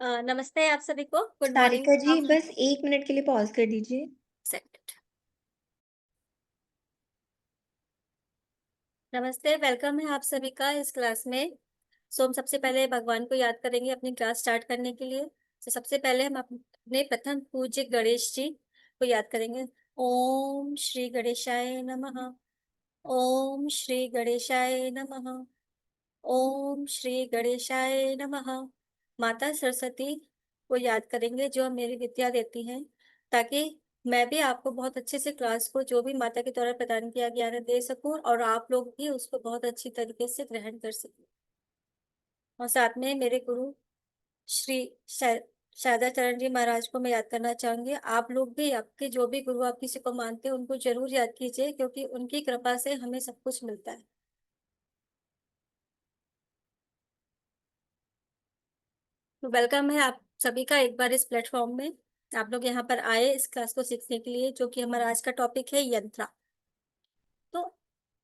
नमस्ते आप सभी को, गुड मॉर्निंग। सारिका जी, हम बस 1 मिनट के लिए पॉज़ कर दीजिए। सेट नमस्ते, वेलकम है आप सभी का इस क्लास में। हम सबसे पहले भगवान को याद करेंगे अपनी क्लास स्टार्ट करने के लिए। सबसे पहले हम अपने प्रथम पूज्य गणेश जी को याद करेंगे। ओम श्री गणेशाय नमः। ओम श्री गणेशाय नमः। ओम श्री गणेशाय नमः। माता सरस्वती को याद करेंगे जो मेरी विद्या देती हैं, ताकि मैं भी आपको बहुत अच्छे से क्लास को जो भी माता के द्वारा प्रदान किया ज्ञान है दे सकूं और आप लोग भी उसको बहुत अच्छी तरीके से ग्रहण कर सकें। और साथ में मेरे गुरु श्री शारदाचरण जी महाराज को मैं याद करना चाहूंगी। आप लोग भी आपके जो भी गुरु आप किसी को मानते हैं उनको जरूर याद कीजिए, क्योंकि उनकी कृपा से हमें सब कुछ मिलता है। तो वेलकम है आप सभी का एक बार इस प्लेटफॉर्म में। आप लोग यहाँ पर आए इस क्लास को सीखने के लिए, जो कि हमारा आज का टॉपिक है यंत्रा। तो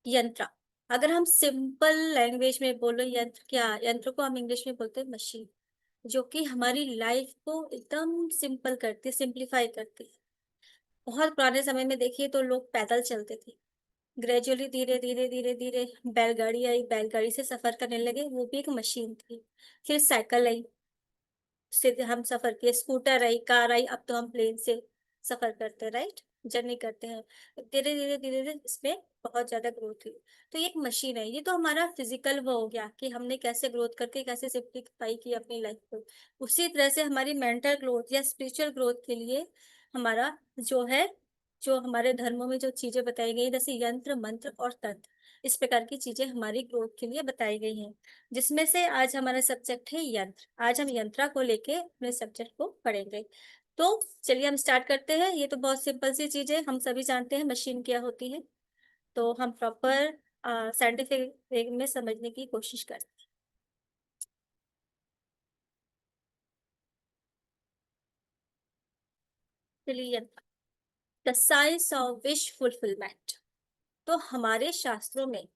यंत्रा, अगर हम सिंपल लैंग्वेज में बोलो, यंत्र क्या, यंत्र को हम इंग्लिश में बोलते हैं मशीन, जो कि हमारी लाइफ को एकदम सिंपल करती है, सिंप्लीफाई करती है। बहुत पुराने समय में देखिए तो लोग पैदल चलते थे। ग्रेजुअली धीरे धीरे धीरे धीरे बैलगाड़ी आई, बैलगाड़ी से सफर करने लगे, वो भी एक मशीन थी। फिर साइकिल आई, से हम सफर किए, स्कूटर आई, कार आई, अब तो हम प्लेन से सफर करते हैं, राइट, जर्नी करते हैं। धीरे धीरे धीरे धीरे इसमें बहुत ज्यादा ग्रोथ हुई। तो ये एक मशीन है, ये तो हमारा फिजिकल वो हो गया कि हमने कैसे ग्रोथ करके कैसे सिंप्लीफाई की अपनी लाइफ को। उसी तरह से हमारी मेंटल ग्रोथ या स्पिरिचुअल ग्रोथ के लिए हमारा जो है, जो हमारे धर्मों में जो चीजें बताई गई, जैसे यंत्र मंत्र और तंत्र, इस प्रकार की चीजें हमारी ग्रोथ के लिए बताई गई हैं। जिसमें से आज हमारा सब्जेक्ट है यंत्र। आज हम यंत्रा को लेके अपने सब्जेक्ट को पढ़ेंगे। तो चलिए हम स्टार्ट करते हैं। ये तो बहुत सिंपल सी चीज है, हम सभी जानते हैं मशीन क्या होती है। तो हम प्रॉपर साइंटिफिक वे में समझने की कोशिश करते हैं। चलिए, यंत्र, the science of wish fulfilment. तो हमारे शास्त्रों में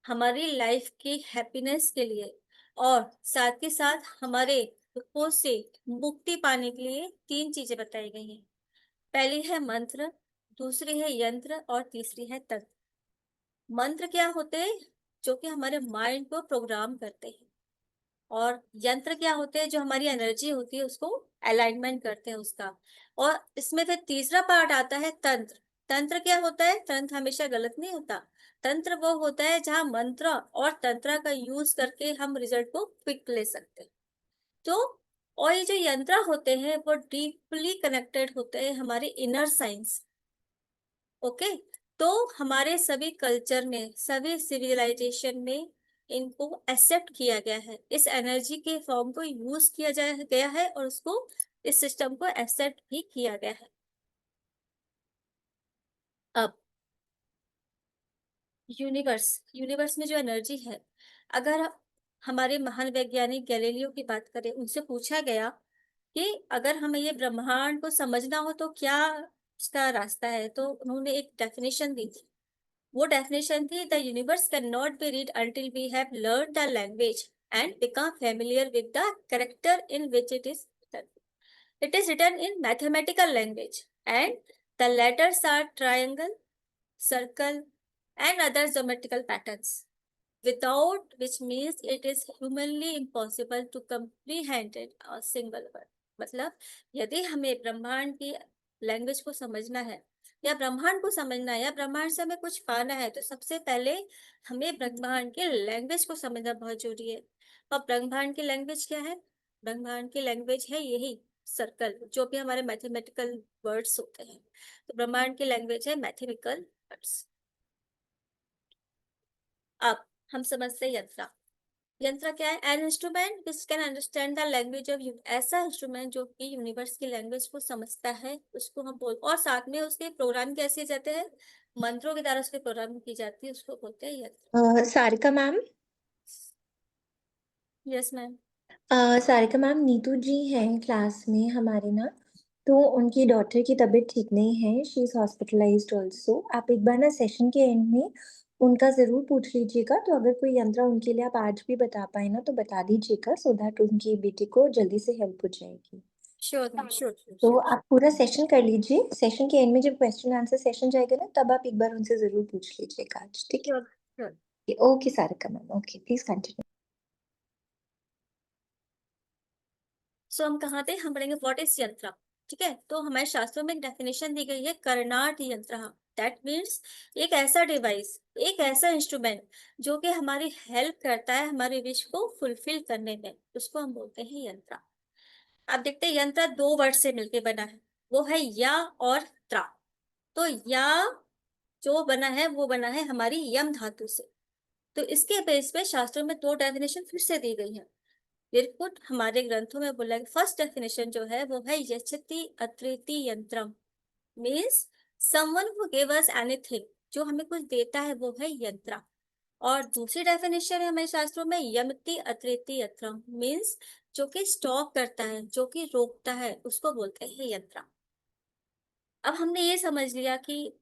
हमारी लाइफ की हैप्पीनेस के लिए और साथ के साथ हमारे दुखों से मुक्ति पाने के लिए तीन चीजें बताई गई हैं। पहली है मंत्र, दूसरी है यंत्र और तीसरी है तंत्र। मंत्र क्या होते हैं? जो कि हमारे माइंड को प्रोग्राम करते हैं। और यंत्र क्या होते हैं? जो हमारी एनर्जी होती है उसको अलाइनमेंट करते हैं उसका। और इसमें फिर तीसरा पार्ट आता है तंत्र। तंत्र क्या होता है? तंत्र हमेशा गलत नहीं होता। तंत्र वो होता है जहां मंत्र और तंत्र का यूज करके हम रिजल्ट को क्विक ले सकते हैं। तो और ये जो यंत्र होते हैं वो डीपली कनेक्टेड होते हैं हमारे इनर साइंस। ओके। तो हमारे सभी कल्चर में, सभी सिविलाइजेशन में इनको एक्सेप्ट किया गया है, इस एनर्जी के फॉर्म को यूज किया गया है और उसको, इस सिस्टम को एक्सेप्ट भी किया गया है। अब यूनिवर्स, यूनिवर्स में जो एनर्जी है, अगर हमारे महान वैज्ञानिक गैलीलियो की बात करें, उनसे पूछा गया कि अगर हमें ये ब्रह्मांड को समझना हो तो क्या उसका रास्ता है, तो उन्होंने एक डेफिनेशन दी थी। वो डेफिनेशन थी, the universe can not be read until we have learn the language and become familiar with the character in which it is written. It is written in mathematical language and the letters are triangle, circle and other geometrical patterns, without which means it is humanly impossible to comprehend it a single word. मतलब यदि हमें ब्रह्मांड की language को समझना है, या ब्रह्मांड को समझना है, या ब्रह्मांड से हमें कुछ पाना है, तो सबसे पहले हमें ब्रह्मांड के लैंग्वेज को समझना बहुत जरूरी है। और ब्रह्मांड की लैंग्वेज क्या है? ब्रह्मांड की लैंग्वेज है यही सर्कल, जो भी हमारे मैथमेटिकल वर्ड्स होते हैं। तो ब्रह्मांड की लैंग्वेज है मैथमेटिकल वर्ड्स। अब हम समझते हैं यंत्र। यंत्र क्या है? An instrument which can understand the language of you. ऐसा इंस्ट्रूमेंट जो कि यूनिवर्स की लैंग्वेज को समझता है, उसको हम बोल, और साथ में उसके प्रोग्राम कैसे जाते हैं, मंत्रों के द्वारा उसके प्रोग्राम की जाती है, उसको बोलते हैं यंत्र। Sarika ma'am, yes ma'am. Sarika ma'am, Neetu ji हैं क्लास में हमारे ना, तो उनकी डॉटर की तबीयत ठीक नहीं है, शी इज़ हॉस्पिटलाइज्ड ऑल्सो। आप एक बार ना सेशन के एंड में उनका ज़रूर पूछ लीजिएगा, तो अगर कोई यंत्र उनके लिए आप आज भी बता पाएँ ना, तो बता दीजिएगा सो दैट उनकी बेटी को जल्दी से हेल्प हो जाएगी। श्योर मैम, श्योर श्योर तो श्योर। आप पूरा सेशन कर लीजिए, सेशन के एंड में जब क्वेश्चन आंसर सेशन जाएगा ना, तब आप एक बार उनसे ज़रूर पूछ लीजिएगा आज, ठीक श्योर श्योर। है? Okay Sarika ma'am, okay, please continue. So हम कहाँ थे, हम पढ़ेंगे व्हाट इज यंत्र। ठीक है, तो हमारे शास्त्रों में एक डेफिनेशन दी गई है, कर्णाट यंत्र। दैट मीन्स एक ऐसा डिवाइस, एक ऐसा इंस्ट्रूमेंट जो कि हमारी हेल्प करता है हमारे विश को फुलफिल करने में, उसको हम बोलते हैं यंत्र। अब देखते हैं, यंत्र दो वर्ड से मिलकर बना है, वो है या और त्रा। तो या जो बना है वो बना है हमारी यम धातु से। तो इसके बेस पे शास्त्रों में दो डेफिनेशन फिर से दी गई है। बिरकुट हमारे ग्रंथों में बोला है, फर्स्ट डेफिनेशन जो है वो है यच्छति अत्रेति यंत्रम। Means someone who give us anything, जो हमें कुछ देता है वो है यंत्र। और दूसरी डेफिनेशन है हमारे शास्त्रों में यमति अत्रेति यंत्रम। मीन्स जो कि स्टॉप करता है, जो कि रोकता है, उसको बोलते हैं यंत्र। अब हमने ये समझ लिया कि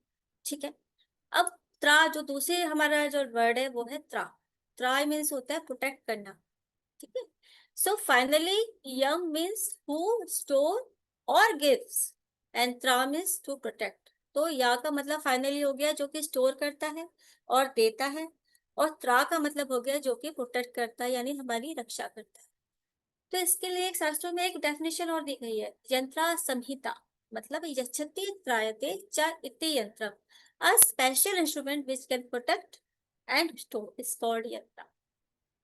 ठीक है, अब त्रा जो दूसरे हमारा जो वर्ड है वो है त्रा। त्रा मीन्स होता है प्रोटेक्ट करना। ठीक है, सो फाइनली यम मीन्स हु स्टोर और गिव्स, एंड त्रा मीन्स टू प्रोटेक्ट। तो या का मतलब फाइनली हो गया जो कि स्टोर करता है और देता है, और त्रा का मतलब हो गया जो कि प्रोटेक्ट करता है, यानी हमारी रक्षा करता है। तो इसके लिए एक शास्त्रों में एक डेफिनेशन और दी गई है, यंत्रा संहिता। मतलब यच्छति त्रायते च इति यंत्रम, a special instrument which can protect and store is called yantra.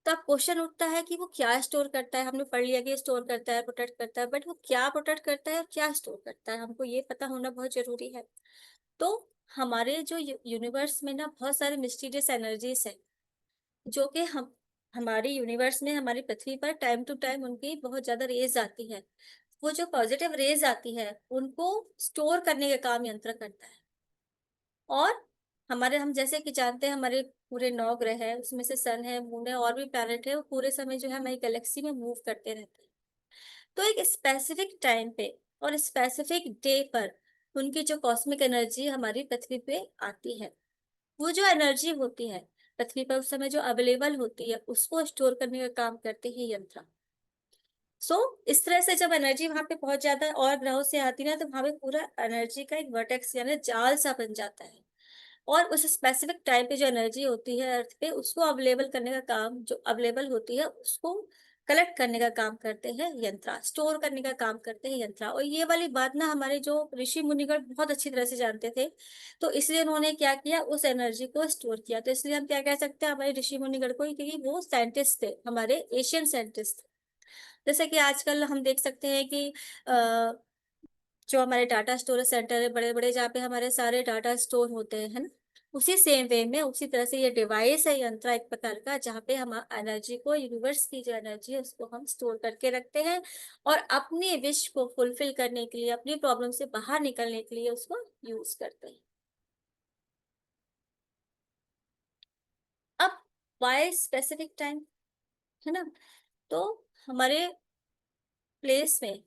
तो अब क्वेश्चन उठता है कि वो क्या स्टोर करता है। हमने पढ़ लिया कि स्टोर करता है, प्रोटेक्ट करता है, बट वो क्या प्रोटेक्ट करता है और क्या स्टोर करता है, हमको ये पता होना बहुत जरूरी है। तो हमारे जो यूनिवर्स में ना बहुत सारे मिस्टीरियस एनर्जीज है, जो कि हम हमारे यूनिवर्स में, हमारी पृथ्वी पर टाइम टू टाइम उनकी बहुत ज्यादा रेज आती है। वो जो पॉजिटिव रेज आती है उनको स्टोर करने का काम यंत्र करता है। और हमारे, हम जैसे कि जानते हैं, हमारे पूरे 9 ग्रह है, उसमें से सन है, मून है, और भी प्लैनेट है, वो पूरे समय जो है हमारी गैलेक्सी में मूव करते रहते हैं। तो एक स्पेसिफिक टाइम पे और स्पेसिफिक डे पर उनकी जो कॉस्मिक एनर्जी हमारी पृथ्वी पे आती है, वो जो एनर्जी होती है पृथ्वी पर उस समय जो अवेलेबल होती है, उसको स्टोर करने का काम करते हैं यंत्र। इस तरह से जब एनर्जी वहां पे बहुत ज्यादा और ग्रहों से आती है ना, तो वहां पे पूरा एनर्जी का एक वर्टेक्स यानी जाल सा बन जाता है। और उस स्पेसिफिक टाइम पे जो एनर्जी होती है अर्थ पे, उसको अवेलेबल करने का काम, जो अवेलेबल होती है उसको कलेक्ट करने का काम करते हैं यंत्रा, स्टोर करने का काम करते हैं यंत्रा। और ये वाली बात ना हमारे जो ऋषि मुनिगण बहुत अच्छी तरह से जानते थे, तो इसलिए उन्होंने क्या किया, उस एनर्जी को स्टोर किया। तो इसलिए हम क्या कह सकते हैं हमारे ऋषि मुनिगण को, क्योंकि वो साइंटिस्ट थे, हमारे एशियन साइंटिस्ट। जैसे कि आजकल हम देख सकते हैं कि जो हमारे डाटा स्टोरेज सेंटर है बड़े बड़े, जहाँ पे हमारे सारे डाटा स्टोर होते हैं, है ना, उसी सेम वे में, उसी तरह से ये डिवाइस है यंत्र एक प्रकार का, जहाँ पे हम एनर्जी को, यूनिवर्स की जो एनर्जी है उसको हम स्टोर करके रखते हैं, और अपनी विश को फुलफिल करने के लिए, अपनी प्रॉब्लम से बाहर निकलने के लिए उसको यूज करते हैं। अब वाई स्पेसिफिक टाइम, है ना, तो हमारे प्लेस में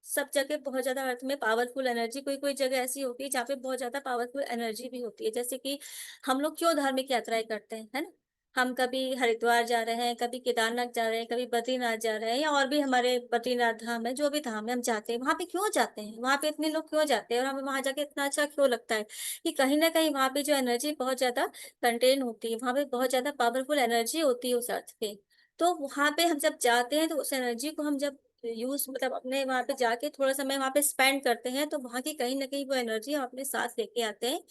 सब जगह बहुत ज्यादा अर्थ में पावरफुल एनर्जी, कोई कोई जगह ऐसी होती है जहाँ पे बहुत ज्यादा पावरफुल एनर्जी भी होती है। जैसे कि हम लोग क्यों धार्मिक यात्राएं करते हैं, है ना, हम कभी हरिद्वार जा रहे हैं, कभी केदारनाथ जा रहे हैं, कभी बद्रीनाथ जा रहे हैं, या और भी हमारे बद्रीनाथ धाम है, जो भी धाम है हम जाते हैं, वहां पे क्यों जाते हैं, वहां पे इतने लोग क्यों जाते हैं, और हमें वहां जाके इतना अच्छा क्यों लगता है, कि कहीं ना कहीं वहां पे जो एनर्जी बहुत ज्यादा कंटेन होती है, वहां पे बहुत ज्यादा पावरफुल एनर्जी होती है उस अर्थ पे। तो वहां पे हम जब जाते हैं, तो उस एनर्जी को हम जब यूज, मतलब अपने वहां पे जाके थोड़ा समय वहां पे स्पेंड करते हैं, तो वहां की कहीं ना कहीं वो एनर्जी हम अपने साथ लेके आते हैं,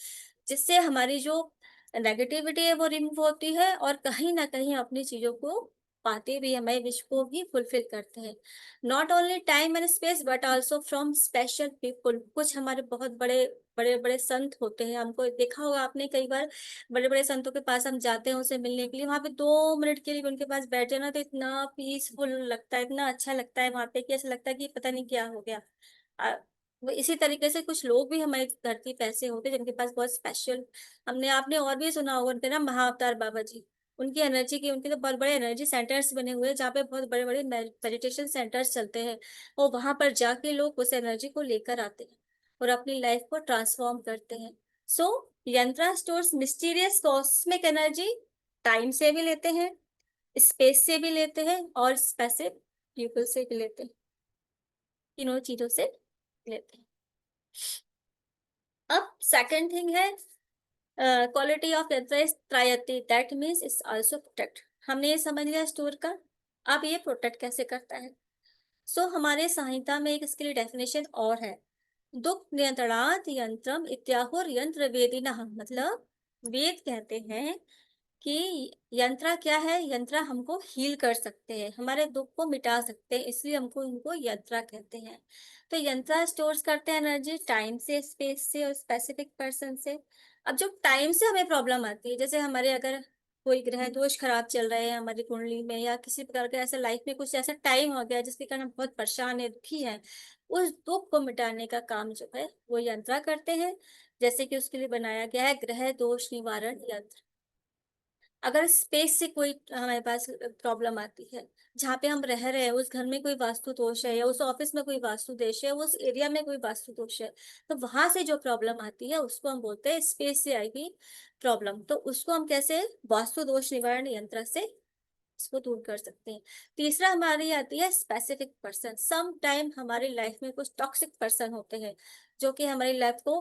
जिससे हमारी जो नेगेटिविटी है वो रिमूव होती है, और कहीं ना कहीं अपनी चीजों को पाते भी, हमारे विश को भी फुलफिल करते हैं। Not only time and space but also from special people. कुछ हमारे बहुत बड़े बड़े बड़े संत होते हैं, हमको देखा होगा आपने कई बार, बड़े बड़े संतों के पास हम जाते हैं उनसे मिलने के लिए, वहां पे 2 मिनट के लिए भी उनके पास बैठ जाना तो इतना पीसफुल लगता है, इतना अच्छा लगता है वहां पे, कि ऐसा लगता है कि पता नहीं क्या हो गया। आ, वो इसी तरीके से कुछ लोग भी हमारी धरती पे ऐसे होते हैं जिनके पास बहुत स्पेशल, हमने आपने और भी सुना होगा उनके नाम, महाअवतार बाबा जी। उनकी एनर्जी की, उनके तो बहुत बड़े एनर्जी सेंटर्स बने हुए हैं, जहाँ पे बहुत बड़े बड़े मेडिटेशन सेंटर्स चलते हैं, और वहां पर जाके लोग उस एनर्जी को लेकर आते हैं और अपनी लाइफ को ट्रांसफॉर्म करते हैं। सो यंत्रा stores mysterious cosmic energy, time से भी लेते हैं, स्पेस से भी लेते हैं और स्पेसिफिक पीपल से भी लेते हैं, तीनों चीजों से लेते हैं। अब सेकंड थिंग है क्वालिटी ऑफ यंत्र इज त्रायती, that means it's also protect. हमने ये समझ लिया स्टोर का। अब ये प्रोटेक्ट कैसे करता है? हमारे संहिता में एक इसके लिए डेफिनेशन और है, दुख नियंत्रणात् यंत्रम इत्याहुर यंत्र वेदिनः, मतलब वेद कहते हैं कि यंत्रा क्या है, यंत्रा हमको हील कर सकते हैं, हमारे दुख को मिटा सकते हैं, इसलिए हमको इनको यंत्रा कहते हैं। तो यंत्रा स्टोर्स करते हैं एनर्जी टाइम से, स्पेस से और स्पेसिफिक पर्सन से। अब जो टाइम से हमें प्रॉब्लम आती है, जैसे हमारे अगर कोई ग्रह दोष खराब चल रहे हैं हमारी कुंडली में, या किसी प्रकार का ऐसा लाइफ में कुछ ऐसा टाइम हो गया जिसके कारण हम बहुत परेशान है, दुखी है, उस दुख को मिटाने का काम जो है वो यंत्रा करते हैं। जैसे कि उसके लिए बनाया गया है ग्रह दोष निवारण यंत्र। अगर स्पेस से कोई हमारे पास प्रॉब्लम आती है, जहाँ पे हम रह रहे हैं उस घर में कोई वास्तु दोष है, या उस ऑफिस में कोई वास्तु दोष है, उस एरिया में कोई वास्तु दोष है, तो वहां से जो प्रॉब्लम आती है उसको हम बोलते हैं स्पेस से आई हुई प्रॉब्लम। तो उसको हम कैसे वास्तु दोष निवारण यंत्र से इसको दूर कर सकते हैं। तीसरा हमारी आती है स्पेसिफिक पर्सन। सम टाइम हमारी लाइफ में कुछ टॉक्सिक पर्सन होते हैं जो कि हमारी लाइफ को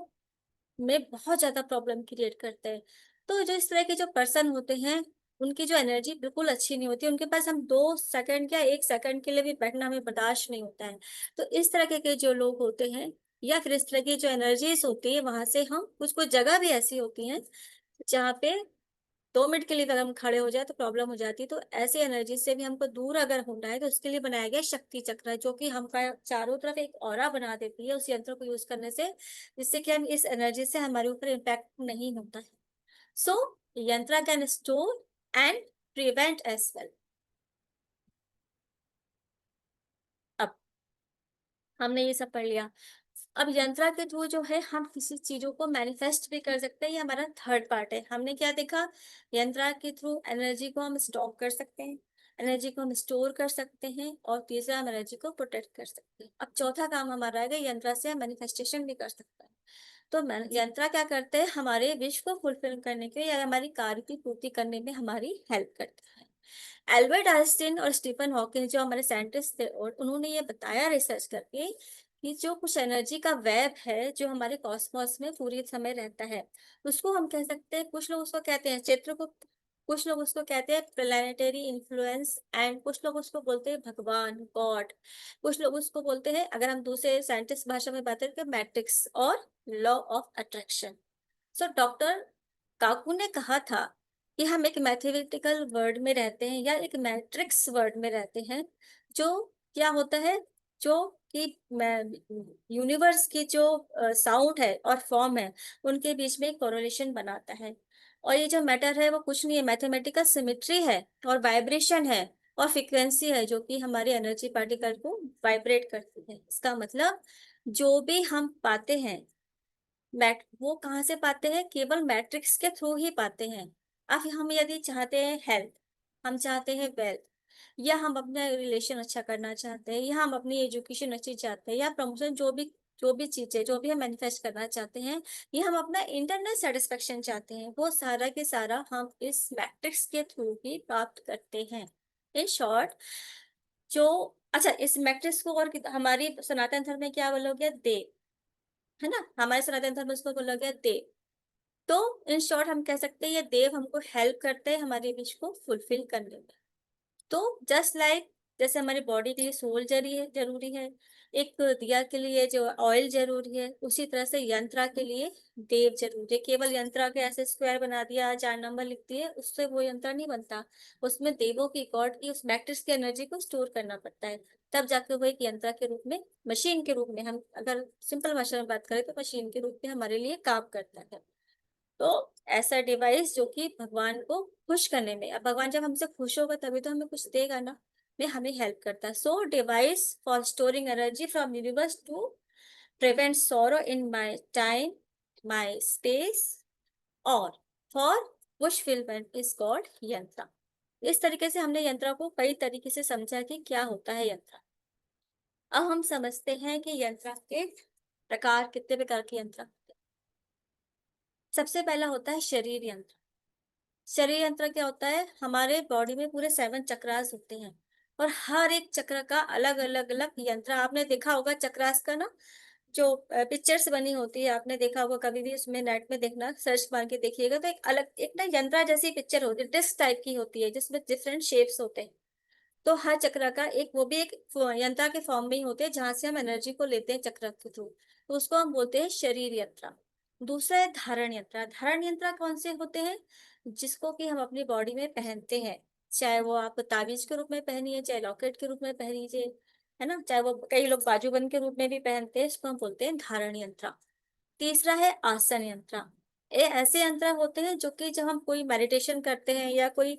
में बहुत ज्यादा प्रॉब्लम क्रिएट करते हैं। तो जो इस तरह के जो पर्सन होते हैं, उनकी जो एनर्जी बिल्कुल अच्छी नहीं होती, उनके पास हम 2 सेकंड या 1 सेकंड के लिए भी बैठना हमें बर्दाश्त नहीं होता है। तो इस तरह के जो लोग होते हैं, या फिर इस तरह की जो एनर्जीज होती है, वहां से हम कुछ कुछ जगह भी ऐसी होती हैं जहाँ पे 2 मिनट के लिए अगर हम खड़े हो जाए तो प्रॉब्लम हो जाती है। तो ऐसी एनर्जी से भी हमको दूर अगर होना है तो उसके लिए बनाया गया शक्ति चक्र, जो कि हमका चारों तरफ एक ऑरा बना देती है उस यंत्र को यूज करने से, जिससे कि हम इस एनर्जी से हमारे ऊपर इम्पैक्ट नहीं होता है। So yantra can store and prevent as well. अब हमने ये सब पढ़ लिया। अब यंत्रा के थ्रू जो है हम किसी चीजों को मैनिफेस्ट भी कर सकते हैं, ये हमारा थर्ड पार्ट है। हमने क्या देखा, यंत्रा के थ्रू एनर्जी को हम स्टॉक कर सकते हैं, एनर्जी को हम स्टोर कर सकते हैं, और तीसरा हम एनर्जी को प्रोटेक्ट कर सकते हैं। अब चौथा काम हमारा है यंत्रा से हम मैनिफेस्टेशन भी कर सकते हैं। तो यंत्रा क्या करते हैं, हमारे विश को फुलफिल करने के या हमारी कार्य की पूर्ति करने में हमारी हेल्प करते हैं। एल्बर्ट आइंस्टीन और स्टीफन हॉकिंग जो हमारे साइंटिस्ट थे, और उन्होंने ये बताया रिसर्च करके कि जो कुछ एनर्जी का वेब है जो हमारे कॉस्मोस में पूरी समय रहता है, उसको हम कह सकते हैं, कुछ लोग उसको कहते हैं चित्रगुप्त, कुछ लोग उसको कहते हैं प्लानिटरी इन्फ्लुएंस, एंड कुछ लोग उसको बोलते हैं भगवान गॉड, कुछ लोग उसको बोलते हैं, अगर हम दूसरे साइंटिस्ट भाषा में बात करें, मैट्रिक्स और लॉ ऑफ अट्रैक्शन। डॉक्टर काकू ने कहा था कि हम एक मैथमेटिकल वर्ड में रहते हैं, या एक मैट्रिक्स वर्ड में रहते हैं, जो क्या होता है, जो कि यूनिवर्स की जो साउंड है और फॉर्म है, उनके बीच में एक कोरिलेशन बनाता है। और ये जो मैटर है वो कुछ नहीं है, मैथमेटिकल सिमेट्री है और वाइब्रेशन है और फ्रीक्वेंसी है, जो कि हमारी एनर्जी पार्टिकल को वाइब्रेट करती है। इसका मतलब जो भी हम पाते हैं, वो कहाँ से पाते हैं, केवल मैट्रिक्स के थ्रू ही पाते हैं। अब हम यदि चाहते हैं हेल्थ, हम चाहते हैं वेल्थ, या हम अपना रिलेशन अच्छा करना चाहते हैं, या हम अपनी एजुकेशन अच्छी चाहते हैं, या प्रमोशन, जो भी चीजें जो भी हम मैनिफेस्ट करना चाहते हैं, या हम अपना इंटरनल सेटिस्फेक्शन चाहते हैं, वो सारा के सारा हम इस मैट्रिक्स के थ्रू ही प्राप्त करते हैं। इन शॉर्ट, जो अच्छा, इस मैट्रिक्स को और हमारी सनातन धर्म में क्या बोलोगे, देव, है ना, हमारे सनातन धर्म में उसको बोला गया देव। तो इन शॉर्ट हम कह सकते हैं ये देव हमको हेल्प करते हैं हमारी विश को फुलफिल करने में। तो जस्ट लाइक, जैसे हमारी बॉडी के लिए सोल जरूरी है, एक दिया के लिए जो ऑयल जरूरी है, उसी तरह से यंत्रा के लिए देव जरूरी है। केवल यंत्रा के ऐसे स्क्वायर बना दिया, 4 नंबर लिख दिए, उससे वो यंत्र नहीं बनता। उसमें देवों की गॉड की उस मैट्रिक्स की एनर्जी को स्टोर करना पड़ता है, तब जाकर वो एक यंत्रा के रूप में, मशीन के रूप में, हम अगर सिंपल भाषा में बात करें तो मशीन के रूप में हमारे लिए काम करता है। तो ऐसा डिवाइस जो कि भगवान को खुश करने में, अब भगवान जब हमसे खुश होगा तभी तो हमें कुछ देगा ना, में हमें हेल्प करता है। Device for storing energy from universe to prevent sorrow in my time, my space, और for fulfilment is god yantra. इस तरीके से हमने यंत्र को कई तरीके से समझा कि क्या होता है यंत्र। अब हम समझते हैं कि यंत्र के प्रकार, कितने प्रकार के यंत्र। सबसे पहला होता है शरीर यंत्र। शरीर यंत्र क्या होता है, हमारे बॉडी में पूरे 7 चक्रास होते हैं और हर एक चक्र का अलग अलग अलग यंत्र। आपने देखा होगा चक्रास का ना, जो पिक्चर्स बनी होती है, आपने देखा होगा कभी भी, उसमें नेट में देखना, सर्च मार के देखिएगा, तो एक अलग एक ना यंत्रा जैसी पिक्चर होती है, डिस्क टाइप की होती है जिसमें डिफरेंट शेप्स होते हैं। तो हर चक्र का एक, वो भी एक यंत्रा के फॉर्म में ही होते हैं जहां से हम एनर्जी को लेते हैं चक्र के थ्रू, तो उसको हम बोलते हैं शरीर यंत्रा। दूसरा है धारण यंत्रा। धारण यंत्रा कौन से होते हैं, जिसको कि हम अपनी बॉडी में पहनते हैं, चाहे वो आप ताबीज के रूप में पहनिए, चाहे लॉकेट के रूप में पहनीजिए, है ना, चाहे वो कई लोग बाजूबंद के रूप में भी पहनते हैं, इसको हम बोलते हैं धारण यंत्रा। तीसरा है आसन यंत्र। ये ऐसे यंत्र होते हैं जो कि जब हम कोई मेडिटेशन करते हैं या कोई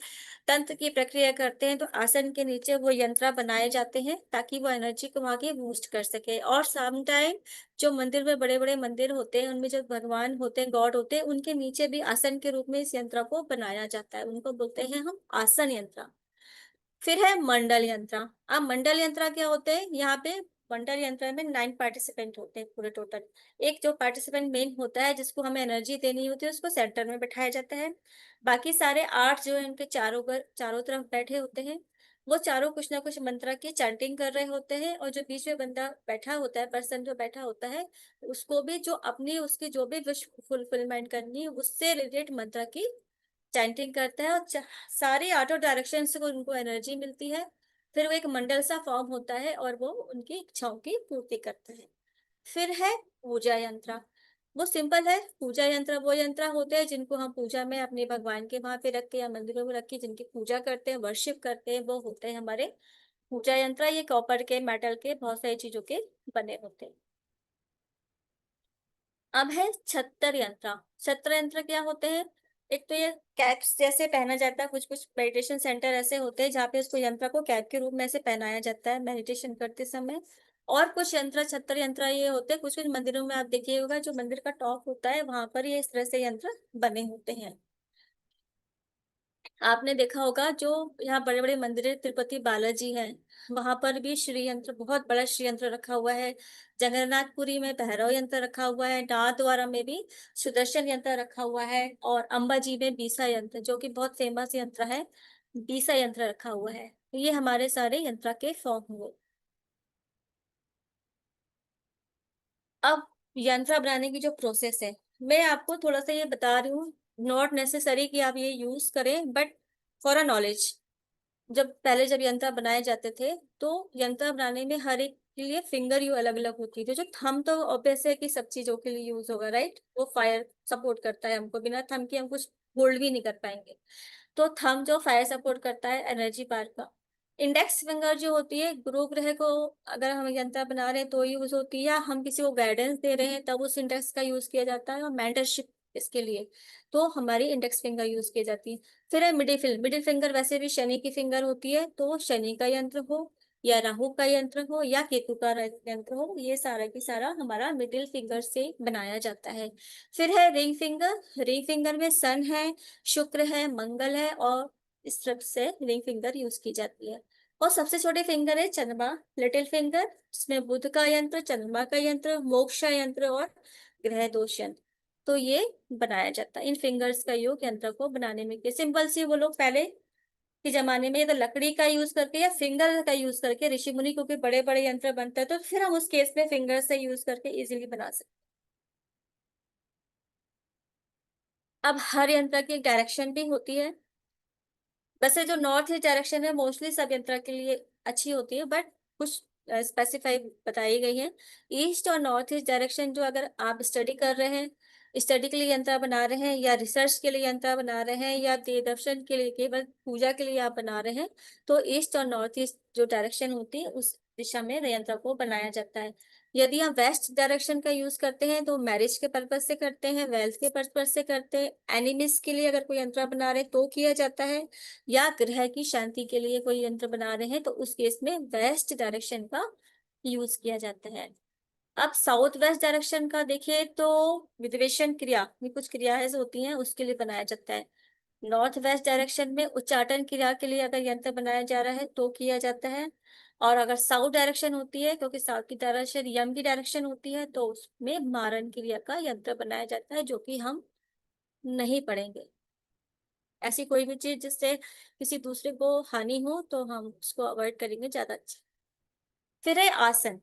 तंत्र की प्रक्रिया करते हैं, तो आसन के नीचे वो यंत्र बनाए जाते हैं ताकि वो एनर्जी को आगे बूस्ट कर सके। और सम टाइम जो मंदिर में, बड़े बड़े मंदिर होते हैं, उनमें जो भगवान होते हैं, गॉड होते हैं, उनके नीचे भी आसन के रूप में इस यंत्र को बनाया जाता है, उनको बोलते हैं हम आसन यंत्र। फिर है मंडल यंत्र। अब मंडल यंत्र क्या होते हैं, यहाँ पे मंडल यंत्र में 9 पार्टिसिपेंट होते हैं पूरे टोटल। एक जो पार्टिसिपेंट मेन होता है, जिसको हमें एनर्जी देनी होती है, उसको सेंटर में बैठाया जाता है। बाकी सारे 8 जो है उनके चारों तरफ बैठे होते हैं। वो चारों कुछ ना कुछ मंत्र की चैंटिंग कर रहे होते हैं, और जो बीच में बंदा बैठा होता है, पर्सन जो बैठा होता है, उसको भी जो अपनी, उसकी जो भी विश फुलफिलमेंट करनी है, उससे रिलेटेड मंत्र की चैंटिंग करता है, और सारे आठों डायरेक्शन से उनको एनर्जी मिलती है। फिर वो एक मंडल सा फॉर्म होता है और वो उनकी इच्छाओं की पूर्ति करता है। फिर है पूजा यंत्र। वो सिंपल है, पूजा यंत्र वो यंत्र होते हैं जिनको हम पूजा में अपने भगवान के वहां पे रख के या मंदिरों में रख के जिनकी पूजा करते हैं, वर्शिप करते हैं, वो होते हैं हमारे पूजा यंत्र। ये कॉपर के, मेटल के, बहुत सारी चीजों के बने होते हैं। अब है छत्तर यंत्र। छत्तर यंत्र क्या होते हैं, एक तो ये कैप्स जैसे पहना जाता है, कुछ कुछ मेडिटेशन सेंटर ऐसे होते हैं जहाँ पे उसको, यंत्र को कैप के रूप में से पहनाया जाता है मेडिटेशन करते समय। और कुछ यंत्र, छत्तर यंत्र ये होते हैं, कुछ कुछ मंदिरों में आप देखिए होगा, जो मंदिर का टॉप होता है वहां पर ये इस तरह से यंत्र बने होते हैं। आपने देखा होगा जो यहाँ बड़े बड़े मंदिर है, तिरुपति बालाजी है, वहां पर भी श्री यंत्र, बहुत बड़ा श्री यंत्र रखा हुआ है। जगन्नाथपुरी में भैरव यंत्र रखा हुआ है, नाथद्वारा में भी सुदर्शन यंत्र रखा हुआ है, और अंबाजी में बीसा यंत्र, जो कि बहुत फेमस यंत्र है, बीसा यंत्र रखा हुआ है। तो ये हमारे सारे यंत्र के फॉर्म हुए। अब यंत्र बनाने की जो प्रोसेस है, मैं आपको थोड़ा सा ये बता रही हूँ, नॉट नेसेसरी कि आप ये यूज करें, बट फॉर अ नॉलेज। जब यंत्र बनाए जाते थे, तो यंत्र बनाने में हर एक के लिए फिंगर यू अलग अलग होती थी। जो थंब तो ऑब्वियस है कि सब चीजों के लिए यूज होगा, राइट, वो फायर सपोर्ट करता है हमको, बिना थंब के हम कुछ होल्ड भी नहीं कर पाएंगे। तो थंब जो फायर सपोर्ट करता है एनर्जी पार का। इंडेक्स फिंगर जो होती है, गुरु ग्रह को अगर हम यंत्र बना रहे हैं तो यूज होती है, या हम किसी को गाइडेंस दे रहे हैं तब उस इंडेक्स का यूज किया जाता है, और मेंटरशिप इसके लिए तो हमारी इंडेक्स फिंगर यूज की जाती है। फिर है मिडिल फिंगर, वैसे भी शनि की फिंगर होती है, तो शनि का यंत्र हो, या राहु का यंत्र हो, या केतु का यंत्र हो, ये सारा की सारा हमारा मिडिल फिंगर से बनाया जाता है। फिर है रिंग फिंगर। रिंग फिंगर में सन है, शुक्र है, मंगल है, और इस तरफ से रिंग फिंगर यूज की जाती है। और सबसे छोटे फिंगर है चंद्रमा, लिटिल फिंगर, जिसमें बुध का यंत्र, चंद्रमा का यंत्र, मोक्षा यंत्र, और ग्रह दोष यंत्र। तो ये बनाया जाता है, इन फिंगर्स का योग यंत्र को बनाने में। के सिंपल सी, वो लोग पहले के जमाने में ये तो लकड़ी का यूज करके या फिंगर का यूज करके, ऋषि मुनि, क्योंकि बड़े बड़े यंत्र बनते हैं, तो फिर हम उस केस में फिंगर से यूज करके इजीली बना सकते। अब हर यंत्र की एक डायरेक्शन भी होती है। वैसे जो नॉर्थ ईस्ट डायरेक्शन है मोस्टली सब यंत्र के लिए अच्छी होती है, बट कुछ स्पेसिफाई बताई गई है। ईस्ट और नॉर्थ ईस्ट डायरेक्शन, जो अगर आप स्टडी कर रहे हैं, स्टडी के लिए यंत्र बना रहे हैं, या रिसर्च के लिए यंत्र बना रहे हैं, या देव दर्शन के लिए, केवल पूजा के लिए आप बना रहे हैं, तो ईस्ट और नॉर्थ ईस्ट जो डायरेक्शन होती है उस दिशा में यंत्र को बनाया जाता है। यदि आप वेस्ट डायरेक्शन का यूज करते हैं तो मैरिज के पर्पज से करते हैं, वेल्थ के पर्पज से करते हैं, एनिमिस के लिए अगर कोई यंत्र बना रहे हैं तो किया जाता है, या ग्रह की शांति के लिए कोई यंत्र बना रहे हैं तो उस केस में वेस्ट डायरेक्शन का यूज किया जाता है। अब साउथ वेस्ट डायरेक्शन का देखिए तो विधिवेशन क्रिया, ये कुछ क्रियाएं होती हैं उसके लिए बनाया जाता है। नॉर्थ वेस्ट डायरेक्शन में उच्चाटन क्रिया के लिए अगर यंत्र बनाया जा रहा है तो किया जाता है। और अगर साउथ डायरेक्शन होती है, क्योंकि साउथ की डायरेक्शन यम की डायरेक्शन होती है, तो उसमें मारन क्रिया का यंत्र बनाया जाता है, जो कि हम नहीं पढ़ेंगे। ऐसी कोई भी चीज जिससे किसी दूसरे को हानि हो तो हम उसको अवॉइड करेंगे ज्यादा अच्छा। फिर है आसन।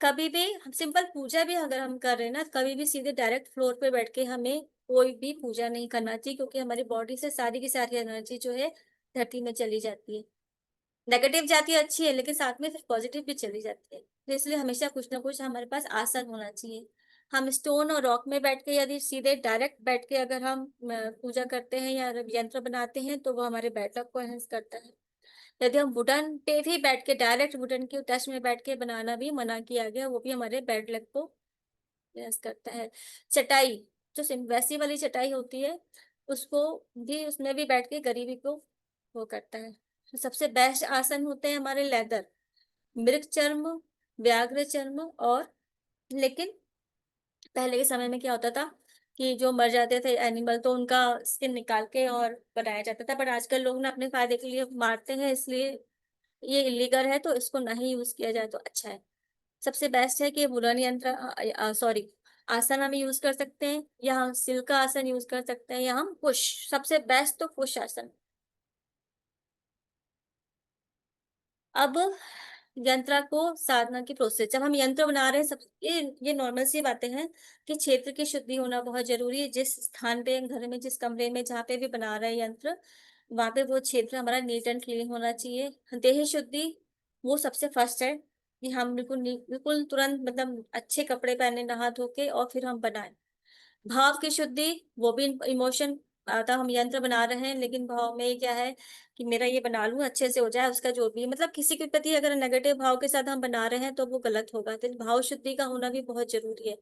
कभी भी हम सिंपल पूजा भी अगर हम कर रहे हैं ना, कभी भी सीधे डायरेक्ट फ्लोर पे बैठ के हमें कोई भी पूजा नहीं करना चाहिए, क्योंकि हमारी बॉडी से सारी की सारी एनर्जी जो है धरती में चली जाती है। नेगेटिव जाती है अच्छी है, लेकिन साथ में फिर पॉजिटिव भी चली जाती है, तो इसलिए हमेशा कुछ ना कुछ हमारे पास आसन होना चाहिए। हम स्टोन और रॉक में बैठ के, यदि सीधे डायरेक्ट बैठ के अगर हम पूजा करते हैं या यंत्र बनाते हैं, तो वो हमारे बैड लक को एनहेंस करता है। यदि हम वुडन पे भी बैठ के, डायरेक्ट वुडन के टच में बैठ के बनाना भी मना किया गया, वो भी हमारे बैड लक को एनहेंस करता है। चटाई, जो वैसी वाली चटाई होती है, उसको भी, उसमें भी बैठ के गरीबी को वो करता है। तो सबसे बेस्ट आसन होते हैं हमारे लेदर, मृग चर्म, व्याघ्र चर्म, और लेकिन पहले के समय में क्या होता था कि जो मर जाते थे एनिमल, तो उनका स्किन निकाल के और बनाया जाता था, बट आजकल लोग ना अपने फायदे के लिए मारते हैं, इसलिए ये इलीगल है, तो इसको नहीं यूज किया जाए तो अच्छा है। सबसे बेस्ट है कि वुलन यंत्र, सॉरी, आसन हम यूज कर सकते हैं, या हम सिल्क का आसन यूज कर सकते हैं, या हम पुश, सबसे बेस्ट तो पुश आसन। अब यंत्रा को साधना की प्रोसेस, जब हम यंत्र बना रहे हैं, सब ये नॉर्मल सी बातें हैं कि क्षेत्र की शुद्धि होना बहुत जरूरी है। जिस स्थान पे, घर में, जिस कमरे में, जहाँ पे भी बना रहे हैं यंत्र, वहां पे वो क्षेत्र हमारा नीट एंड क्लीन होना चाहिए। देह शुद्धि वो सबसे फर्स्ट है, कि हम बिल्कुल तुरंत, मतलब अच्छे कपड़े पहने, नहा धो के, और फिर हम बनाएं। भाव की शुद्धि, वो भी इमोशन आता, हम यंत्र बना रहे हैं लेकिन भाव में क्या है कि मेरा ये बना लूं, अच्छे से हो जाए, उसका जो भी, मतलब किसी के प्रति अगर नेगेटिव भाव के साथ हम बना रहे हैं तो वो गलत होगा, तो भाव शुद्धि का होना भी बहुत जरूरी है।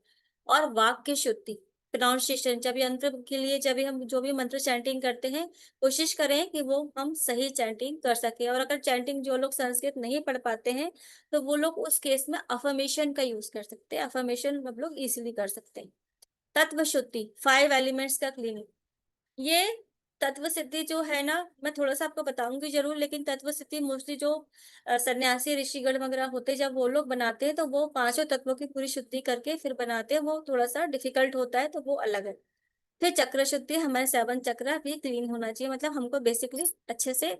और वाक् की शुद्धि, प्रोनाउंसिएशन, जब यंत्र के लिए, जब भी हम जो भी मंत्र चैंटिंग करते हैं, कोशिश करें कि वो हम सही चैंटिंग कर सके। और अगर चैंटिंग, जो लोग संस्कृत नहीं पढ़ पाते हैं, तो वो लोग उस केस में अफर्मेशन का यूज कर सकते हैं, अफर्मेशन हम लोग इजिली कर सकते हैं। तत्व शुद्धि, 5 एलिमेंट्स का क्लीनिंग, ये तत्व सिद्धि जो है ना, मैं थोड़ा सा आपको बताऊंगी जरूर, लेकिन तत्व सिद्धि मोस्टली जो सन्यासी ऋषिगण वगैरह होते हैं, जब वो लोग बनाते हैं तो वो पांचों तत्वों की पूरी शुद्धि करके फिर बनाते हैं, वो थोड़ा सा डिफिकल्ट होता है, तो वो अलग है। फिर चक्र शुद्धि, हमारे 7 चक्र भी क्लीन होना चाहिए, मतलब हमको बेसिकली अच्छे से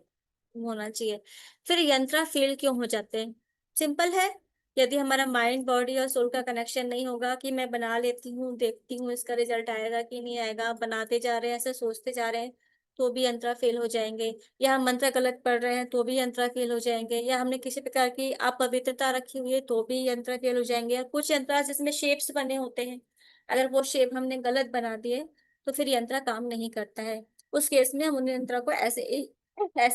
होना चाहिए। फिर यंत्रा फेल क्यों हो जाते हैं? सिंपल है, यदि हमारा माइंड, बॉडी और सोल का कनेक्शन नहीं होगा, कि मैं बना लेती हूँ, देखती हूँ इसका रिजल्ट आएगा कि नहीं आएगा, बनाते जा रहे हैं, ऐसे सोचते जा रहे हैं, तो भी यंत्रा फेल हो जाएंगे। या हम मंत्र गलत पढ़ रहे हैं तो भी यंत्रा फेल हो जाएंगे। या हमने किसी प्रकार की अपवित्रता रखी हुई है तो भी यंत्रा फेल हो जाएंगे। या कुछ यंत्रा जिसमें शेप्स बने होते हैं, अगर वो शेप हमने गलत बना दिए, तो फिर यंत्र काम नहीं करता है। उस केस में हम उन यंत्रों को ऐसे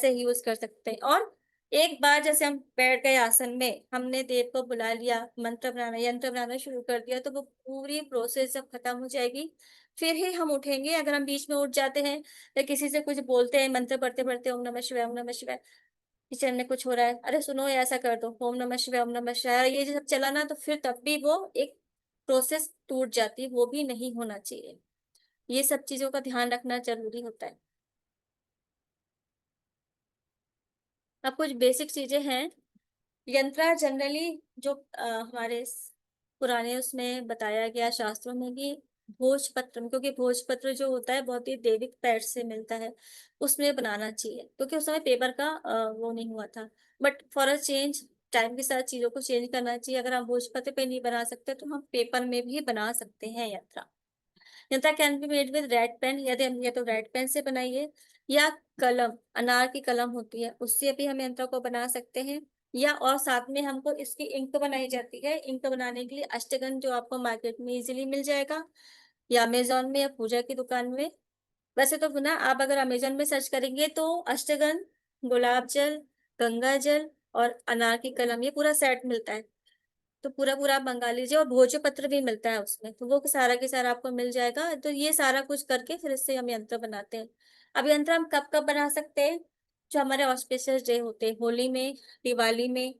ही यूज कर सकते हैं। और एक बार जैसे हम बैठ गए आसन में, हमने देव को बुला लिया, मंत्र बनाना, यंत्र बनाना शुरू कर दिया, तो वो पूरी प्रोसेस जब खत्म हो जाएगी, फिर ही हम उठेंगे। अगर हम बीच में उठ जाते हैं या किसी से कुछ बोलते हैं, मंत्र पढ़ते पढ़ते, ओम नमः शिवाय, ओम नमः शिवाय, किचन में कुछ हो रहा है, अरे सुनो ये ऐसा कर दो, ओम नमः शिवाय, ओम नमः शिवाय, ये सब चला ना, तो फिर तब भी वो एक प्रोसेस टूट जाती है, वो भी नहीं होना चाहिए। ये सब चीजों का ध्यान रखना जरूरी होता है। अब कुछ बेसिक चीजें हैं। यंत्रा जनरली जो हमारे पुराने उसमें बताया गया शास्त्रों में, कि भोजपत्र, क्योंकि भोजपत्र जो होता है बहुत ही दैविक पैठ से मिलता है, उसमें बनाना चाहिए, क्योंकि उस समय पेपर का वो नहीं हुआ था। But for a change, time के साथ चीजों को चेंज करना चाहिए। अगर हम भोजपत्र पे नहीं बना सकते तो हम पेपर में भी बना सकते हैं yantra. Yantra can be made with red pen, यदि हम या तो रेड पेन से बनाइए, या कलम, अनार की कलम होती है, उससे भी हम यंत्र को बना सकते हैं। या और साथ में हमको इसकी इंक बनाई जाती है, इंक बनाने के लिए अष्टगंध, जो आपको मार्केट में इजीली मिल जाएगा, या अमेजोन में, या पूजा की दुकान में। वैसे तो ना, आप अगर अमेजोन में सर्च करेंगे तो अष्टगंध, गुलाब जल, गंगा जल और अनार की कलम, ये पूरा सेट मिलता है, तो पूरा पूरा आप मंगा लीजिए। और भोज्य पत्र भी मिलता है उसमें, तो वो सारा के सारा आपको मिल जाएगा। तो ये सारा कुछ करके फिर इससे हम यंत्र बनाते हैं। अब यंत्र हम कब कब बना सकते हैं? जो हमारे ऑस्पिशियस डे होते हैं, होली में, दिवाली में,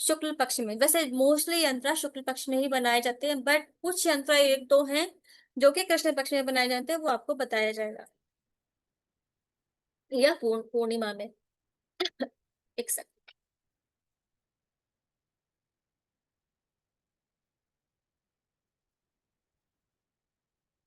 शुक्ल पक्ष में। वैसे मोस्टली यंत्र शुक्ल पक्ष में ही बनाए जाते हैं, बट कुछ यंत्र एक दो हैं जो कि कृष्ण पक्ष में बनाए जाते हैं, वो आपको बताया जाएगा। या पूर्णिमा में। एक सेकंड।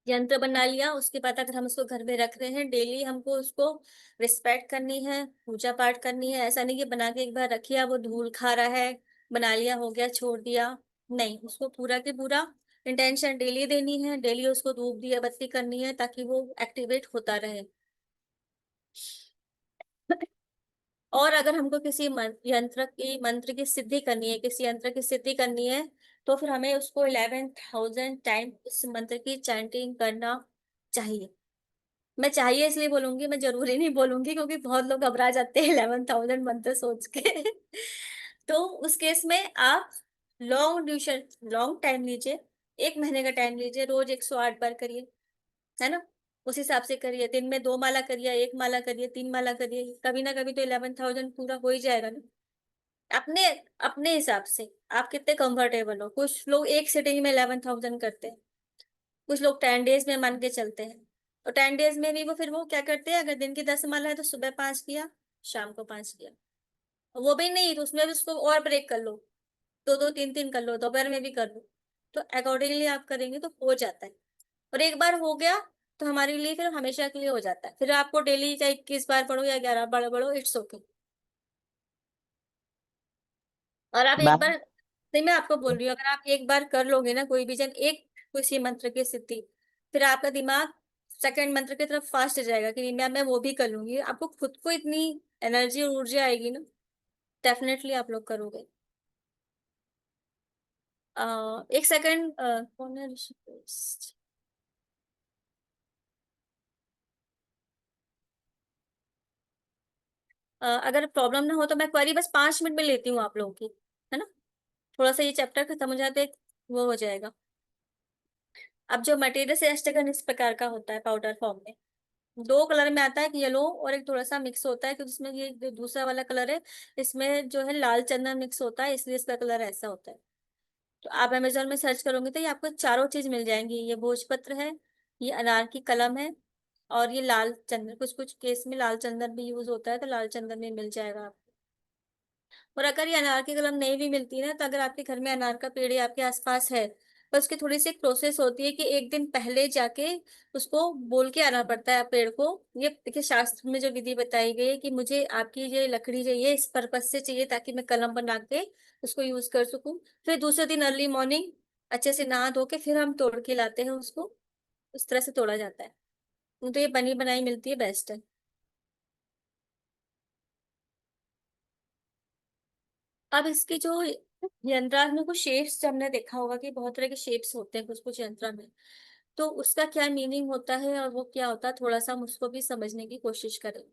यंत्र बना लिया, उसके बाद अगर हम उसको घर में रख रहे हैं, डेली हमको उसको रिस्पेक्ट करनी है, पूजा पाठ करनी है। ऐसा नहीं कि बना के एक बार रखिए वो धूल खा रहा है, बना लिया हो गया छोड़ दिया। नहीं, उसको पूरा के पूरा इंटेंशन डेली देनी है, डेली उसको धूप दिया बत्ती करनी है ताकि वो एक्टिवेट होता रहे। और अगर हमको किसी मंत्र की सिद्धि करनी है, किसी यंत्र की सिद्धि करनी है, तो फिर हमें उसको 11,000 टाइम उस मंत्र की चैंटिंग करना चाहिए। मैं चाहिए इसलिए बोलूंगी, मैं जरूरी नहीं बोलूंगी, क्योंकि बहुत लोग घबरा जाते हैं 11,000 मंत्र सोच के। तो उस केस में आप लॉन्ग टाइम लीजिए, 1 महीने का टाइम लीजिए, रोज 108 बार करिए, है ना। उस हिसाब से करिए, दिन में 2 माला करिए, 1 माला करिए, 3 माला करिए, कभी ना कभी तो 11,000 पूरा हो ही जाएगा ना। अपने अपने हिसाब से आप कितने कंफर्टेबल हो। कुछ लोग एक सिटिंग में 11,000 करते हैं, कुछ लोग 10 डेज में मान के चलते हैं। तो 10 डेज में भी वो फिर वो क्या करते हैं, अगर दिन की 10 माला है तो सुबह 5 किया, शाम को 5 किया। वो भी नहीं तो उसमें भी उसको और ब्रेक कर लो, दो दो तीन तीन कर लो, दोपहर में भी कर लो। तो अकॉर्डिंगली आप करेंगे तो हो जाता है। और एक बार हो गया तो हमारे लिए फिर हमेशा के लिए हो जाता है। फिर आपको डेली चाहे 21 बार पढ़ो या 11 बार पढ़ो, इट्स ओके। और आप एक मैम। बार, नहीं मैं आपको बोल रही हूँ, अगर आप एक बार कर लोगे ना कोई भी जन एक किसी मंत्र की स्थिति, फिर आपका दिमाग सेकंड मंत्र की तरफ फास्ट जाएगा कि मैं वो भी कर लूंगी। आपको खुद को इतनी एनर्जी और ऊर्जा आएगी ना, डेफिनेटली आप लोग करोगे। एक सेकंड, कौन है ऋषिकेश? अगर प्रॉब्लम ना हो तो मैं क्वेरी बस 5 मिनट में लेती हूँ आप लोगों की, है ना। थोड़ा सा ये चैप्टर खत्म हो जाते वो हो जाएगा। अब जो मटेरियल से एस्टेगन इस प्रकार का होता है पाउडर फॉर्म में, 2 कलर में आता है, एक येलो और एक थोड़ा सा मिक्स होता है, क्योंकि इसमें ये जो दूसरा वाला कलर है, इसमें जो है लाल चंदन मिक्स होता है, इसलिए इसका कलर ऐसा होता है। तो आप अमेजोन में सर्च करोगे तो ये आपको चारों चीज मिल जाएंगी। ये भोजपत्र है, ये अनार की कलम है, और ये लाल चंदन, कुछ कुछ केस में लाल चंदन भी यूज होता है, तो लाल चंदन भी मिल जाएगा आपको। और अगर ये अनार की कलम नहीं भी मिलती है ना, तो अगर आपके घर में अनार का पेड़ या आपके आसपास है, तो उसकी थोड़ी सी एक प्रोसेस होती है कि एक दिन पहले जाके उसको बोल के आना पड़ता है पेड़ को। ये देखिए शास्त्र में जो विधि बताई गई है कि मुझे आपकी ये लकड़ी चाहिए, इस पर्पज से चाहिए ताकि मैं कलम बना के उसको यूज कर सकूं। फिर दूसरे दिन अर्ली मॉर्निंग अच्छे से नहा धो के फिर हम तोड़ के लाते हैं उसको, उस तरह से तोड़ा जाता है। तो ये बनी बनाई मिलती है, बेस्ट है। अब इसकी जो यंत्रार में कुछ शेप्स हमने देखा होगा कि बहुत तरह के शेप्स होते हैं कुछ कुछ यंत्र में, तो उसका क्या मीनिंग होता है और वो क्या होता है, थोड़ा सा हम उसको भी समझने की कोशिश करें।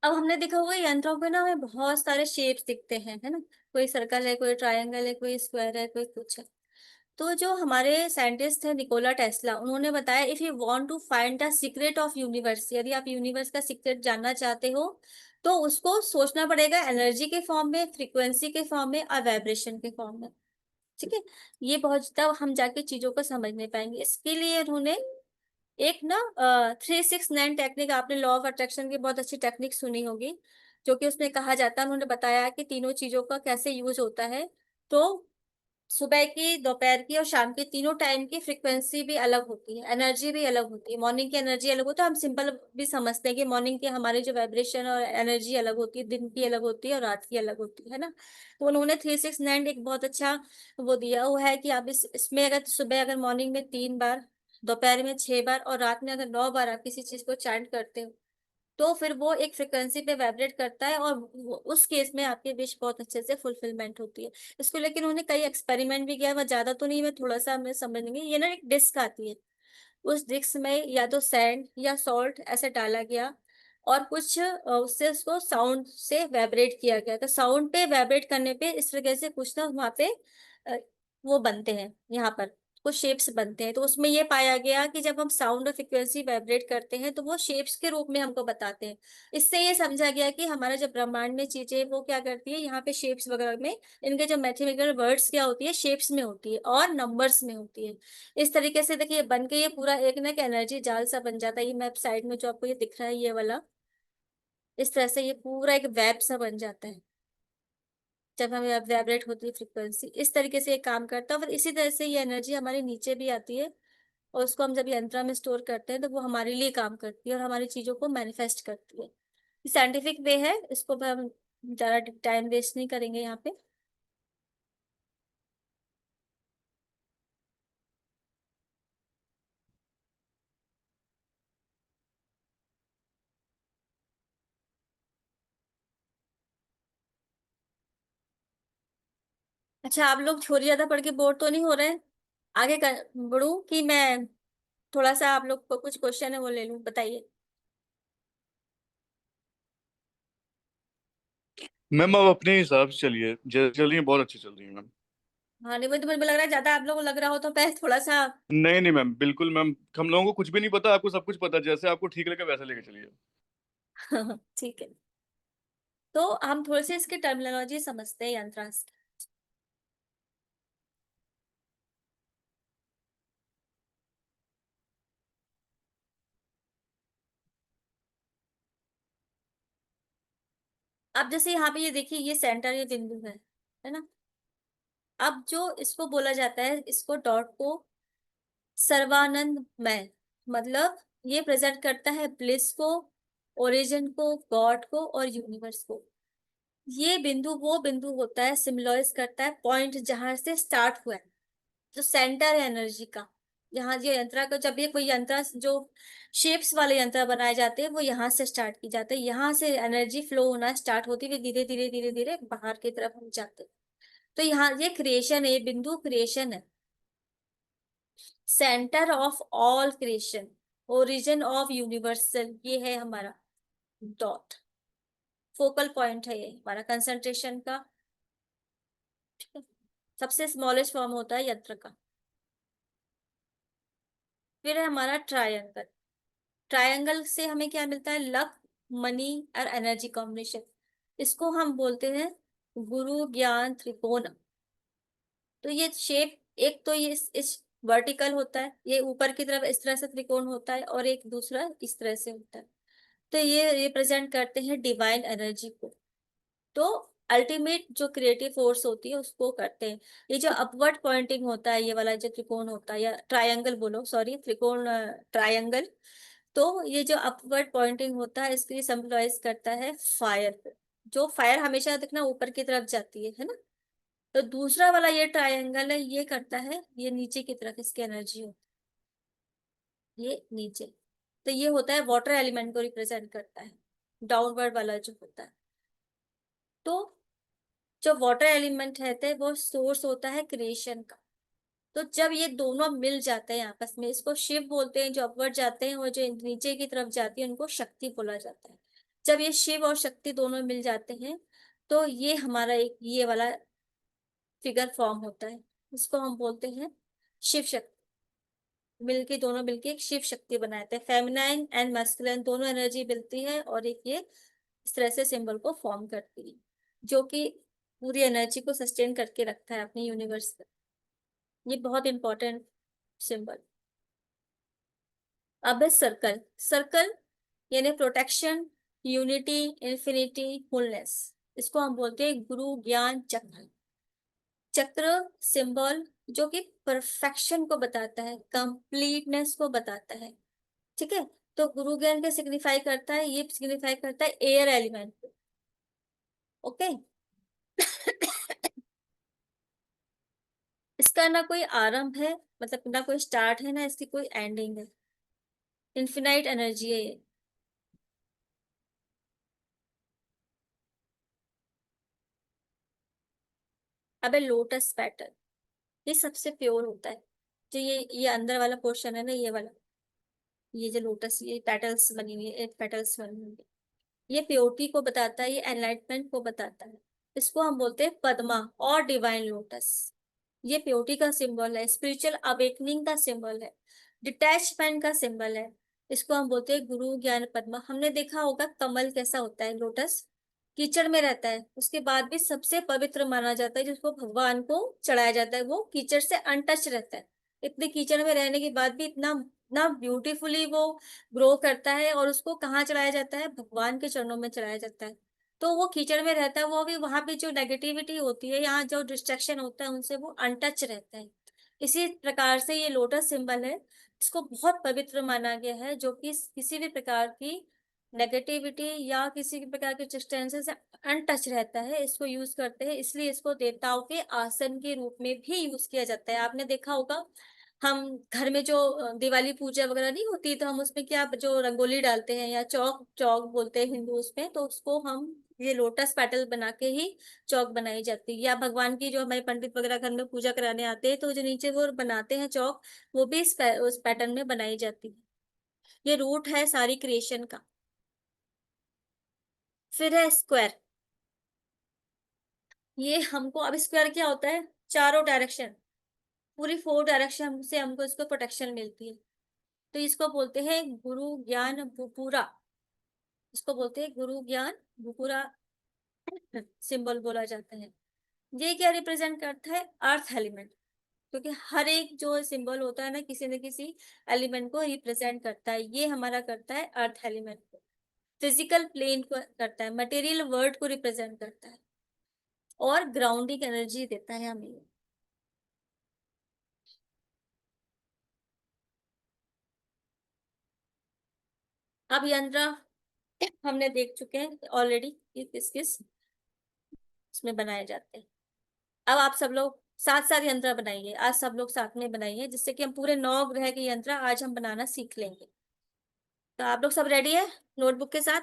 अब हमने देखा होगा यंत्रों पे ना हमें बहुत सारे शेप्स दिखते हैं, है ना। कोई सर्कल है, कोई ट्रायंगल है, कोई स्क्वायर है, कोई कुछ है। तो जो हमारे साइंटिस्ट है निकोला टेस्ला, उन्होंने बताया if you want to find the secret of universe, यदि आप यूनिवर्स का सीक्रेट जानना चाहते हो, तो उसको सोचना पड़ेगा एनर्जी के फॉर्म में, फ्रीक्वेंसी के फॉर्म में और वाइब्रेशन के फॉर्म में। ठीक है। ये बहुत तब हम जाके चीजों को समझ नहीं पाएंगे। इसके लिए उन्होंने एक ना 369 टेक्निक, आपने लॉ ऑफ अट्रैक्शन की बहुत अच्छी टेक्निक सुनी होगी, जो कि उसमें कहा जाता है, उन्होंने बताया कि तीनों चीजों का कैसे यूज होता है। तो सुबह की, दोपहर की और शाम की तीनों टाइम की फ्रीक्वेंसी भी अलग होती है, एनर्जी भी अलग होती है। मॉर्निंग की एनर्जी अलग होती है, हम सिंपल भी समझते हैं कि मॉर्निंग की हमारी जो वाइब्रेशन और एनर्जी अलग होती है, दिन की अलग होती है और रात की अलग होती है ना। तो उन्होंने 369 एक बहुत अच्छा वो दिया हुआ है कि आप इसमें अगर सुबह अगर मॉर्निंग में 3 बार, दोपहर में 6 बार और रात में अगर 9 बार आप किसी चीज को चैंट करते हो, तो फिर वो एक फ्रिक्वेंसी पे वाइब्रेट करता है, और उस केस में आपकी विश बहुत अच्छे से फुलफिलमेंट होती है। इसको लेकिन उन्होंने कई एक्सपेरिमेंट भी किया, वह ज्यादा तो नहीं, मैं थोड़ा सा हमें समझेंगे। ये ना एक डिस्क आती है, उस डिस्क में या तो सैंड या सॉल्ट ऐसे डाला गया, और कुछ उससे उसको साउंड से वाइब्रेट किया गया, तो साउंड पे वाइब्रेट करने पे इस वजह से कुछ ना वहाँ पे वो बनते हैं यहाँ पर, कुछ शेप्स बनते हैं। तो उसमें ये पाया गया कि जब हम साउंड और फ्रिक्वेंसी वाइब्रेट करते हैं तो वो शेप्स के रूप में हमको बताते हैं। इससे ये समझा गया कि हमारा जो ब्रह्मांड में चीजें वो क्या करती है, यहाँ पे शेप्स वगैरह में इनके जो मैथमेटिकल वर्ड्स क्या होती है, शेप्स में होती है और नंबर्स में होती है। इस तरीके से देखिए बन के ये पूरा एक ना एनर्जी जाल सा बन जाता है। ये मैप साइड में जो आपको ये दिख रहा है ये वाला, इस तरह से ये पूरा एक वेब सा बन जाता है जब हमें वाइब्रेट होती है फ्रिक्वेंसी। इस तरीके से ये काम करता है। और इसी तरह से ये एनर्जी हमारे नीचे भी आती है और उसको हम जब यंत्रा में स्टोर करते हैं तो वो हमारे लिए काम करती है और हमारी चीजों को मैनिफेस्ट करती है। साइंटिफिक वे है, इसको भी हम ज्यादा टाइम वेस्ट नहीं करेंगे यहाँ पे। अच्छा, आप लोग थ्योरी ज्यादा पढ़ के बोर तो नहीं हो रहे हैं? आगे बढ़ूं कि मैं थोड़ा सा आप लोग को कुछ क्वेश्चन है वो ले लूं, बताइए। मैम आप अपने हिसाब से चलिए, जैसे चल रही है बहुत अच्छी चल रही है मैम। हाँ नहीं, मुझे लग रहा है ज्यादा आप लोग को लग रहा हो तो मैं थोड़ा सा नहीं नहीं मैम, बिल्कुल मैम, हम लोगों को कुछ भी नहीं पता, आपको सब कुछ पता है, जैसे आपको ठीक लगे वैसे लेके चलिए। ठीक है। तो हम थोड़े से इसकी टर्मिनोलॉजी समझते हैं यंत्रांश की। अब जैसे यहाँ पे ये देखिए, ये सेंटर, ये बिंदु है ना। अब जो इसको बोला जाता है, इसको डॉट को सर्वानंद में, मतलब ये प्रेजेंट करता है ब्लिस को, ओरिजिन को, गॉड को और यूनिवर्स को। ये बिंदु वो बिंदु होता है, सिम्बलाइज करता है पॉइंट जहां से स्टार्ट हुआ है, जो सेंटर है एनर्जी का। यहाँ जो यंत्र का, जब ये कोई यंत्र जो शेप्स वाले यंत्र बनाए जाते हैं वो यहाँ से स्टार्ट की जाते हैं। यहाँ से एनर्जी फ्लो होना स्टार्ट होती है, धीरे धीरे धीरे धीरे बाहर की तरफ हम जाते हैं। तो यहाँ ये क्रिएशन है, ये बिंदु क्रिएशन है, centre of all creation, origin of universal, ये है हमारा डॉट। फोकल पॉइंट है ये हमारा कंसंट्रेशन का। ठीक है? सबसे स्मॉलेस्ट फॉर्म होता है यंत्र का। फिर है हमारा ट्रायंगल। ट्रायंगल से हमें क्या मिलता है, लक, मनी और एनर्जी कॉम्बिनेशन। इसको हम बोलते हैं गुरु ज्ञान त्रिकोण। तो ये शेप, एक तो ये इस वर्टिकल होता है, ये ऊपर की तरफ इस तरह से त्रिकोण होता है और एक दूसरा इस तरह से होता है। तो ये रिप्रेजेंट करते हैं डिवाइन एनर्जी को। तो अल्टीमेट जो क्रिएटिव फोर्स होती है उसको करते हैं। ये जो अपवर्ड पॉइंटिंग होता है, ये वाला जो त्रिकोण होता है, या ट्रायंगल बोलो, सॉरी त्रिकोण, ट्रायंगल। तो ये जो अपवर्ड पॉइंटिंग होता है इसके लिए सिंबलाइज करता है फायर को। जो फायर हमेशा देखना ऊपर की तरफ जाती है ना। तो दूसरा वाला ये ट्रायंगल है, ये करता है, ये नीचे की तरफ इसकी एनर्जी होती है, ये नीचे। तो ये होता है वाटर एलिमेंट को रिप्रेजेंट करता है, डाउनवर्ड वाला जो होता है। तो जो वाटर एलिमेंट रहते हैं वो सोर्स होता है क्रिएशन का। तो जब ये दोनों मिल जाते हैं आपस में, इसको शिव बोलते हैं जो अपवर्ड जाते हैं, और जो नीचे की तरफ जाती है उनको शक्ति बोला जाता है। जब ये शिव और शक्ति दोनों मिल जाते हैं तो ये हमारा एक ये वाला फिगर फॉर्म होता है, इसको हम बोलते हैं शिव शक्ति। मिलके दोनों मिलके एक शिव शक्ति बनाते हैं, फेमिनाइन एंड मैस्कुलिन दोनों एनर्जी मिलती है और एक ये इस तरह से सिंबल को फॉर्म करती है, जो कि पूरी एनर्जी को सस्टेन करके रखता है अपनी यूनिवर्स में। ये बहुत इंपॉर्टेंट सिंबल। अब है सर्कल। सर्कल यानी प्रोटेक्शन, यूनिटी, इंफिनिटी, फुलनेस। इसको हम बोलते हैं गुरु ज्ञान चक्र। चक्र सिंबल जो कि परफेक्शन को बताता है, कंप्लीटनेस को बताता है। ठीक है। तो गुरु ज्ञान क्या सिग्निफाई करता है, ये सिग्निफाई करता है एयर एलिमेंट। ओके। इसका ना कोई आरंभ है, मतलब ना कोई स्टार्ट है, ना इसकी कोई एंडिंग है, इन्फिनाइट एनर्जी है ये। अब है लोटस पैटर्न। ये सबसे प्योर होता है। जो ये अंदर वाला पोर्शन है ना, ये वाला, ये जो लोटस, ये पेटल्स बनी हुई है, एट पेटल्स बनी हुई है, ये प्योरिटी को बताता है, ये एनलाइटमेंट को बताता है। इसको हम बोलते हैं पद्मा और डिवाइन लोटस। ये प्योरिटी का सिंबल है, स्पिरिचुअल अवेकनिंग का सिंबल है, डिटैचमेंट का सिंबल है। इसको हम बोलते हैं गुरु ज्ञान पद्मा। हमने देखा होगा कमल कैसा होता है, लोटस कीचड़ में रहता है, उसके बाद भी सबसे पवित्र माना जाता है, जिसको भगवान को चढ़ाया जाता है, वो कीचड़ से अनटच रहता है। इतने कीचड़ में रहने के बाद भी इतना इतना ब्यूटीफुली वो ग्रो करता है, और उसको कहाँ चढ़ाया जाता है, भगवान के चरणों में चढ़ाया जाता है। तो वो कीचड़ में रहता है, वो भी वहां पे जो नेगेटिविटी होती है, यहाँ जो डिस्ट्रैक्शन होता है, उनसे वो अनटच रहता है। इसी प्रकार से ये लोटस सिंबल है, इसको बहुत पवित्र माना गया है, जो कि किसी भी प्रकार की नेगेटिविटी या किसी भी प्रकार के डिस्टेंसेस से अनटच रहता है। इसको यूज करते हैं, इसलिए इसको देवताओं के आसन के रूप में भी यूज किया जाता है। आपने देखा होगा हम घर में जो दिवाली पूजा वगैरह नहीं होती, तो हम उसमें क्या जो रंगोली डालते हैं, या चौक चौक बोलते हैं हिंदू उसमें, तो उसको हम ये लोटस पेटल बना के ही चौक बनाई जाती है। या भगवान की जो हमारे पंडित वगैरह घर में पूजा कराने आते हैं, तो जो नीचे वो बनाते हैं चौक, वो भी उस पैटर्न में बनाई जाती है। ये रूट है सारी क्रिएशन का। फिर है स्क्वायर। ये हमको, अब स्क्वायर क्या होता है, चारों डायरेक्शन, पूरी 4 डायरेक्शन से हमको इसको प्रोटेक्शन मिलती है। तो इसको बोलते हैं गुरु ज्ञान भूपुरा। इसको बोलते हैं गुरु ज्ञान भूपुरा सिंबल बोला जाता है। ये क्या रिप्रेजेंट करता है, अर्थ एलिमेंट, क्योंकि हर एक जो सिंबल होता है ना, किसी न किसी एलिमेंट को रिप्रेजेंट करता है। ये हमारा करता है अर्थ एलिमेंट को, फिजिकल प्लेन को करता है, मटेरियल वर्ल्ड को रिप्रेजेंट करता है, और ग्राउंडिंग एनर्जी देता है हमें। अब यंत्र हमने देख चुके हैं ऑलरेडी कि किस किस इसमें बनाए जाते हैं। अब आप सब लोग साथ साथ यंत्र बनाइए, आज सब लोग साथ में बनाइए, जिससे कि हम पूरे 9 ग्रह के यंत्र आज हम बनाना सीख लेंगे। तो आप लोग सब रेडी है नोटबुक के साथ?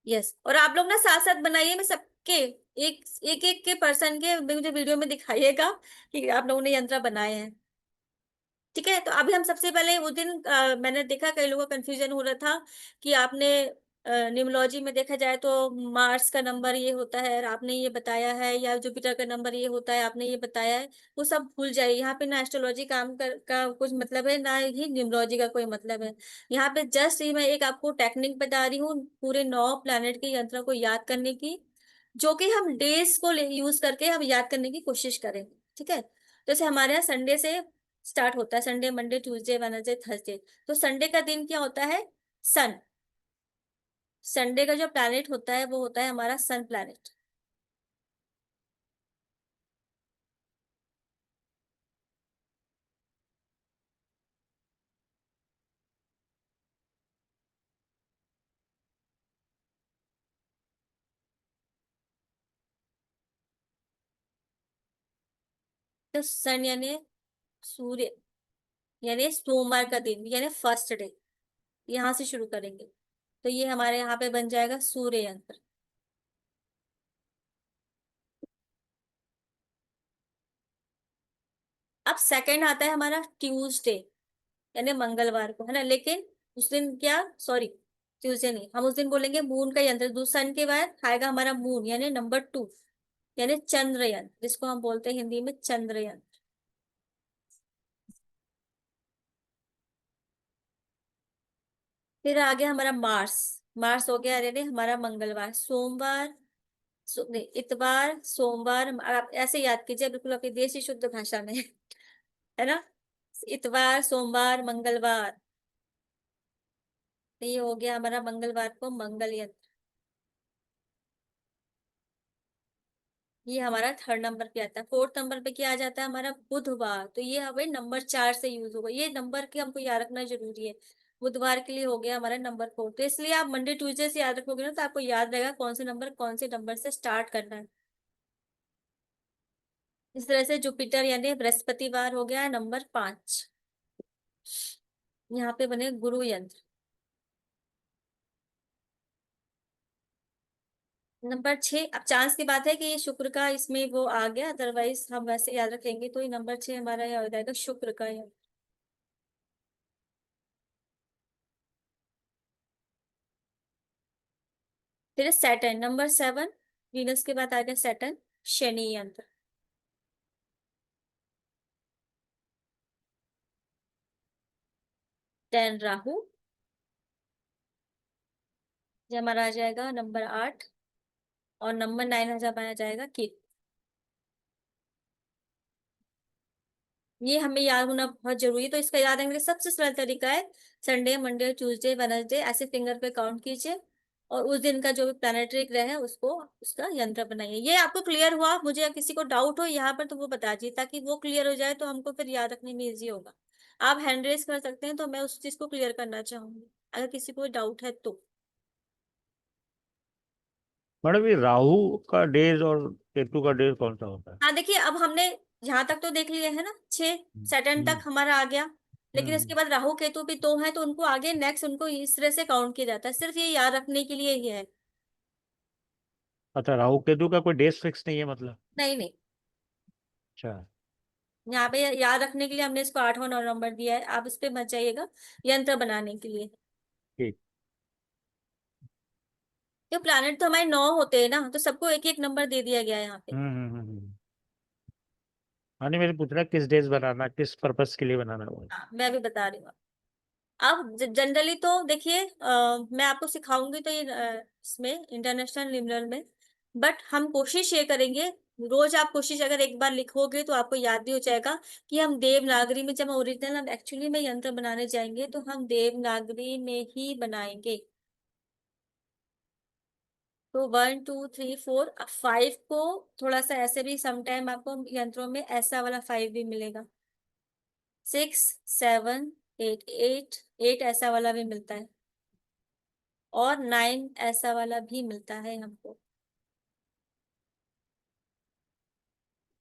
यस। और आप लोग ना साथ साथ बनाइए, मैं सबके एक एक एक के पर्सन के मुझे वीडियो में दिखाइएगा कि आप लोगों ने यंत्र बनाए हैं। ठीक है, तो अभी हम सबसे पहले उस दिन मैंने देखा कई लोगों का कंफ्यूजन हो रहा था कि आपने न्यूमरोलॉजी में देखा जाए तो मार्स का नंबर ये होता है, और आपने ये बताया है, या जुपिटर का नंबर ये होता है, आपने ये बताया है। वो सब भूल जाइए, यहाँ पे ना एस्ट्रोलॉजी का कुछ मतलब है, ना ही न्यूमरोलॉजी का कोई मतलब है। यहाँ पे जस्ट ये मैं एक आपको टेक्निक बता रही हूँ पूरे 9 प्लैनेट के यंत्रों को याद करने की, जो कि हम डेज को यूज करके हम याद करने की कोशिश करेंगे। ठीक है, जैसे हमारे यहाँ संडे से स्टार्ट होता है, Sunday Monday Tuesday Wednesday Thursday. तो संडे का दिन क्या होता है, सन। संडे का जो प्लैनेट होता है वो होता है हमारा सन प्लैनेट। तो सन यानी सूर्य, यानी सोमवार का दिन, यानी फर्स्ट डे, यहाँ से शुरू करेंगे। तो ये हमारे यहाँ पे बन जाएगा सूर्य यंत्र। अब सेकंड आता है हमारा ट्यूसडे, यानी मंगलवार को, है ना, लेकिन उस दिन क्या, सॉरी, ट्यूसडे नहीं, हम उस दिन बोलेंगे मून का यंत्र। सन के बाद आएगा हमारा मून, यानी नंबर 2, यानी चंद्र यंत्र, जिसको हम बोलते हैं हिंदी में चंद्र यंत्र। फिर आ गया हमारा मार्स। मार्स हो गया, यानी हमारा मंगलवार, सोमवार, नहीं, इतवार सोमवार, आप ऐसे याद कीजिए बिल्कुल अपनी देसी शुद्ध भाषा में, है ना। इतवार सोमवार मंगलवार, तो ये हो गया हमारा मंगलवार को मंगल यंत्र। ये हमारा थर्ड नंबर पे आता है। फोर्थ नंबर पे क्या आ जाता है हमारा, बुधवार। तो ये हमें नंबर 4 से यूज होगा, ये नंबर के हमको याद रखना जरूरी है। बुधवार के लिए हो गया हमारा नंबर 4। तो इसलिए आप मंडे ट्यूसडे से याद रखोगे ना, तो आपको याद रहेगा कौन से नंबर से स्टार्ट करना है। इस तरह से जुपिटर यानी बृहस्पतिवार हो गया नंबर 5। यहाँ पे बने गुरु यंत्र। नंबर 6, अब चांस की बात है कि ये शुक्र का इसमें वो आ गया, अदरवाइज हम वैसे याद रखेंगे। तो ये नंबर 6 हमारा याद हो जाएगा शुक्र का यंत्र। फिर सैटर्न नंबर 7, वीनस के बाद आ गया सैटर्न, शनि यंत्र। 10 राहु, ये हमारा आ जाएगा नंबर 8, और नंबर 9 हमारा जाएगा केतु। ये हमें याद होना बहुत जरूरी है। तो इसका याद रखने का सबसे सरल तरीका है संडे, मंडे, ट्यूसडे, वेडनेसडे, ऐसे फिंगर पे काउंट कीजिए और उस दिन का जो भी प्लैनेटरी ग्रह है उसको, उसका यंत्र बनाइए। ये आपको क्लियर हुआ? मुझे किसी को डाउट हो यहाँ पर तो वो बता दीजिए, ताकि वो क्लियर हो जाए तो हमको फिर याद रखने में इजी होगा। आप हैंड रेस कर सकते हैं, तो मैं उस चीज को क्लियर करना चाहूंगी अगर किसी को डाउट है तो। मैडम ये राहु का डेज और केतु का डेज कौन सा होता है? हाँ देखिए, अब हमने यहाँ तक तो देख लिया है ना, 6 सैटर्न तक हम्म हमारा आ गया। लेकिन हम्म। इसके बाद राहु केतु भी 2 है, तो उनको आगे नेक्स्ट उनको इस तरह से काउंट किया जाता है। सिर्फ ये याद रखने के लिए ही है। अच्छा, राहु केतु का कोई डेज फिक्स नहीं है मतलब? नहीं नहीं, अच्छा। यहाँ पे याद रखने के लिए हमने इसको 8वां नंबर दिया है। आप इस पे मत जाइएगा, यंत्र बनाने के लिए। ठीक। तो प्लैनेट तो हमारे 9 होते हैं ना, तो सबको एक एक नंबर दे दिया गया है यहाँ पे। हम्म। हाँ नहीं, मैंने पूछ रहा किस डेज बनाना, किस पर्पस के लिए बनाना है। हाँ, मैं भी बता रही हूँ। अब जनरली तो देखिए, मैं आपको सिखाऊंगी तो ये इसमें इंटरनेशनल न्यूमरल में, बट हम कोशिश ये करेंगे, रोज आप कोशिश अगर एक बार लिखोगे तो आपको याद भी हो जाएगा कि हम देवनागरी में, जब हम ओरिजिनल हम एक्चुअली में यंत्र बनाने जाएंगे तो हम देवनागरी में ही बनाएंगे। तो 1 2 3 4, 5 को थोड़ा सा ऐसे भी समटाइम आपको यंत्रों में ऐसा वाला 5 भी मिलेगा। 6 7 8, 8 ऐसा वाला भी मिलता है, और 9 ऐसा वाला भी मिलता है हमको।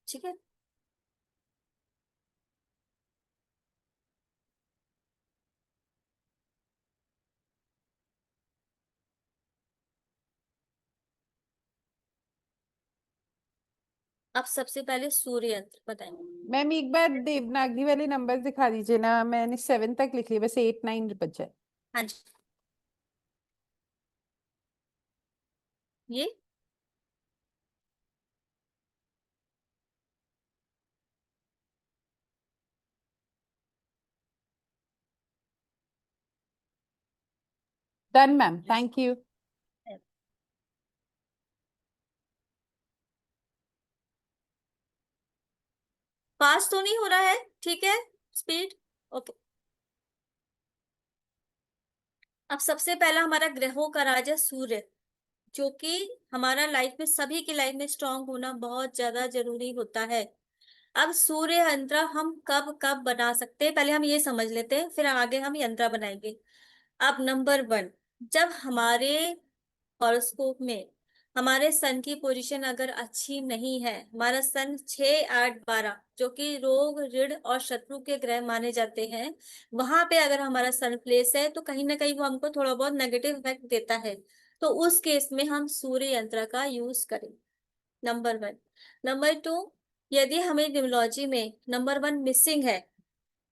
ठीक है। अब सबसे पहले सूर्य यंत्र बताएंगे। मैम एक बार देवनागरी वाले नंबर दिखा दीजिए ना, मैंने 7 तक लिख लिया, बस 8 9 बचा है। हाँ जी, ये डन मैम, थैंक यू। पास तो नहीं हो रहा है? ठीक है, स्पीड ओके। अब सबसे पहला हमारा ग्रहों का राजा सूर्य, जो कि हमारा लाइफ में, सभी की लाइफ में स्ट्रांग होना बहुत ज्यादा जरूरी होता है। अब सूर्य यंत्र हम कब कब बना सकते हैं, पहले हम ये समझ लेते हैं, फिर आगे हम यंत्र बनाएंगे। अब नंबर 1, जब हमारे हॉरोस्कोप में हमारे सन की पोजीशन अगर अच्छी नहीं है, हमारा सन 6 8 12 जो कि रोग ऋण और शत्रु के ग्रह माने जाते हैं, वहां पे अगर हमारा सन प्लेस है तो कहीं ना कहीं वो हमको थोड़ा बहुत नेगेटिव इफेक्ट देता है। तो उस केस में हम सूर्य यंत्र का यूज करें, नंबर 1। नंबर 2, यदि हमें न्यूमरोलॉजी में नंबर 1 मिसिंग है,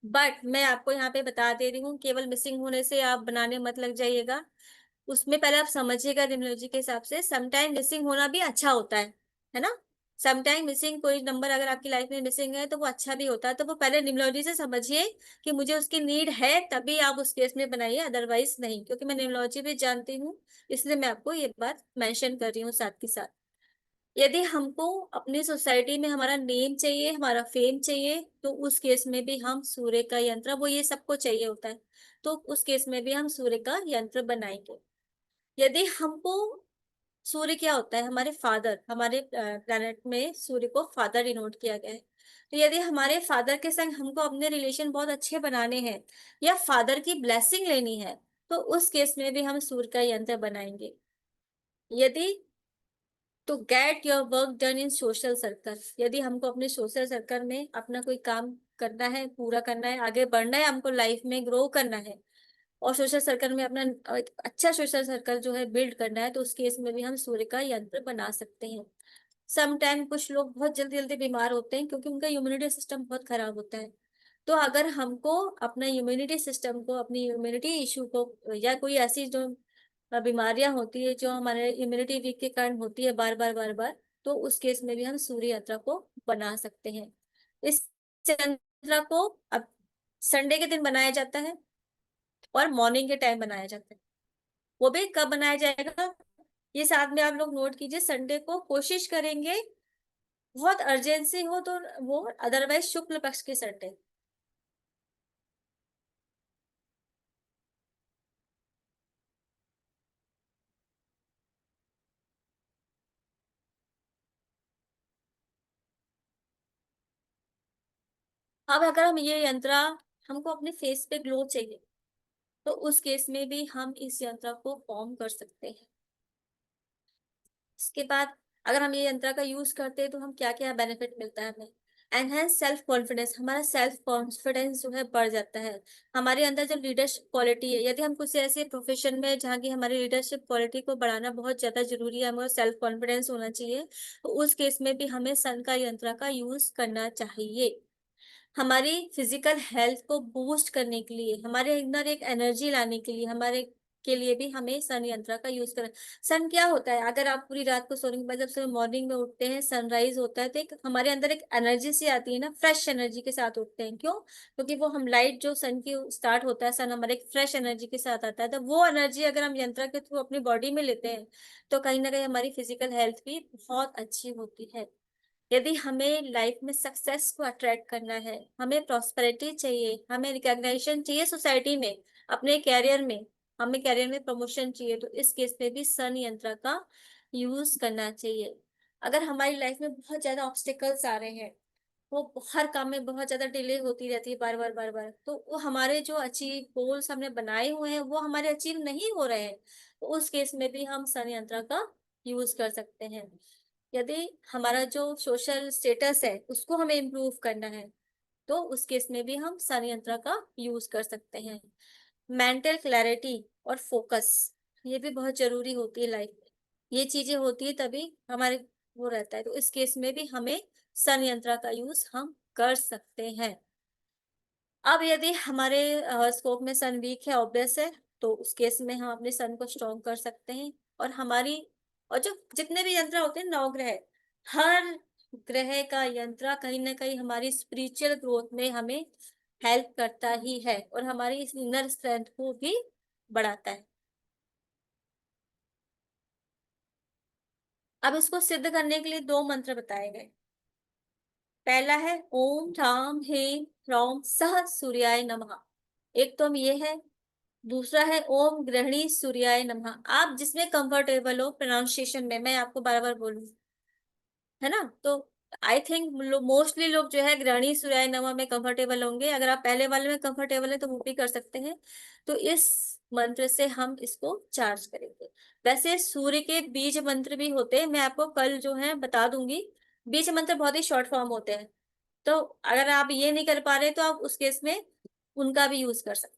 बट मैं आपको यहाँ पे बता दे रही हूँ, केवल मिसिंग होने से आप बनाने मत लग जाइएगा। उसमें पहले आप समझिएगा न्यूमरोलॉजी के हिसाब से, समटाइम मिसिंग होना भी अच्छा होता है ना। समटाइम मिसिंग कोई नंबर अगर आपकी लाइफ में मिसिंग है तो वो अच्छा भी होता है। तो वो पहले न्यूमरोलॉजी से समझिए कि मुझे उसकी नीड है, तभी आप उस केस में बनाइए, अदरवाइज नहीं। क्योंकि मैं न्यूमरोलॉजी भी जानती हूँ, इसलिए मैं आपको ये बात मेंशन कर रही हूँ साथ के साथ। यदि हमको अपनी सोसाइटी में हमारा नेम चाहिए, हमारा फेम चाहिए, तो उस केस में भी हम सूर्य का यंत्र, वो ये सबको चाहिए होता है, तो उस केस में भी हम सूर्य का यंत्र बनाएंगे। यदि हमको, सूर्य क्या होता है, हमारे फादर, हमारे प्लेनेट में सूर्य को फादर डिनोट किया गया है। तो यदि हमारे फादर के संग हमको अपने रिलेशन बहुत अच्छे बनाने हैं या फादर की ब्लेसिंग लेनी है, तो उस केस में भी हम सूर्य का यंत्र बनाएंगे। यदि, तो get your work done in social circle, यदि हमको अपने सोशल सर्कल में अपना कोई काम करना है, पूरा करना है, आगे बढ़ना है, हमको लाइफ में ग्रो करना है, और सोशल सर्कल में अपना एक अच्छा सोशल सर्कल जो है बिल्ड करना है, तो उस केस में भी हम सूर्य का यंत्र बना सकते हैं। समटाइम कुछ लोग बहुत जल्दी जल्दी बीमार होते हैं क्योंकि उनका इम्यूनिटी सिस्टम बहुत खराब होता है। तो अगर हमको अपना इम्यूनिटी सिस्टम को, अपनी इम्यूनिटी इशू को, या कोई ऐसी जो बीमारियां होती है जो हमारे इम्यूनिटी वीक के कारण होती है बार बार बार बार, तो उस केस में भी हम सूर्य यंत्र को बना सकते हैं। इस यंत्र को अब संडे के दिन बनाया जाता है, और मॉर्निंग के टाइम बनाया जाता है। वो भी कब बनाया जाएगा, ये साथ में आप लोग नोट कीजिए। संडे को कोशिश करेंगे, बहुत अर्जेंसी हो तो वो, अदरवाइज शुक्ल पक्ष के संडे। अब अगर हम ये यंत्र, हमको अपने फेस पे ग्लो चाहिए, तो उस केस में भी हम इस यंत्र को फॉर्म कर सकते हैं। इसके बाद अगर हम ये यंत्र का यूज करते हैं तो हम क्या क्या बेनिफिट मिलता है हमें। एनहेंस सेल्फ कॉन्फिडेंस, हमारा सेल्फ कॉन्फिडेंस जो है बढ़ जाता है। हमारे अंदर जो लीडरशिप क्वालिटी है, यदि हम कुछ ऐसे प्रोफेशन में जहाँ की हमारी लीडरशिप क्वालिटी को बढ़ाना बहुत ज्यादा जरूरी है, हमें सेल्फ कॉन्फिडेंस होना चाहिए, तो उस केस में भी हमें सन का यंत्र का यूज करना चाहिए। हमारी फिजिकल हेल्थ को बूस्ट करने के लिए, हमारे अंदर एक एनर्जी लाने के लिए, हमारे के लिए भी हमें सन यंत्र का यूज करना। सन क्या होता है, अगर आप पूरी रात को सोने के बाद जब सुबह मॉर्निंग में उठते हैं, सनराइज होता है, तो एक हमारे अंदर एक एनर्जी सी आती है ना, फ्रेश एनर्जी के साथ उठते हैं। क्यों? क्योंकि वो हम लाइट जो सन की स्टार्ट होता है, सन हमारे एक फ्रेश एनर्जी के साथ आता है। तो वो एनर्जी अगर हम यंत्र के थ्रू अपनी बॉडी में लेते हैं, तो कहीं ना कहीं हमारी फिजिकल हेल्थ भी बहुत अच्छी होती है। यदि हमें लाइफ में सक्सेस को अट्रैक्ट करना है, हमें प्रॉस्पेरिटी चाहिए, हमें रिकॉग्निशन चाहिए सोसाइटी में, अपने कैरियर में, हमें कैरियर में प्रमोशन चाहिए, तो इस केस में भी सन यंत्र का यूज करना चाहिए। अगर हमारी लाइफ में बहुत ज्यादा ऑब्स्टिकल्स आ रहे हैं, वो हर काम में बहुत ज्यादा डिले होती रहती है, बार बार बार बार, तो वो हमारे जो अचीव गोल्स हमने बनाए हुए हैं वो हमारे अचीव नहीं हो रहे हैं, तो उस केस में भी हम सन यंत्र का यूज कर सकते हैं। यदि हमारा जो सोशल स्टेटस है उसको हमें इम्प्रूव करना है, तो उस केस में भी हम सन यंत्र का यूज कर सकते हैं। मेंटल क्लैरिटी और फोकस, ये भी बहुत जरूरी होती है लाइफ में। ये चीजें होती है तभी हमारे वो रहता है, तो इस केस में भी हमें सन यंत्र का यूज हम कर सकते हैं। अब यदि हमारे स्कोप में सन वीक है, ऑब्वियस है, तो उस केस में हम अपने सन को स्ट्रॉन्ग कर सकते हैं। और हमारी, और जो जितने भी यंत्र होते हैं, 9 ग्रह, हर ग्रह का यंत्र कहीं ना कहीं हमारी स्पिरिचुअल ग्रोथ में हमें हेल्प करता ही है, और हमारी इस इनर स्ट्रेंथ को भी बढ़ाता है। अब इसको सिद्ध करने के लिए 2 मंत्र बताए गए। पहला है ओम ह्राम ह्रीम ह्रौम सह सूर्याय नमः। एक तो हम ये है, दूसरा है ओम गृहिणी सूर्याय नमः। आप जिसमें कंफर्टेबल हो प्रोनाउंसिएशन में, मैं आपको बार बार बोलूं, है ना, तो आई थिंक मोस्टली लोग जो है गृहिणी सूर्याय नमः में कंफर्टेबल होंगे। अगर आप पहले वाले में कंफर्टेबल है तो वो भी कर सकते हैं। तो इस मंत्र से हम इसको चार्ज करेंगे। वैसे सूर्य के बीज मंत्र भी होते हैं, मैं आपको कल जो है बता दूंगी। बीज मंत्र बहुत ही शॉर्ट फॉर्म होते हैं, तो अगर आप ये नहीं कर पा रहे तो आप उस केस में उनका भी यूज कर सकते हैं।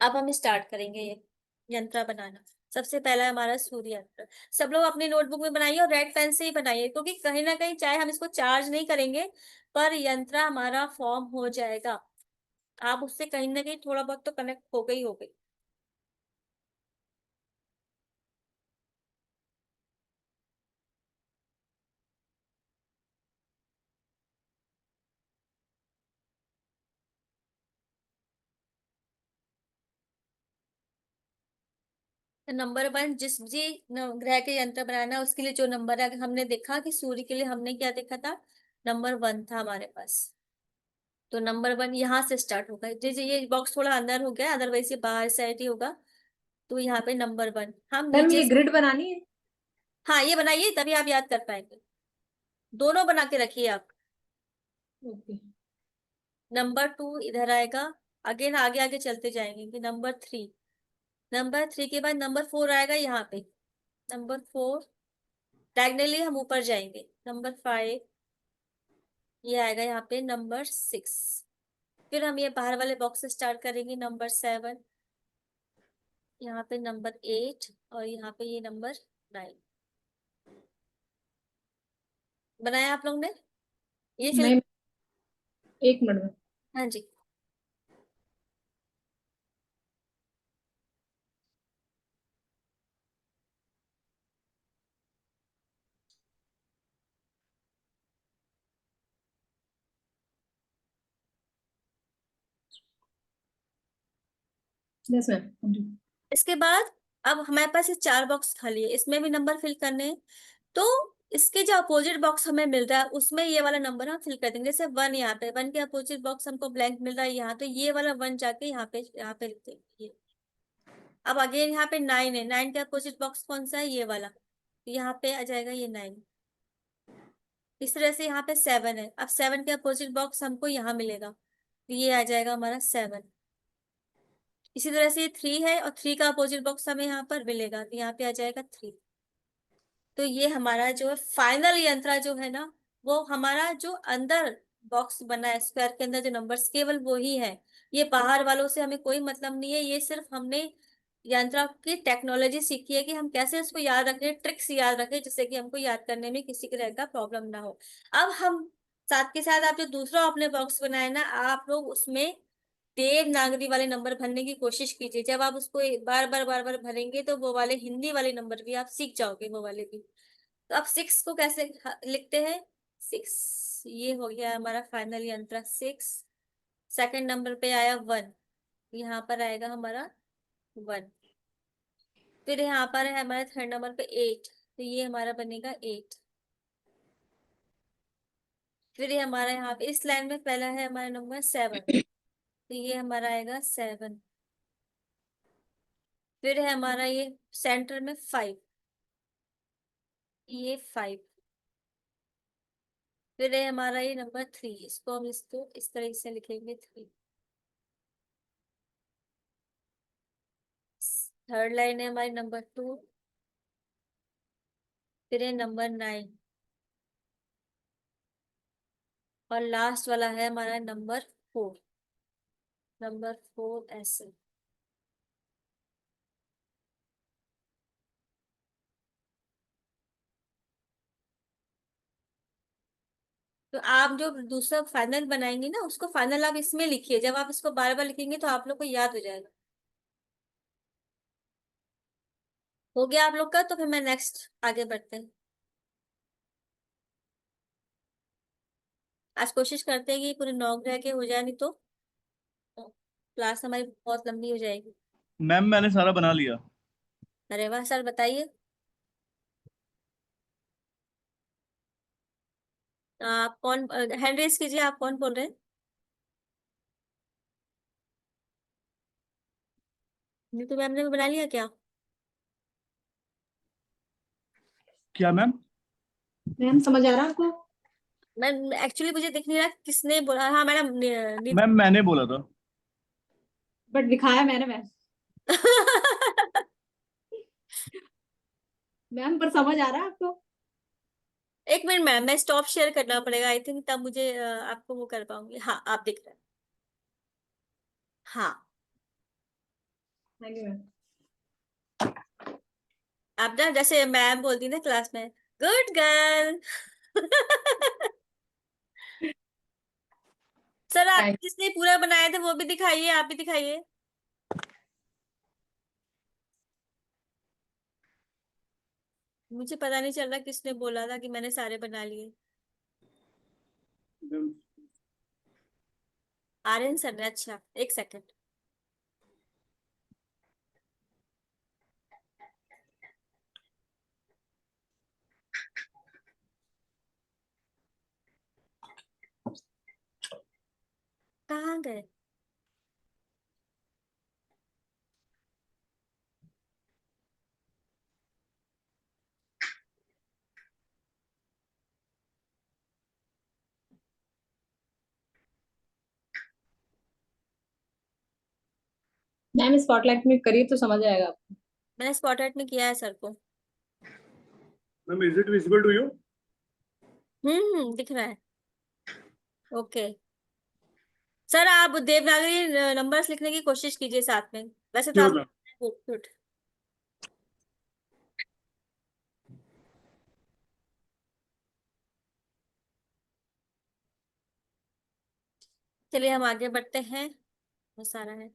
अब हम स्टार्ट करेंगे ये यंत्र बनाना। सबसे पहला हमारा सूर्य यंत्र। सब लोग अपनी नोटबुक में बनाइए और रेड पेन से ही बनाइए, क्योंकि कहीं ना कहीं चाहे हम इसको चार्ज नहीं करेंगे, पर यंत्र हमारा फॉर्म हो जाएगा। आप उससे कहीं ना कहीं थोड़ा बहुत तो कनेक्ट हो गई हो गई। तो नंबर 1, जिस जी ग्रह के यंत्र बनाना, उसके लिए जो नंबर है, हमने देखा कि सूर्य के लिए हमने क्या देखा था, नंबर 1 था हमारे पास। तो नंबर 1 यहाँ से स्टार्ट होगा। जैसे ये बॉक्स थोड़ा अंदर हो गया, अदरवाइज ये बाहर साइड ही होगा। तो यहाँ पे नंबर 1 हम मैम नीचे ये ग्रिड बनानी है? हाँ ये बनाइए, तभी आप याद कर पाएंगे। दोनों बना के रखिए आप। ओके। नंबर 2 इधर आएगा। अगेन आगे आगे चलते जाएंगे कि नंबर 3, नंबर 3 के बाद नंबर 4 आएगा यहाँ पे। नंबर 4 डायगनली हम ऊपर जाएंगे। नंबर 5 ये आएगा यहाँ पे। नंबर 6 फिर हम ये बाहर वाले बॉक्स से स्टार्ट करेंगे। नंबर 7 यहाँ पे। नंबर 8 और यहाँ पे ये नंबर 9 बनाया आप लोग ने ये फिल। नहीं, एक मिनट में। हाँ जी। Yes ma'am. इसके बाद अब हमारे पास ये 4 बॉक्स खाली है, इसमें भी नंबर फिल करने हैं। तो इसके जो अपोजिट बॉक्स हमें मिल रहा है उसमें ये वाला नंबर हम फिल कर देंगे। जैसे 1 यहाँ पे, 1 के अपोजिट बॉक्स हमको ब्लैंक मिल रहा है यहाँ, तो ये वाला 1 जाके यहाँ पे लिख देंगे ये। अब अगेन यहाँ पे 9 है, 9 के अपोजिट बॉक्स कौन सा है, ये वाला, तो यहाँ पे आ जाएगा ये 9। इस तरह से यहाँ पे 7 है, अब 7 के अपोजिट बॉक्स हमको यहाँ मिलेगा, तो ये आ जाएगा हमारा 7। इसी तरह से ये 3 है और 3 का अपोजिट बॉक्स हमें यहाँ पर मिलेगा, तो यहाँ पे आ जाएगा 3। तो ये हमारा जो है फाइनल यंत्र जो है ना, वो हमारा जो अंदर बॉक्स बना है स्क्वायर के अंदर जो नंबर्स केवल वो ही है। ये बाहर वालों से हमें कोई मतलब नहीं है, ये सिर्फ हमने यंत्र की टेक्नोलॉजी सीखी है कि हम कैसे इसको याद रखें, ट्रिक्स याद रखें, जिससे कि हमको याद करने में किसी तरह का प्रॉब्लम ना हो। अब हम साथ के साथ आप जो दूसरा आपने बॉक्स बनाया ना, आप लोग उसमें देवनागरी वाले नंबर भरने की कोशिश कीजिए। जब आप उसको बार बार भरेंगे तो वो वाले हिंदी वाले नंबर भी आप सीख जाओगे, वो वाले भी। तो अब 6 को कैसे लिखते हैं, 6, ये हो गया हमारा फाइनल यंत्र 6। सेकंड नंबर पे आया 1, यहाँ पर आएगा हमारा 1। फिर यहाँ पर है हमारे थर्ड नंबर पे 8, तो ये हमारा बनेगा 8। फिर ये हमारा यहाँ पे इस लाइन में पहला है हमारा नंबर 7, तो ये हमारा आएगा 7। फिर है हमारा ये सेंटर में 5, ये 5। फिर है हमारा ये नंबर 3, इसको हम इसको इस तरह से लिखेंगे 3। थर्ड लाइन है हमारी नंबर 2, फिर है नंबर 9, और लास्ट वाला है हमारा नंबर 4, नंबर 4 ऐसे। तो आप जो दूसरा फाइनल बनाएंगे ना, उसको फाइनल आप इसमें लिखिए। जब आप इसको बार बार लिखेंगे तो आप लोग को याद हो जाएगा। हो गया आप लोग का, तो फिर मैं नेक्स्ट आगे बढ़ते हैं। आज कोशिश करते हैं कि पूरे 9 ग्रह के हो जाए, नहीं तो क्लास हमारी बहुत लंबी हो जाएगी। मैम मैंने सारा बना लिया। अरे वाह सर, बताइए। आप कौन, हैंड रेस कीजिए, आप कौन बोल रहे हैं। नीतू मैम ने बना लिया क्या। क्या मैम? मैम समझ आ रहा है आपको? मैं एक्चुअली मुझे दिख नहीं रहा किसने बोला। हाँ मैडम, मैम मैंने बोला था। बट दिखाया मैंने मैम। मैम पर समझ आ रहा है आपको? एक मिनट मैम, मैं स्टॉप शेयर करना पड़ेगा आई थिंक, तब मुझे आपको वो कर पाऊंगी। हाँ आप दिख रहे हैं। हाँ थैंक यू मैम। आप ना जैसे मैम बोलती ना क्लास में, गुड गर्ल। सर आप थैंक जिसने पूरा बनाया था वो भी दिखाइए, आप भी दिखाइए। मुझे पता नहीं चल रहा किसने बोला था कि मैंने सारे बना लिए। आर्यन सर ने, अच्छा एक सेकंड। कहाँ गए। मैम स्पॉटलाइट में करिए तो समझ आएगा आपको। मैंने स्पॉटलाइट में किया है सर को। Ma'am is it visible to you? दिख रहा है। ओके सर, आप देवनागरी नंबर्स लिखने की कोशिश कीजिए साथ में, वैसे तो श्योर आप मैम। गुड। चलिए हम आगे बढ़ते हैं, वो सारा है।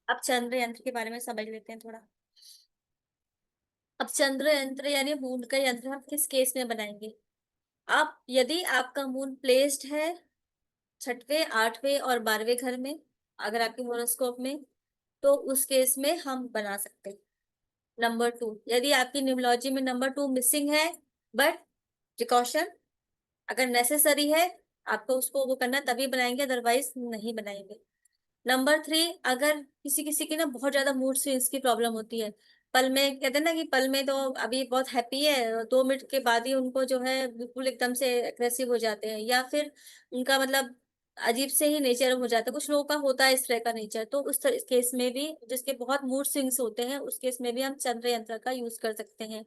अब चंद्र यंत्र के बारे में समझ लेते हैं थोड़ा। अब चंद्र यंत्र यानी मून का यंत्र हम किस केस में बनाएंगे? आप यदि आपका मून प्लेस्ड है 6वें 8वें और 12वें घर में, अगर आपके होरोस्कोप में, तो उस केस में हम बना सकते हैं। नंबर 2, यदि आपकी न्यूमरोलॉजी में नंबर 2 मिसिंग है, बट प्रिकॉशन अगर नेसेसरी है आपको उसको वो करना तभी बनाएंगे, अदरवाइज नहीं बनाएंगे। नंबर 3, अगर किसी किसी की ना बहुत ज्यादा मूड स्विंग्स की प्रॉब्लम होती है, पल में कहते हैं ना कि पल में तो अभी बहुत हैप्पी है, 2 मिनट के बाद ही उनको जो है बिल्कुल एकदम से एग्रेसिव हो जाते हैं, या फिर उनका मतलब अजीब से ही नेचर हो जाता है, कुछ लोगों का होता है इस तरह का नेचर, तो उस केस में भी जिसके बहुत मूड स्विंग्स होते हैं उस केस में भी हम चंद्र यंत्र का यूज कर सकते हैं।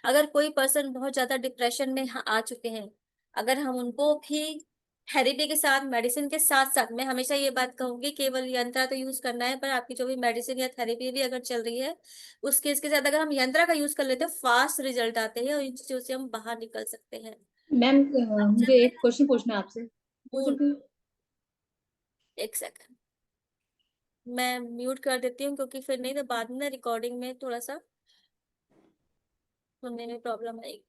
अगर कोई पर्सन बहुत ज्यादा डिप्रेशन में आ चुके हैं, अगर हम उनको भी थेरेपी के साथ मेडिसिन के साथ साथ, मैं हमेशा ये बात कहूंगी केवल यंत्रा तो यूज करना है, पर आपकी जो भी मेडिसिन या थेरेपी भी अगर चल रही है उस केस के साथ अगर हम यंत्रा का यूज कर लेते हैं, फास्ट रिजल्ट आते हैं और इन चीजों से हम बाहर निकल सकते हैं। मैम मुझे एक क्वेश्चन पूछना है आपसे, पूछ मून, सकती हूँ? एक सेकंड मैं म्यूट कर देती हूँ, क्योंकि फिर नहीं तो बाद में रिकॉर्डिंग में थोड़ा सा सुनने में प्रॉब्लम आएगी।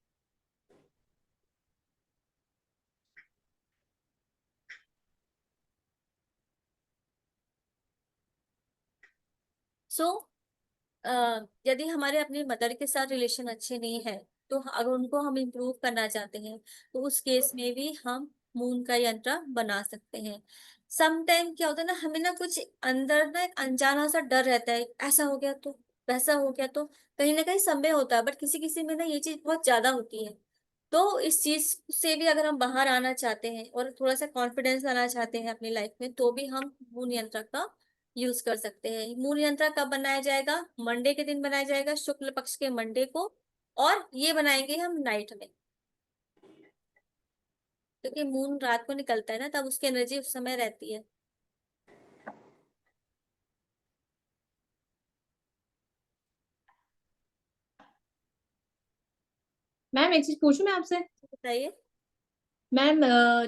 सो यदि हमारे अपनी मदर के साथ रिलेशन अच्छे नहीं है, तो अगर उनको हम इम्प्रूव करना चाहते हैं तो उस केस में भी हम मून का यंत्र बना सकते हैं। सम टाइम क्या होता है ना, हमें ना कुछ अंदर ना एक अनजाना सा डर रहता है, ऐसा हो गया तो, वैसा हो गया तो, कहीं ना कहीं संभव होता है, बट किसी किसी में ना ये चीज बहुत ज्यादा होती है। तो इस चीज से भी अगर हम बाहर आना चाहते हैं और थोड़ा सा कॉन्फिडेंस लाना चाहते हैं अपनी लाइफ में, तो भी हम मून यंत्र का यूज कर सकते हैं। मूल यंत्र कब बनाया जाएगा? मंडे के दिन बनाया जाएगा, शुक्ल पक्ष के मंडे को, और ये बनाएंगे हम नाइट में, क्योंकि मून रात को निकलता है ना, तब उसकी एनर्जी उस समय रहती है। मैम एक चीज पूछूं मैं आपसे? बताइए। मैम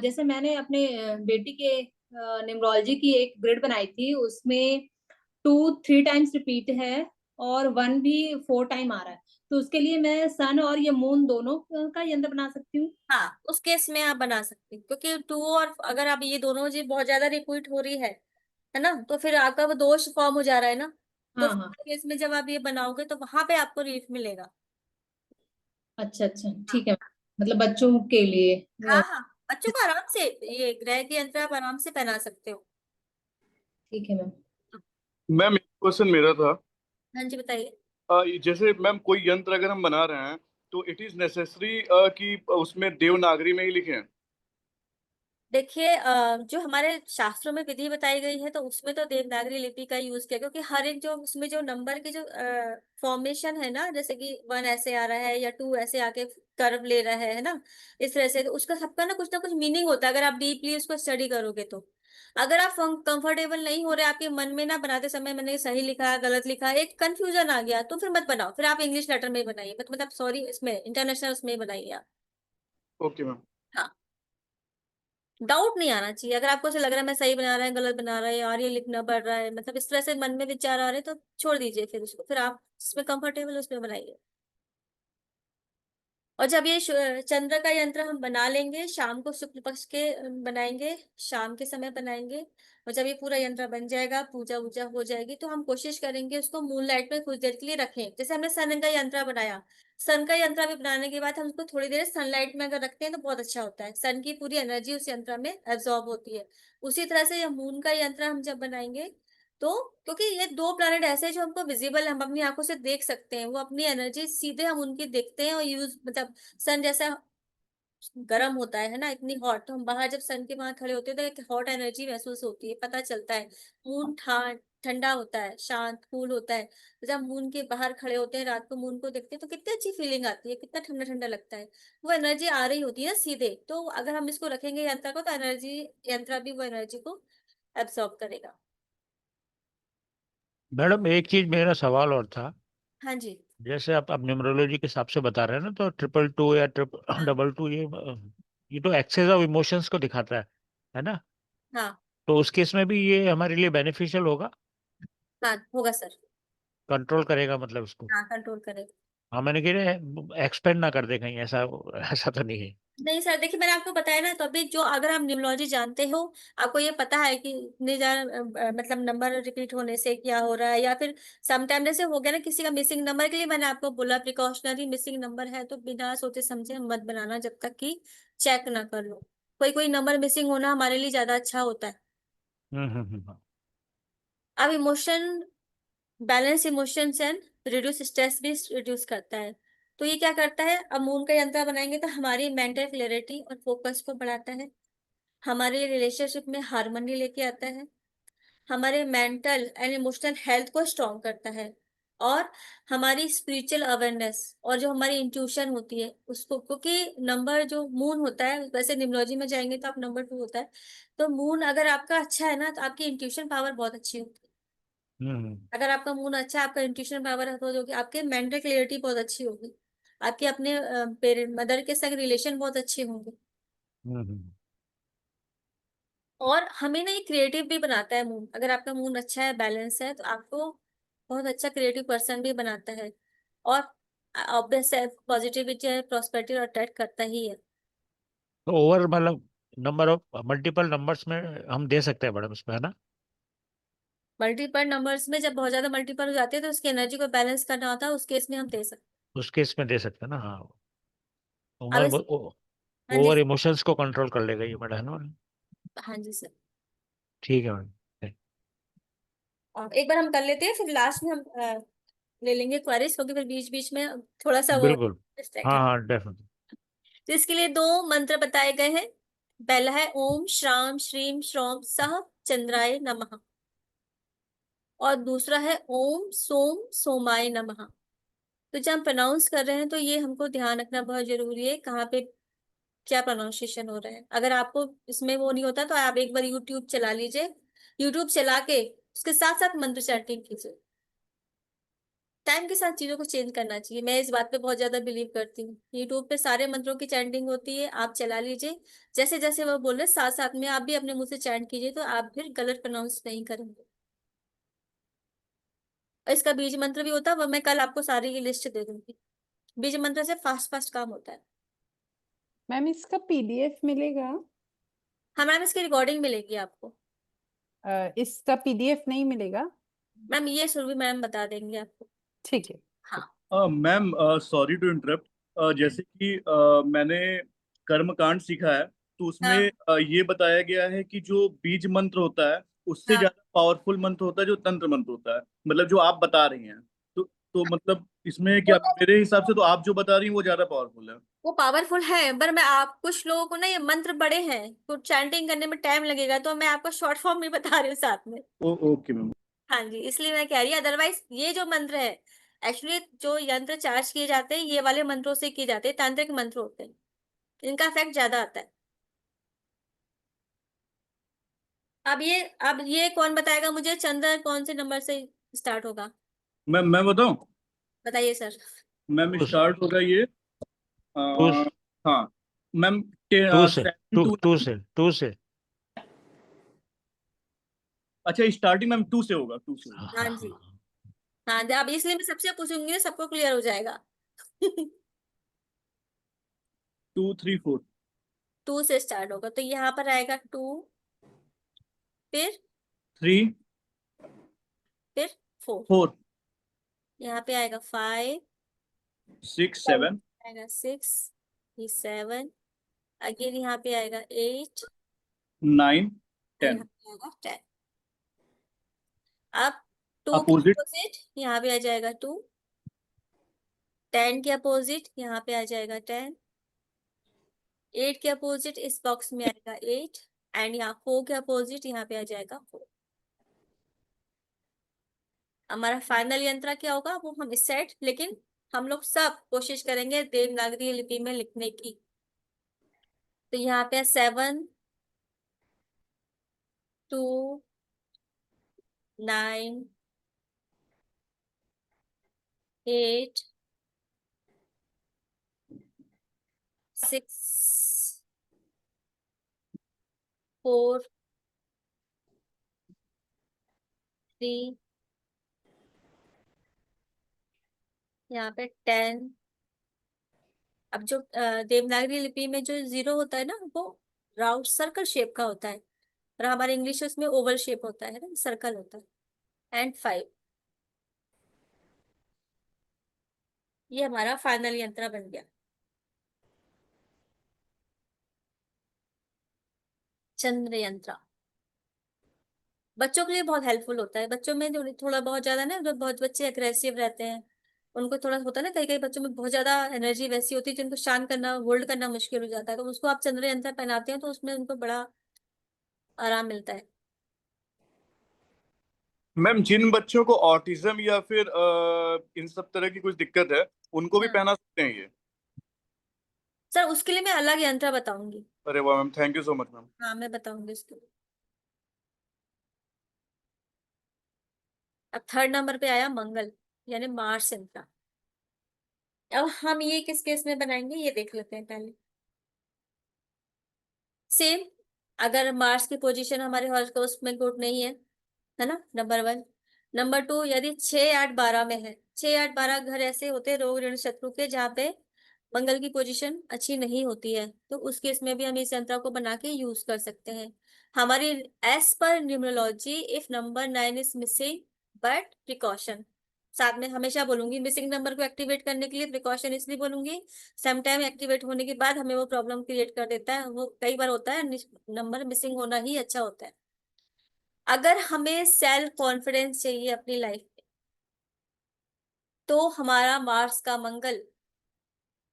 जैसे मैंने अपने बेटी के न्यूमरोलॉजी की एक ग्रिड बनाई थी, उसमें 2 3 टाइम्स रिपीट है और 1 भी 4 टाइम आ रहा है, तो उसके लिए मैं सन और ये मून दोनों का यंत्र बना सकती हूँ? हाँ, उस केस में आप बना सकते हैं, क्योंकि 2 और अगर आप ये दोनों चीज बहुत ज्यादा रिपीट हो रही है ना, तो फिर आपका वो दोष फॉर्म हो जा रहा है ना, तो हाँ हाँ। केस में जब आप ये बनाओगे तो वहां पे आपको रिलीफ मिलेगा। अच्छा अच्छा, हाँ ठीक है। मतलब बच्चों के लिए हाँ हाँ, बच्चों को आराम से ये ग्रह के यंत्र आप आराम से पहना सकते हो। ठीक है मैम। मैम एक क्वेश्चन मेरा था। हाँ जी, बताइए। जैसे मैम कोई यंत्र अगर हम बना रहे हैं तो इट इज नेसेसरी कि उसमें देवनागरी में ही लिखें? देखिए, जो हमारे शास्त्रों में विधि बताई गई है तो उसमें तो देवनागरी लिपि का यूज किया, क्योंकि हर एक जो उसमें जो नंबर की जो फॉर्मेशन है ना, जैसे कि 1 ऐसे आ रहा है या 2 ऐसे आके कर्व ले रहा है ना, इस तरह से, तो उसका सबका ना कुछ मीनिंग होता है अगर आप डीपली उसको स्टडी करोगे तो। अगर आप कंफर्टेबल नहीं हो रहे, आपके मन में ना बनाते समय मैंने सही लिखा है गलत लिखा है, एक कंफ्यूजन आ गया, तो फिर मत बनाओ, फिर आप इंग्लिश लेटर में बनाइए, मतलब सॉरी इसमें इंटरनेशनल उसमें बनाइए आप। Okay ma'am. हाँ, डाउट नहीं आना चाहिए, अगर आपको ऐसा लग रहा है मैं सही बना रहा है गलत बना रहा है यार ये लिखना पड़ रहा है, मतलब इस तरह से मन में विचार आ रहे हैं, तो छोड़ दीजिए फिर उसको, फिर आप जिसमें कंफर्टेबल उसमें बनाइए। और जब ये चंद्र का यंत्र हम बना लेंगे, शाम को शुक्ल पक्ष के बनाएंगे, शाम के समय बनाएंगे, और जब ये पूरा यंत्र बन जाएगा, पूजा वूजा हो जाएगी, तो हम कोशिश करेंगे उसको मून लाइट में कुछ देर के लिए रखें। जैसे हमने सन का यंत्र बनाया, सन का यंत्र भी बनाने के बाद हम उसको थोड़ी देर सनलाइट में अगर रखते हैं तो बहुत अच्छा होता है, सन की पूरी एनर्जी उस यंत्र में एब्जॉर्ब होती है। उसी तरह से मून का यंत्र हम जब बनाएंगे, तो क्योंकि ये 2 प्लैनेट ऐसे हैं जो हमको विजिबल हम अपनी आंखों से देख सकते हैं, वो अपनी एनर्जी सीधे हम उनकी देखते हैं और यूज, मतलब सन जैसा गर्म होता है ना, इतनी हॉट, तो हम बाहर जब सन के वहां खड़े होते हैं तो एक हॉट एनर्जी महसूस होती है, पता चलता है। मून ठंडा होता है, शांत कूल होता है, तो जब मून के बाहर खड़े होते हैं रात को मून को देखते हैं तो कितनी अच्छी फीलिंग आती है, कितना ठंडा ठंडा लगता है, वो एनर्जी आ रही होती है ना सीधे, तो अगर हम इसको रखेंगे यंत्र को तो एनर्जी, यंत्र भी वो एनर्जी को एब्सॉर्ब करेगा। मैडम एक चीज मेरा सवाल और था। हाँ जी। जैसे आप न्यूमरोलॉजी के हिसाब से बता रहे हैं ना, तो 222 या हाँ 22 ये तो एक्सेस ऑफ इमोशंस को दिखाता है ना? हाँ तो उस केस में भी ये हमारे लिए बेनिफिशियल होगा, हाँ, होगा सर। कंट्रोल करेगा मतलब इसको? हाँ, कंट्रोल करेगा। हाँ मैंने कहा एक्सपेंड ना कर दे कहीं, ऐसा ऐसा तो नहीं है। नहीं सर, देखिए मैंने आपको बताया ना, तो अभी जो अगर आप न्यूमरोलॉजी जानते हो, आपको ये पता है कि इतने ज्यादा मतलब नंबर रिपीट होने से क्या हो रहा है, या फिर समटाइम जैसे हो गया ना किसी का मिसिंग नंबर, के लिए मैंने आपको बोला प्रिकॉशनरी मिसिंग नंबर है तो बिना सोचे समझे मत बनाना जब तक कि चेक ना कर लो। कोई कोई नंबर मिसिंग होना हमारे लिए ज्यादा अच्छा होता है। हम्म। अब emotion balance emotions and reduce stress भी रिड्यूस करता है। तो ये क्या करता है, अब मून का यंत्र बनाएंगे तो हमारी मेंटल क्लैरिटी और फोकस को बढ़ाता है, हमारे रिलेशनशिप में हार्मनी लेके आता है, हमारे मेंटल एंड इमोशनल हेल्थ को स्ट्रॉन्ग करता है, और हमारी स्पिरिचुअल अवेयरनेस और जो हमारी इंट्यूशन होती है उसको, क्योंकि नंबर जो मून होता है, वैसे न्यूमरोलॉजी में जाएंगे तो आप नंबर 2 होता है, तो मून अगर आपका अच्छा है ना तो आपकी इंट्यूशन पावर बहुत अच्छी होती है। हम्म अगर आपका मूड अच्छा है, आपका इंट्यूशन पावर हो होगी, आपके मेंटल क्लियरिटी बहुत अच्छी होगी, आपके अपने पेरेंट मदर के संग रिलेशन बहुत अच्छे होंगे, हम्म। और हमें ना ये क्रिएटिव भी बनाता है मूड। अगर आपका मूड अच्छा है, बैलेंस है, तो आपको बहुत अच्छा क्रिएटिव पर्सन भी बनाता है, और ऑब्वियस है पॉजिटिविटी है, प्रॉस्पेरिटी और अट्रैक्ट करता ही है। तो ओवर मतलब नंबर ऑफ मल्टीपल नंबर्स में हम दे सकते हैं मैडम इसमें, है ना? मल्टीपल नंबर्स में जब बहुत ज्यादा मल्टीपल हो जाते हैं तो उसकी एनर्जी को बैलेंस करना होता है, उस केस में हम दे सकते उस केस में दे सकते हैं ना, हाँ। हैं। अब हाँ जी ओवर इमोशंस को कंट्रोल कर लेगा ये मैडम, है ना मैडम? हाँ जी सर। ठीक है मैडम। एक बार हम कर लेते हैं, फिर लास्ट में हम ले लेंगे क्वेरीज, क्योंकि फिर बीच बीच में थोड़ा सा वो बिल्कुल। डिस्ट्रैक्ट हाँ है। हाँ डेफिनेटली। तो इसके लिए दो मंत्र बताए गए हैं। पहला है ओम श्राम श्रीम श्रोम सह चंद्राय नमः, और दूसरा है ओम सोम सोमाय नमः। तो जब हम प्रोनाउंस कर रहे हैं तो ये हमको ध्यान रखना बहुत जरूरी है, कहाँ पे क्या प्रोनाउंसिएशन हो रहा है। अगर आपको इसमें वो नहीं होता तो आप एक बार यूट्यूब चला लीजिए, यूट्यूब चला के उसके साथ साथ मंत्र चैंटिंग कीजिए। टाइम के साथ चीजों को चेंज करना चाहिए, मैं इस बात पे बहुत ज्यादा बिलीव करती हूँ। यूट्यूब पे सारे मंत्रों की चैंटिंग होती है, आप चला लीजिए, जैसे जैसे वो बोल रहे साथ साथ में आप भी अपने मुंह से चैंट कीजिए, तो आप फिर गलत प्रोनाउंस नहीं करेंगे। और इसका बीज मंत्र भी होता है, वो मैं कल आपको सारी की लिस्ट दे दूंगी। बीज मंत्र से फास्ट फास्ट काम होता है। मैम इसका पीडीएफ मिलेगा? हाँ मैम, इसकी रिकॉर्डिंग मिलेगी आपको। इसका पीडीएफ नहीं मिलेगा? मैम ये सुरभि मैम बता देंगे आपको। ठीक है। हाँ मैम सॉरी टू इंटरप्ट, जैसे कि मैंने कर्मकांड सीखा है, तो उसमें हाँ। ये बताया गया है कि जो बीज मंत्र होता है उससे हाँ ज्यादा पावरफुल मंत्र होता है जो तंत्र मंत्र होता है, मतलब जो आप बता रही हैं। तो मतलब इसमें वो क्या, तो मेरे हिसाब से तो आप जो बता रही हैं वो ज्यादा पावरफुल है। वो पावरफुल है, पर मैं आप कुछ लोगों को ना ये मंत्र बड़े हैं तो चैंटिंग करने में टाइम लगेगा, तो मैं आपको शॉर्ट फॉर्म में बता रही हूँ साथ में। Okay ma'am. हाँ जी, इसलिए मैं कह रही हूँ, अदरवाइज ये जो मंत्र है, एक्चुअली जो यंत्र चार्ज किए जाते हैं ये वाले मंत्रों से किए जाते हैं, तांत्रिक मंत्र होते हैं, इनका इफेक्ट ज्यादा आता है। अब ये कौन बताएगा मुझे, चंद्र कौन से नंबर से स्टार्ट होगा? मैं बताऊं? बताइए सर। मैम टू स्टार्ट होगा ये टू हाँ मैम, टू से 7 टू to टू 9। से टू से अच्छा, स्टार्टिंग मैम 2 से होगा, 2 से होगा। हाँ हाँ हाँ जी। हाँ। हाँ, अब इसलिए मैं सबसे पूछूंगी, सबको क्लियर हो जाएगा। 2 3 4। 2 से स्टार्ट होगा, तो यहाँ पर आएगा 2, फिर 3 फिर 4, 4 यहाँ पे आएगा 5, 6 7 आएगा 6, ये 7, अगेन यहाँ पे आएगा 8, 9 और 10। यहाँ पे आएगा 10। अब 2 के अपोजिट अपोजिट यहाँ पे आ जाएगा 2, 10 के अपोजिट यहाँ पे आ जाएगा 10, 8 के अपोजिट इस बॉक्स में आएगा 8, एंड यहाँ 4 के अपोजिट यहाँ पे आ जाएगा 4। हमारा फाइनल यंत्र क्या होगा वो हम इस सेट, लेकिन हम लोग सब कोशिश करेंगे देवनागरी लिपि में लिखने की। तो यहाँ पे 7 2 9 8 6 4 3 यहाँ पे 10। अब जो देवनागरी लिपि में जो 0 होता है ना, वो राउंड सर्कल शेप का होता है, और हमारे इंग्लिश उसमें ओवल शेप होता है ना, सर्कल होता है। एंड 5, ये हमारा फाइनल यंत्र बन गया। चंद्र यंत्र बच्चों के लिए बहुत हेल्पफुल होता है। बच्चों में थोड़ा बहुत ज्यादा ना, जो बहुत बच्चे अग्रेसिव रहते हैं, उनको थोड़ा होता है ना, कई कई बच्चों में बहुत ज्यादा एनर्जी वैसी होती है जिनको शांत करना, होल्ड करना मुश्किल हो जाता है, तो उसको आप चंद्र यंत्र पहनाते हैं तो उसमें उनको बड़ा आराम मिलता है। मैम जिन बच्चों को ऑटिज्म या फिर इन सब तरह की कुछ दिक्कत है, उनको भी हाँ पहना सकते हैं ये? सर, उसके लिए मैं अलग यंत्र बताऊंगी। अरे वाह ma'am, thank you so much ma'am. हाँ, मैं बताऊंगी उसके लिए। अब थर्ड नंबर पे आया मंगल, यानी मार्स यंत्र। अब हम ये किस केस में बनाएंगे ये देख लेते हैं पहले। सेम, अगर मार्स की पोजीशन हमारे हॉरोस्कोप में गुड नहीं है ना, नंबर 1। नंबर 2, यदि 6, 8, 12 में है, 6, 8, 12 घर ऐसे होते हैं रोग ऋण शत्रु के, जहाँ पे मंगल की पोजीशन अच्छी नहीं होती है, तो उस केस में भी हम इस यंत्र को बना के यूज कर सकते हैं। हमारी एज पर numerology, if number 9 is missing, but precaution, साथ में हमेशा बोलूंगी मिसिंग नंबर को एक्टिवेट करने के लिए प्रिकॉशन इसलिए बोलूंगी, समटाइम एक्टिवेट होने के बाद हमें वो प्रॉब्लम क्रिएट कर देता है। वो कई बार होता है, नंबर मिसिंग होना ही अच्छा होता है। अगर हमें सेल्फ कॉन्फिडेंस चाहिए अपनी लाइफ में, तो हमारा मार्स का मंगल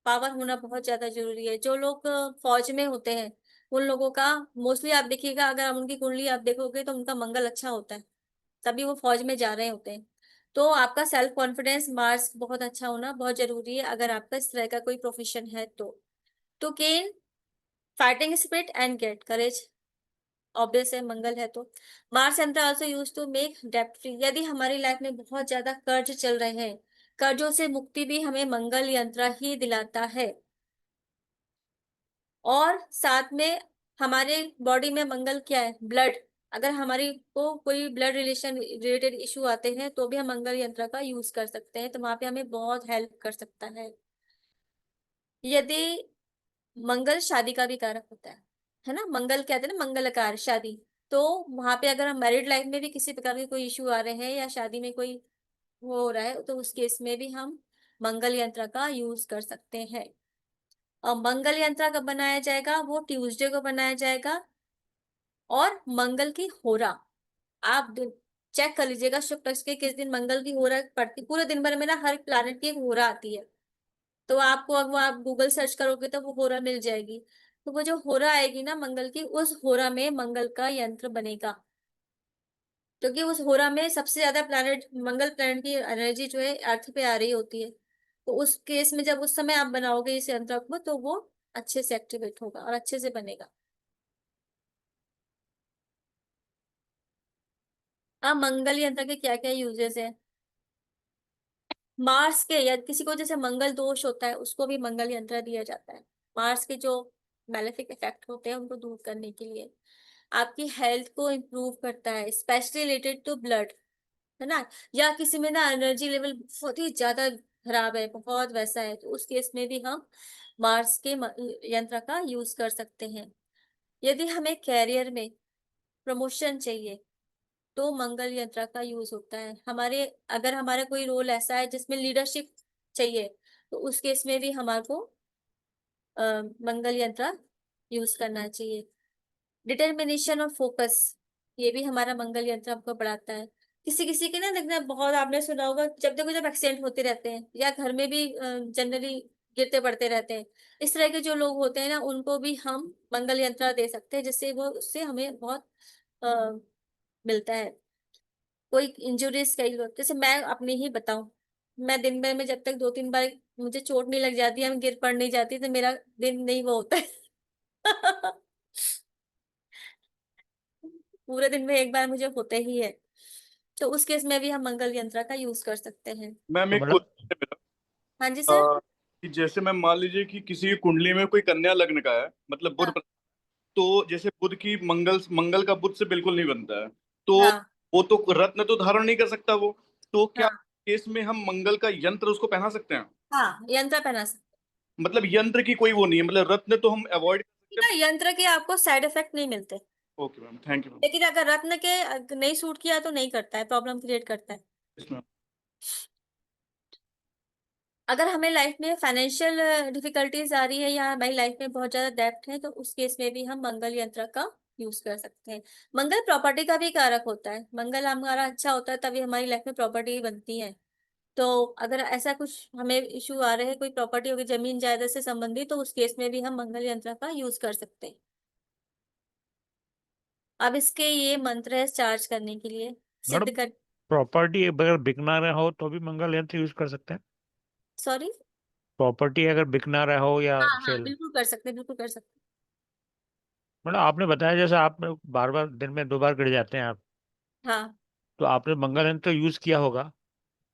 पावर होना बहुत ज्यादा जरूरी है। जो लोग फौज में होते हैं, उन लोगों का मोस्टली आप देखिएगा, अगर आप उनकी कुंडली आप देखोगे तो उनका मंगल अच्छा होता है, तभी वो फौज में जा रहे होते हैं। तो आपका सेल्फ कॉन्फिडेंस मार्क्स बहुत अच्छा होना बहुत जरूरी है, अगर आपका इस तरह का कोई प्रोफेशन है तो gain fighting spirit and get courage, obvious है मंगल है तो। Mars yantra also use to make डेप्ट फ्री, यदि हमारी लाइफ में बहुत ज्यादा कर्ज चल रहे हैं, कर्जों से मुक्ति भी हमें मंगल यंत्र ही दिलाता है। और साथ में हमारे बॉडी में मंगल क्या है, ब्लड, अगर हमारी को कोई ब्लड रिलेशन रिलेटेड इशू आते हैं तो भी हम मंगल यंत्र का यूज कर सकते हैं, तो वहां पे हमें बहुत हेल्प कर सकता है। यदि मंगल शादी का भी कारक होता है ना, मंगल कहते हैं ना मंगलकार शादी, तो वहां पे अगर हम मैरिड लाइफ में भी किसी प्रकार के कोई इशू आ रहे हैं या शादी में कोई वो हो रहा है, तो उस केस में भी हम मंगल यंत्र का यूज कर सकते हैं। और मंगल यंत्र कब बनाया जाएगा, वो ट्यूसडे को बनाया जाएगा। और मंगल की होरा आप चेक कर लीजिएगा, शुभ पक्ष के किस दिन मंगल की होरा पड़ती, पूरे दिन भर में ना हर प्लैनेट की एक होरा आती है, तो आपको अगर वो आप गूगल सर्च करोगे तो वो होरा मिल जाएगी। तो वो जो होरा आएगी ना मंगल की, उस होरा में मंगल का यंत्र बनेगा, क्योंकि उस होरा में सबसे ज्यादा प्लैनेट, मंगल प्लैनेट की एनर्जी जो है अर्थ पे आ रही होती है, तो उस केस में जब उस समय आप बनाओगे इस यंत्र को, तो वो अच्छे से एक्टिवेट होगा और अच्छे से बनेगा। अब मंगल यंत्र के क्या क्या यूजेस है। मार्स के, या किसी को जैसे मंगल दोष होता है उसको भी मंगल यंत्र दिया जाता है, मार्स के जो मैलेफिक इफेक्ट होते हैं उनको दूर करने के लिए। आपकी हेल्थ को इम्प्रूव करता है, स्पेशली रिलेटेड टू ब्लड, है ना, या किसी में ना एनर्जी लेवल बहुत ही ज्यादा खराब है, बहुत वैसा है, तो उस केस में भी हम मार्स के यंत्र का यूज कर सकते हैं। यदि हमें कैरियर में प्रमोशन चाहिए तो मंगल यंत्र का यूज होता है। हमारे, अगर हमारा कोई रोल ऐसा है जिसमें लीडरशिप चाहिए, तो उस केस में भी हमारे को मंगल यंत्र यूज करना चाहिए। डिटर्मिनेशन और फोकस, ये भी हमारा मंगल यंत्र हमको बढ़ाता है। किसी किसी के ना देखना, बहुत आपने सुना होगा, जब देखो जब एक्सीडेंट होते रहते हैं या घर में भी जनरली गिरते पड़ते रहते हैं, इस तरह के जो लोग होते हैं ना, उनको भी हम मंगल यंत्र दे सकते हैं, जिससे वो, उससे हमें बहुत अ, मिलता है। कोई इंजुरीज कई लोग, जैसे मैं अपनी ही बताऊं, मैं दिन भर में जब तक 2-3 बार मुझे चोट नहीं लग जाती है, मैं गिर पड़ नहीं जाती, तो मेरा दिन नहीं वो होता है। पूरे दिन में एक बार मुझे होते ही है, तो उस केस में भी हम मंगल यंत्र का यूज कर सकते हैं। मैम तो एक मतलब क्वेश्चन है मेरा, हाँ जी सर। कि जैसे मैम मान लीजिए कि किसी की कुंडली में कोई कन्या लग्न का है, मतलब बुध, हाँ तो जैसे बुध की मंगल मंगल का बुध से बिल्कुल नहीं बनता है, तो हाँ वो तो रत्न तो धारण नहीं कर सकता वो, तो क्या हाँ। केस में हम मंगल का यंत्र उसको पहना सकते हैं? हाँ, यंत्र पहना सकते मतलब यंत्र की कोई वो नहीं है, मतलब रत्न तो हम अवॉइड कर हैं ना, यंत्र के आपको साइड इफेक्ट नहीं मिलते, okay ma'am, thank you ma'am. लेकिन अगर रत्न के नहीं सूट किया तो नहीं करता है, प्रॉब्लम क्रिएट करता है। Yes, ma'am. अगर हमें लाइफ में फाइनेंशियल डिफिकल्टीज आ रही है या हमारी लाइफ में बहुत ज्यादा डेब्ट है, तो उस केस में भी हम मंगल यंत्र का यूज कर सकते हैं। मंगल प्रॉपर्टी का भी कारक होता है, मंगल हमारा अच्छा होता है तभी हमारी लाइफ में प्रॉपर्टी बनती है। तो अगर ऐसा कुछ हमें इशू आ रहे हैं, कोई प्रॉपर्टी होगी जमीन जायदाद से संबंधित, तो उस केस में भी हम मंगल यंत्र का यूज कर सकते हैं। अब इसके ये मंत्र है चार्ज करने के लिए, सिद्ध मैडम, कर। प्रॉपर्टी अगर बिकना रहा हो तो भी मंगल यंत्र यूज कर सकते हैं? सॉरी। प्रॉपर्टी अगर बिकना रहा हो या हाँ हाँ, सेल? बिल्कुल कर सकते हैं, बिल्कुल कर सकते मतलब आपने बताया जैसे आप बार बार दिन में 2 बार गिर जाते हैं आप, हैं। हाँ तो आपने मंगल यंत्र यूज किया होगा,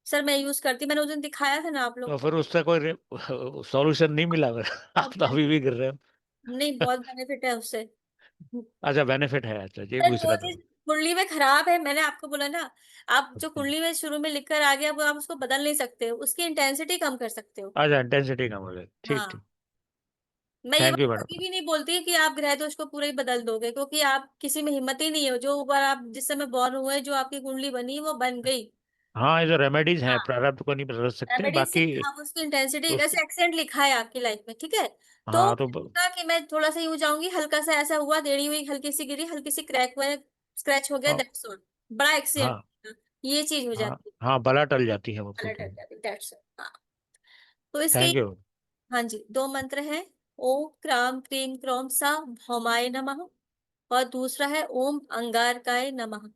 सर, मैं यूज करती, मैंने उस दिन दिखाया था ना आप लोग तो को। फिर उससे कोई सॉल्यूशन नहीं मिला फिर? आप तो अभी भी गिर रहे हो। नहीं, बहुत बेनिफिट है उससे। अच्छा, बेनिफिट है, अच्छा ये सर, पूछ जो रहा चीज था। कुंडली में खराब है, मैंने आपको बोला ना, आप जो अच्छा कुंडली में शुरू में लिख कर आ गया वो आप उसको बदल नहीं सकते हो, उसकी इंटेंसिटी कम कर सकते हो। अच्छा, इंटेंसिटी कम हो जाए, ठीक ठीक। हाँ, मैं ये थैंक बात यू कभी मैडम। भी नहीं बोलती कि आप ग्रह दोष को पूरा ही बदल दोगे, क्योंकि आप किसी में हिम्मत ही नहीं है, जो ऊपर आप जिस समय बॉर्न हुए, जो आपकी कुंडली बनी वो बन गई। हाँ, ये जो रेमेडीज हैं हाँ, प्रारब्ध को नहीं बदल सकते, रेमेडीज से बाकी आप उसकी इंटेंसिटी, उस जैसे एक्सीडेंट लिखा है आपकी लाइफ में, ठीक है, तो हाँ तो होगा कि मैं थोड़ा सा यूं जाऊंगी, हल्का सा ऐसा हुआ, देड़ी हुई, हल्की सी गिरी, हल्की सी क्रैक हुआ, स्क्रैच हो गया, हाँ दैट्स ऑल। बड़ा एक्सीडेंट, हाँ ये चीज हो हाँ जाती है। हाँ, बला टल जाती है वो अलर्ट पूरी। हो जाती है, दैट्स ऑल। हाँ, तो इसके, थैंक यू। हाँ जी, दो मंत्र हैं। ओम क्राम क्रीम क्रौम सा भौमाय नमः, और दूसरा है ओम अंगारकाय नमः।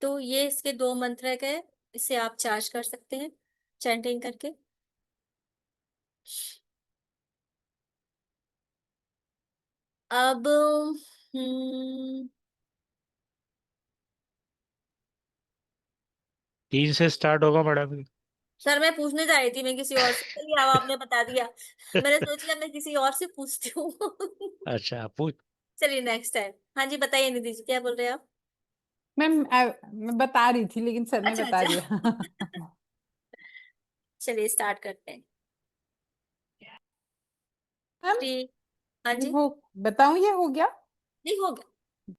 तो ये इसके दो मंत्र गए, इसे आप चार्ज कर सकते हैं चैंटिंग करके। अब 3 से स्टार्ट होगा मैडम? सर, मैं पूछने जा रही थी, मैं किसी और से, चलिए अब आपने बता दिया। मैंने सोच लिया मैं किसी और से पूछती हूँ। अच्छा, पूछ। चलिए नेक्स्ट टाइम। हाँ जी, बताइए निधि जी, क्या बोल रहे हैं आप? मैम मैं बता रही थी लेकिन सर ने अच्छा बता अच्छा। दिया। चलिए स्टार्ट करते हैं। मैम, ठीक। हाँ ये जी। हो, बताऊं ये हो गया? नहीं, हो गया।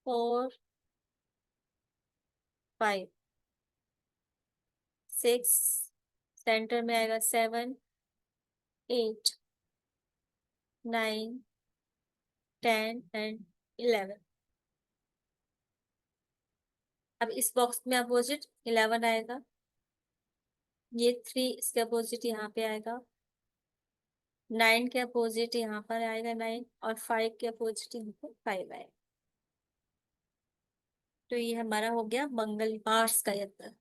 4 5 6, सेंटर में आएगा 7 8 9 10 एंड 11। अब इस बॉक्स में अपोजिट 11 आएगा, ये 3 इसके अपोजिट यहाँ पे आएगा, 9 के अपोजिट यहाँ पर आएगा 9, और 5 के अपोजिट यहाँ पर 5 आएगा। तो ये हमारा हो गया मंगल मार्स का यंत्र।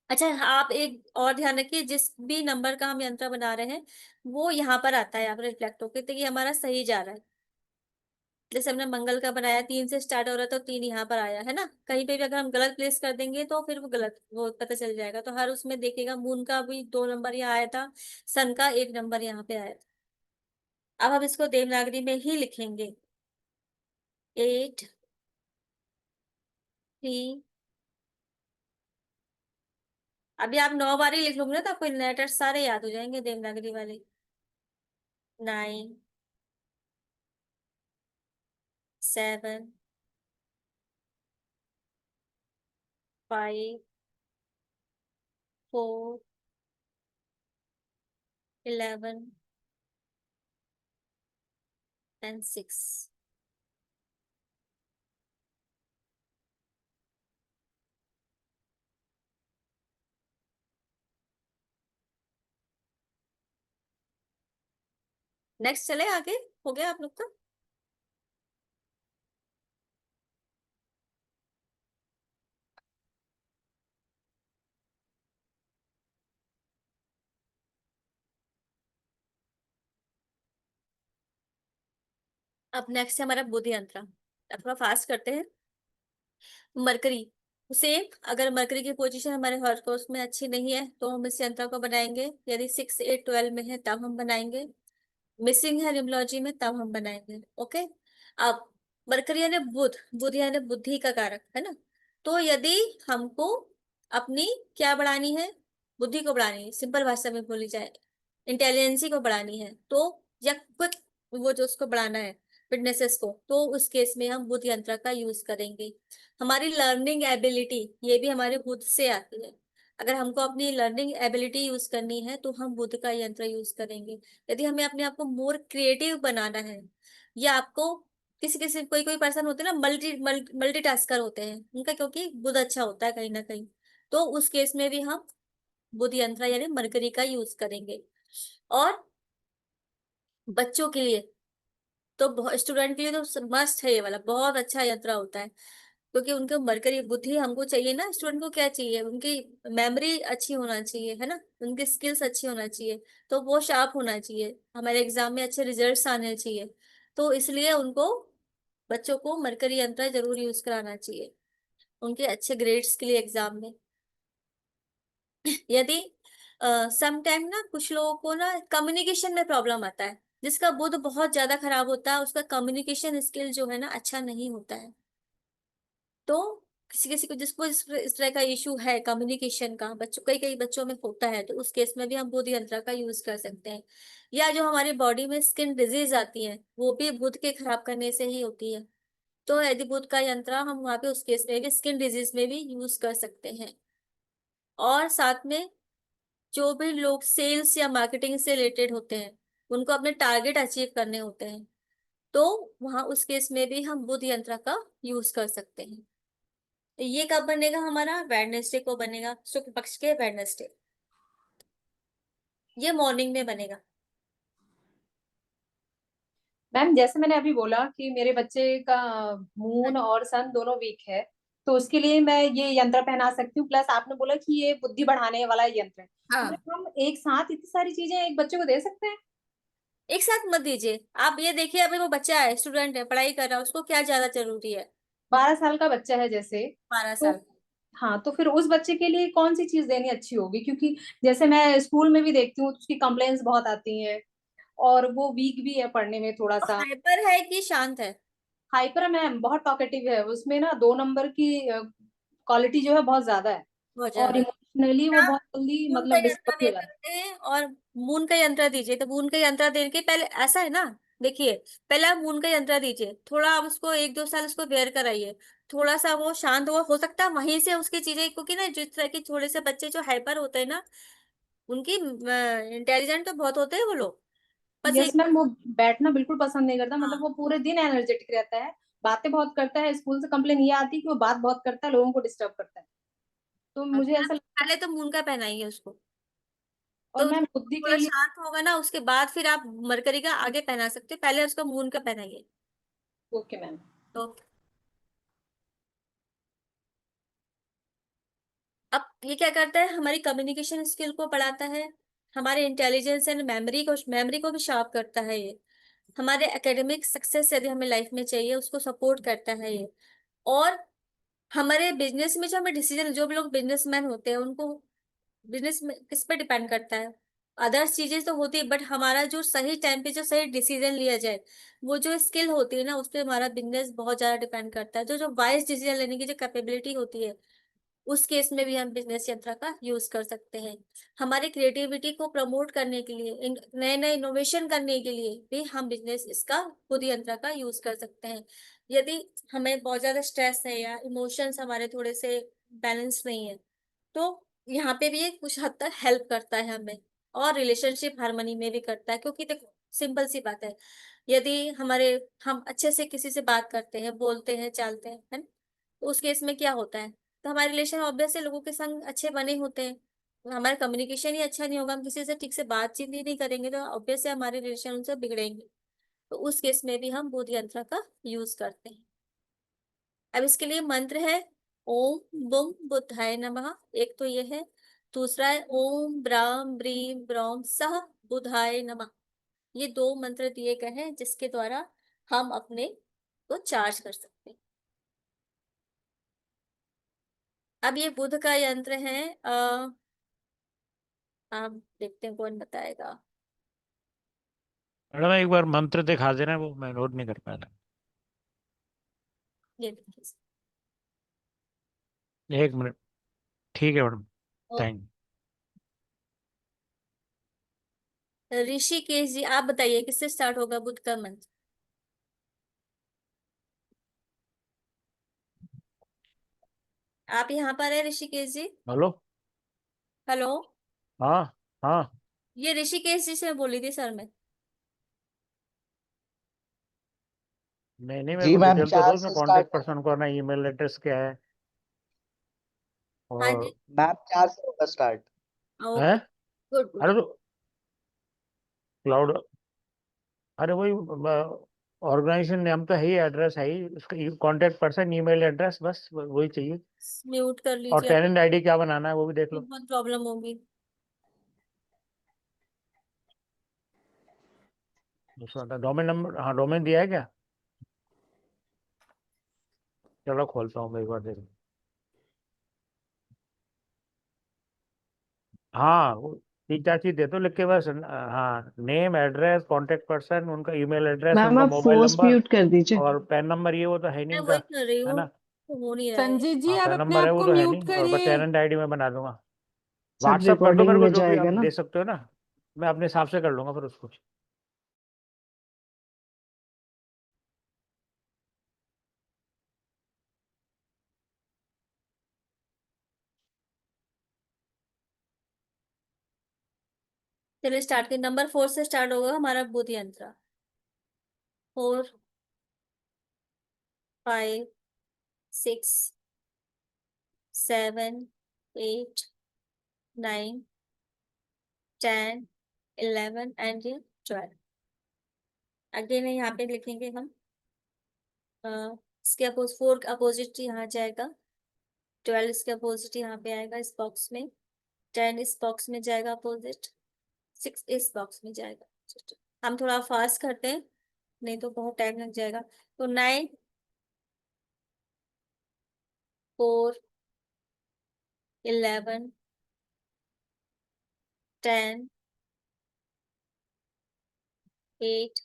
अच्छा, आप एक और ध्यान रखिए, जिस भी नंबर का हम यंत्र बना रहे हैं वो यहाँ पर आता है, यहाँ पर रिफ्लेक्ट होकर, तो ये हमारा सही जा रहा है। जैसे हमने मंगल का बनाया, 3 से स्टार्ट हो रहा था, तो 3 यहाँ पर आया है ना, कहीं पे भी अगर हम गलत प्लेस कर देंगे तो फिर वो गलत, वो पता चल जाएगा। तो हर उसमें देखिएगा, मून का भी 2 नंबर यहाँ आया था, सन का 1 नंबर यहाँ पे आया था। अब हम इसको देवनागरी में ही लिखेंगे। 8 3, अभी आप 9 बार ही लिख लोगे ना, तो आपको लेटर सारे याद हो जाएंगे देवनागरी वाले। 9 7 5 4 11 एंड 6। नेक्स्ट चले आगे, हो गया आप लोग का? अब नेक्स्ट है हमारा बुध यंत्र। अब थोड़ा फास्ट करते हैं। मरकरी, सेम, अगर मरकरी की पोजीशन हमारे हॉरोस्कोप में अच्छी नहीं है तो हम इस यंत्र को बनाएंगे, यदि 6 8 12 में है तब हम बनाएंगे, मिसिंग है न्यूमरोलॉजी में तब हम बनाएंगे। ओके। अब मरकरी यानी बुध, बुध यानी बुद्धि का कारक है ना, तो यदि हमको अपनी क्या बढ़ानी है, बुद्धि को बढ़ानी है, सिंपल भाषा में बोली जाए इंटेलिजेंसी को बढ़ानी है, तो या क्विक वो जो उसको बढ़ाना है फिटनेसेस को, तो उस केस में हम बुद्ध यंत्र का यूज करेंगे। हमारी लर्निंग एबिलिटी ये भी हमारे बुद्ध से आती है। अगर हमको अपनी लर्निंग एबिलिटी यूज करनी है तो हम बुद्ध का यंत्र यूज करेंगे। यदि हमें अपने आप को मोर क्रिएटिव बनाना है, या आपको किसी किसी कोई कोई पर्सन होते हैं ना मल्टीटास्कर होते हैं, उनका क्योंकि बुद्ध अच्छा होता है कहीं ना कहीं, तो उस केस में भी हम बुद्ध यंत्र यानी मरकरी का यूज करेंगे। और बच्चों के लिए तो स्टूडेंट के लिए तो मस्ट है, ये वाला बहुत अच्छा यंत्र होता है, क्योंकि उनके मरकरी बुद्धि हमको चाहिए ना। स्टूडेंट को क्या चाहिए, उनकी मेमोरी अच्छी होना चाहिए, है ना, उनकी स्किल्स अच्छी होना चाहिए, तो वो शार्प होना चाहिए, हमारे एग्जाम में अच्छे रिजल्ट्स आने चाहिए। तो इसलिए उनको बच्चों को मरकरी यंत्र जरूर यूज कराना चाहिए उनके अच्छे ग्रेड्स के लिए एग्जाम में। यदि सम टाइम ना कुछ लोगों को ना कम्युनिकेशन में प्रॉब्लम आता है, जिसका बुद्ध बहुत ज्यादा खराब होता है, उसका कम्युनिकेशन स्किल जो है ना अच्छा नहीं होता है, तो किसी किसी को जिसको इस तरह का इशू है कम्युनिकेशन का, बच्चों कई कई बच्चों में होता है, तो उस केस में भी हम बुद्ध यंत्र का यूज कर सकते हैं। या जो हमारी बॉडी में स्किन डिजीज आती है वो भी बुद्ध के खराब करने से ही होती है, तो यदि बुद्ध का यंत्र हम वहाँ पे उस केस में भी स्किन डिजीज में भी यूज कर सकते हैं। और साथ में जो भी लोग सेल्स या मार्केटिंग से रिलेटेड होते हैं, उनको अपने टारगेट अचीव करने होते हैं, तो वहां उस केस में भी हम बुद्ध यंत्र का यूज कर सकते हैं। ये कब बनेगा, हमारा वेडनेसडे को बनेगा, शुक्ल पक्ष के वेडनेसडे, ये मॉर्निंग में बनेगा। मैम जैसे मैंने अभी बोला कि मेरे बच्चे का मून और सन दोनों वीक है, तो उसके लिए मैं ये यंत्र पहना सकती हूँ। प्लस आपने बोला कि ये बुद्धि बढ़ाने वाला यंत्र है, हाँ, तो हम एक साथ इतनी सारी चीजें एक बच्चे को दे सकते हैं? एक साथ मत दीजिए। आप ये देखिए, अभी वो बच्चा है, स्टूडेंट है, पढ़ाई कर रहा है, उसको क्या ज्यादा जरूरी है। 12 साल का बच्चा है जैसे, 12 साल। तो हाँ, तो फिर उस बच्चे के लिए कौन सी चीज देनी अच्छी होगी? क्योंकि जैसे मैं स्कूल में भी देखती हूँ, उसकी कंप्लेन्स बहुत आती हैं, और वो वीक भी है पढ़ने में थोड़ा तो सा। हाइपर है कि शांत है? हाइपर है मैम, बहुत टॉकेटिव है, उसमें ना 2 नंबर की क्वालिटी जो है बहुत ज्यादा है, बहुत और ज्यादा। इमोशनली वो आप बहुत जल्दी मून का मतलब डिस्टर्ब यंत्र भी दे हो जाता है। सकते हैं और मून का यंत्र दीजिए। तो मून का यंत्र देने के पहले ऐसा है ना, देखिए, पहले आप मून का यंत्र दीजिए, थोड़ा आप उसको 1-2 साल उसको वेयर कराइए, थोड़ा सा वो शांत हो सकता है वहीं से उसकी चीजें, क्योंकि ना जिस तरह के थोड़े से बच्चे जो हाइपर होते हैं ना, उनकी इंटेलिजेंट तो बहुत होते हैं वो लोग, बस यस एक। मैम, वो बैठना बिल्कुल पसंद नहीं करता, मतलब हाँ, वो पूरे दिन एनर्जेटिक रहता है, बातें बहुत करता है। स्कूल से कंप्लेन ये आती है कि वो बात बहुत करता है, लोगों को डिस्टर्ब करता है, तो मुझे आप ऐसा लगता है। पहले तो मून का पहनाइए उसको, और तो मैम बुद्धि के थोड़ा लिए? शांत होगा ना, उसके बाद फिर आप मरकरी का आगे पहना सकते हो, पहले उसको मून का पहनाइए। Okay ma'am. तो अब ये क्या करता है, हमारी कम्युनिकेशन स्किल को बढ़ाता है, हमारे इंटेलिजेंस एंड मेमोरी को भी शार्प करता है ये, हमारे एकेडमिक सक्सेस यदि हमें लाइफ में चाहिए उसको सपोर्ट करता है ये। और हमारे बिजनेस में जो हमें डिसीजन, जो भी लोग बिजनेसमैन होते हैं उनको बिजनेस में किस पे डिपेंड करता है, अदर्स चीजें तो होती है, बट हमारा जो सही टाइम पे जो सही डिसीजन लिया जाए, वो जो स्किल होती है ना, उस पे हमारा बिजनेस बहुत ज्यादा डिपेंड करता है। तो जो वाइज डिसीजन लेने की जो कैपेबिलिटी होती है, उस केस में भी हम बिजनेस यंत्र का यूज कर सकते हैं। हमारी क्रिएटिविटी को प्रमोट करने के लिए, नए नए इनोवेशन करने के लिए भी हम बिजनेस इसका बुद्धि यंत्र का यूज कर सकते हैं। यदि हमें बहुत ज्यादा स्ट्रेस है या इमोशंस हमारे थोड़े से बैलेंस नहीं है, तो यहाँ पे भी ये कुछ हद तक हेल्प करता है हमें, और रिलेशनशिप हार्मनी में भी करता है। क्योंकि देखो, सिंपल सी बात है, यदि हम अच्छे से किसी से बात करते हैं, बोलते हैं, चालते हैं, है ना, तो उस केस में क्या होता है, तो हमारे रिलेशन ऑब्वियस लोगों के संग अच्छे बने होते हैं। तो हमारा कम्युनिकेशन ही अच्छा नहीं होगा, हम किसी से ठीक से बातचीत ही नहीं करेंगे, तो ऑब्वियस हमारे रिलेशन उनसे बिगड़ेंगे। तो उस केस में भी हम बुद्ध यंत्र का यूज करते हैं। अब इसके लिए मंत्र है, ओम बुम बुद्धाय नमः, एक तो ये है। दूसरा है ओम ब्राम ब्रीम ब्रौम सह बुधाय नमः। ये 2 मंत्र दिए गए हैं जिसके द्वारा हम अपने को चार्ज कर सकते हैं। अब ये बुध का यंत्र है, आप देखते हैं कौन बताएगा। मैडम एक बार मंत्र दिखा देना, वो मैं नोट नहीं कर पा रहा। ये देखिए, एक मिनट, ठीक है मैडम, ओके। थैंक। ऋषिकेश जी आप बताइए किससे स्टार्ट होगा बुध का मंत्र? आप यहाँ पर है ऋषिकेश जी? हेलो। हेलो। हाँ हाँ। ये ऋषिकेश जी से बोली थी सर मैं। नहीं नहीं, मेरे जी को मैम, डिटेल तो दो, 4 उसमें से स्टार्ट कॉन्टेक्ट है। पर्सन कौन है, ईमेल एड्रेस क्या है, हाँ और जी। मैम 4 से होगा स्टार्ट। है। ओके। Good good. अरे तो क्लाउड, अरे वही ऑर्गेनाइजेशन नेम तो है ही, एड्रेस है ही, उसका कॉन्टेक्ट पर्सन, ईमेल एड्रेस, बस वही चाहिए। म्यूट कर और लीजिए आप। टेनेंट आईडी क्या बनाना है वो भी देख लो। बहुत प्रॉब्लम होगी। दूसरा डोमेन नंबर, हाँ डोमेन दिया है क्या? चलो खोलता हूँ मैं एक बार, देख। हाँ वो 3-4 चीज दे दो लिख के बस, हाँ नेम, एड्रेस, कॉन्टेक्ट पर्सन, उनका ईमेल एड्रेस, मैम उनका आप मोबाइल फोर्स नंबर म्यूट कर दीजिए। और पैन नंबर, ये वो तो है नहीं मैं इनका, वही कर रही है हूँ। ना? तो हो नहीं रहा है। संजीत जी हाँ आप पैन अपने नंबर है आप वो को तो है म्यूट नहीं, और बस करिए। टेनेंट आईडी में बना दूंगा। सब व्हाट्सअप कर दो मेरे रिकॉर्डिंग को, में जो भी आप जाएगा ना। दे सकते हो ना, मैं अपने हिसाब से कर लूंगा फिर उसको। चलिए स्टार्ट के नंबर 4 से स्टार्ट होगा हमारा बुध यंत्र। 4 5 6 7 8 9 10 11 एंड 12। अगेन यहाँ पे लिखेंगे हम। इसके अपोज 4 अपोजिट यहाँ जाएगा। 12 इसके अपोजिट यहाँ पे आएगा इस बॉक्स में। 10 इस बॉक्स में जाएगा अपोजिट। 6 इस बॉक्स में जाएगा। हम थोड़ा फास्ट करते हैं नहीं तो बहुत टाइम लग जाएगा। तो 9 4 11 10 8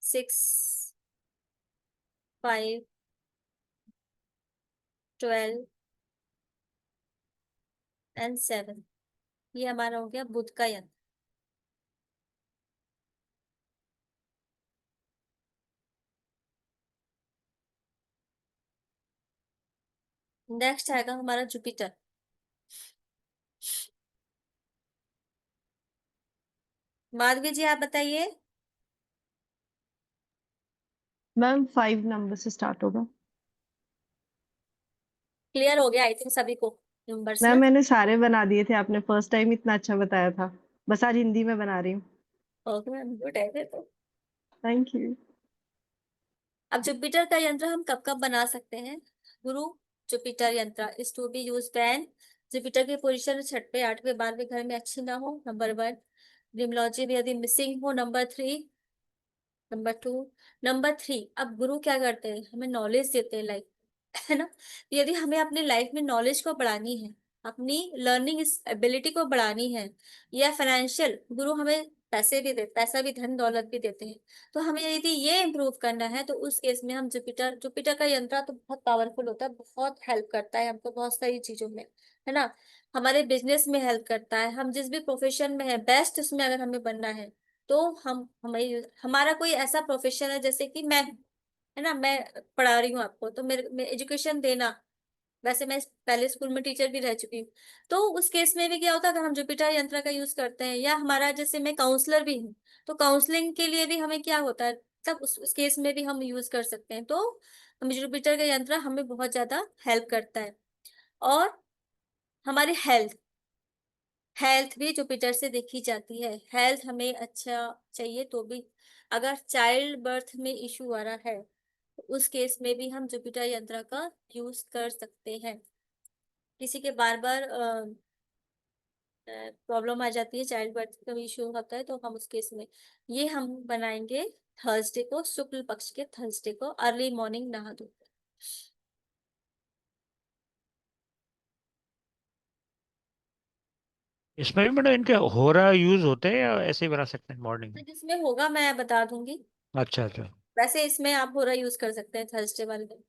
6 5 12 एंड 7। ये हमारा हो गया बुध का यंत्र। नेक्स्ट आएगा हमारा जुपिटर। माधवी जी आप बताइए। मैम 5 नंबर से स्टार्ट होगा। क्लियर हो गया आई थिंक सभी को नंबर्स मैम ना। मैंने सारे बना दिए थे, आपने फर्स्ट टाइम इतना अच्छा बताया था। बस आज हिंदी में बना रही हूँ। ओके मैम गुड है फिर तो। Thank you. अब जुपिटर का यंत्र हम कब कब बना सकते हैं? Guru Jupiter yantra is to be use when Jupiter की पोजीशन 6वें 8वें 12वें घर में अच्छी ना हो, नंबर 1। न्यूमरोलॉजी में यदि मिसिंग हो, नंबर 3। नंबर 2। नंबर 3, अब गुरु क्या करते हैं हमें नॉलेज देते हैं लाइफ, है ना? यदि हमें अपनी लाइफ में नॉलेज को बढ़ानी है, अपनी लर्निंग एबिलिटी को बढ़ानी है, या फाइनेंशियल गुरु हमें पैसे भी देते, पैसा भी धन दौलत भी देते हैं, तो हमें यदि ये इम्प्रूव करना है तो उस केस में हम जुपिटर जुपिटर का यंत्र तो बहुत पावरफुल होता है, बहुत हेल्प करता है हमको बहुत सारी चीजों में, है ना? हमारे बिजनेस में हेल्प करता है, हम जिस भी प्रोफेशन में है बेस्ट उसमें अगर हमें बनना है तो हम हमें हमारा कोई ऐसा प्रोफेशन है जैसे कि मैं, है ना, मैं पढ़ा रही हूँ आपको तो मेरे एजुकेशन देना, वैसे मैं पहले स्कूल में टीचर भी रह चुकी हूँ। तो उस केस में भी क्या होता है अगर हम जुपिटर यंत्र का यूज करते हैं, या हमारा जैसे मैं काउंसलर भी हूँ तो काउंसलिंग के लिए भी हमें क्या होता है, तब उस केस में भी हम यूज कर सकते हैं। तो हम जुपिटर का यंत्र हमें बहुत ज्यादा हेल्प करता है। और हमारी हेल्थ हेल्थ भी जुपिटर से देखी जाती है। हेल्थ हमें अच्छा चाहिए तो भी अगर चाइल्ड बर्थ में इशू आ रहा है तो उस केस में भी हम जुपिटर यंत्र का यूज कर सकते हैं। किसी के बार बार प्रॉब्लम आ जाती है, चाइल्ड बर्थ का इशू होता है, तो हम उस केस में ये हम बनाएंगे थर्सडे को, शुक्ल पक्ष के थर्सडे को अर्ली मॉर्निंग नहा धो। इसमें भी मैडम इनके हो रहा यूज होते हैं या ऐसे ही बना सकते हैं मॉर्निंग में? जिसमें होगा मैं बता दूंगी। अच्छा अच्छा। वैसे इसमें आप हो रहा यूज कर सकते हैं थर्सडे वाले दिन।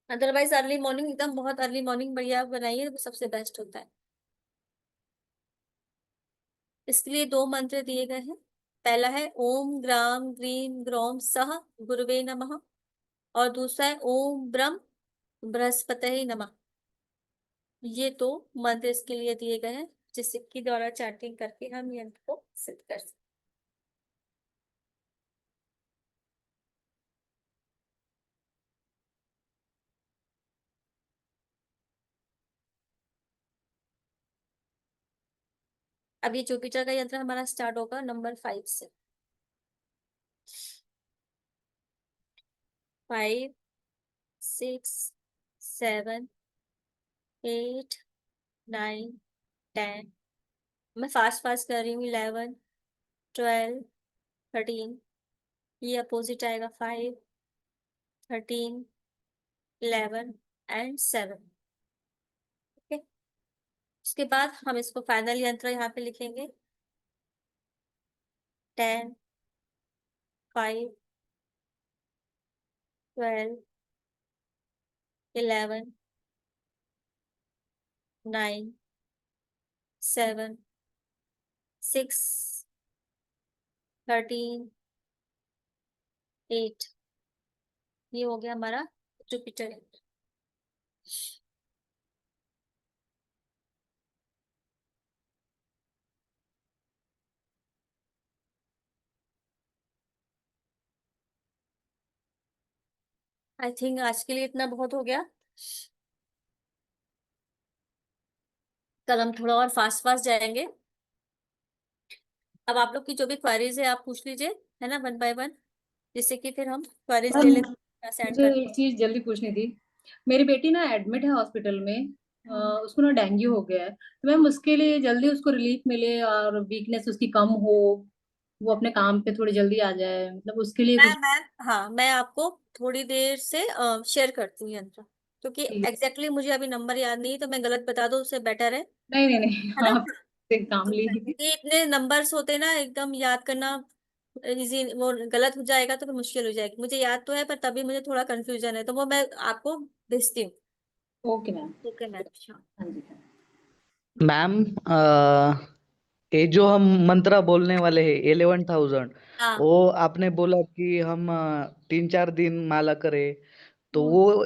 अदरवाइज अर्ली मॉर्निंग, एकदम बहुत अर्ली मॉर्निंग बढ़िया बनाइए, वो सबसे बेस्ट होता है। इसके लिए 2 मंत्र दिए गए हैं। पहला है ओम ग्राम ग्रीम ग्रोम सह गुरुवे नमः, और दूसरा है ओम ब्रह्म बृहस्पतये नमः। ये 2 मंत्र इसके लिए दिए गए हैं, जिसके द्वारा चैंटिंग करके हम यंत्र को सिद्ध कर सकते हैं। अब ये जुपिटर का यंत्र हमारा स्टार्ट होगा नंबर 5 से। 5 6 7 8 9 10, मैं फास्ट फास्ट कर रही हूँ। 11 12 13, ये अपोजिट आएगा 5 13 11 एंड 7। ओके, उसके बाद हम इसको फाइनल यंत्र यहाँ पे लिखेंगे 10 5 12 11 9 7 6 13 8। ये हो गया हमारा जुपिटर यंत्र। आई थिंक आज के लिए इतना बहुत हो गया। कल हम थोड़ा और फास्ट फास्ट जाएंगे। अब आप लोग की जो भी क्वेरीज है आप पूछ लीजिए, है ना, 1 बाय 1, जिससे कि फिर हम क्वेरीज ले मैम, लेते सेंड मुझे कर। एक चीज जल्दी पूछनी थी। मेरी बेटी ना एडमिट है हॉस्पिटल में, उसको ना डेंगू हो गया है, तो मैम उसके लिए जल्दी उसको रिलीफ मिले और वीकनेस उसकी कम हो, वो अपने काम पे थोड़ी जल्दी आ जाए, मतलब उसके लिए कुछ। हाँ, मैं आपको थोड़ी देर से शेयर करती हूँ यंत्र, क्योंकि एग्जैक्टली मुझे अभी नंबर याद नहीं, तो मैं गलत बता दूँ उससे बेटर नहीं नहीं नहीं, है ना। आप एक काम ली। क्योंकि इतने नंबर्स होते ना, एकदम याद करना इजी, वो गलत हो जाएगा तो फिर मुश्किल हो जाएगी। मुझे याद तो है, पर तभी मुझे थोड़ा कंफ्यूजन है, तो वो मैं आपको भेजती हूँ। Okay ma'am. ओके मैम, हाँ। हाँ जी। मैम, ये जो हम मंत्रा बोलने वाले हैं 11,000, हाँ, वो आपने बोला कि हम 3-4 दिन माला करें, तो वो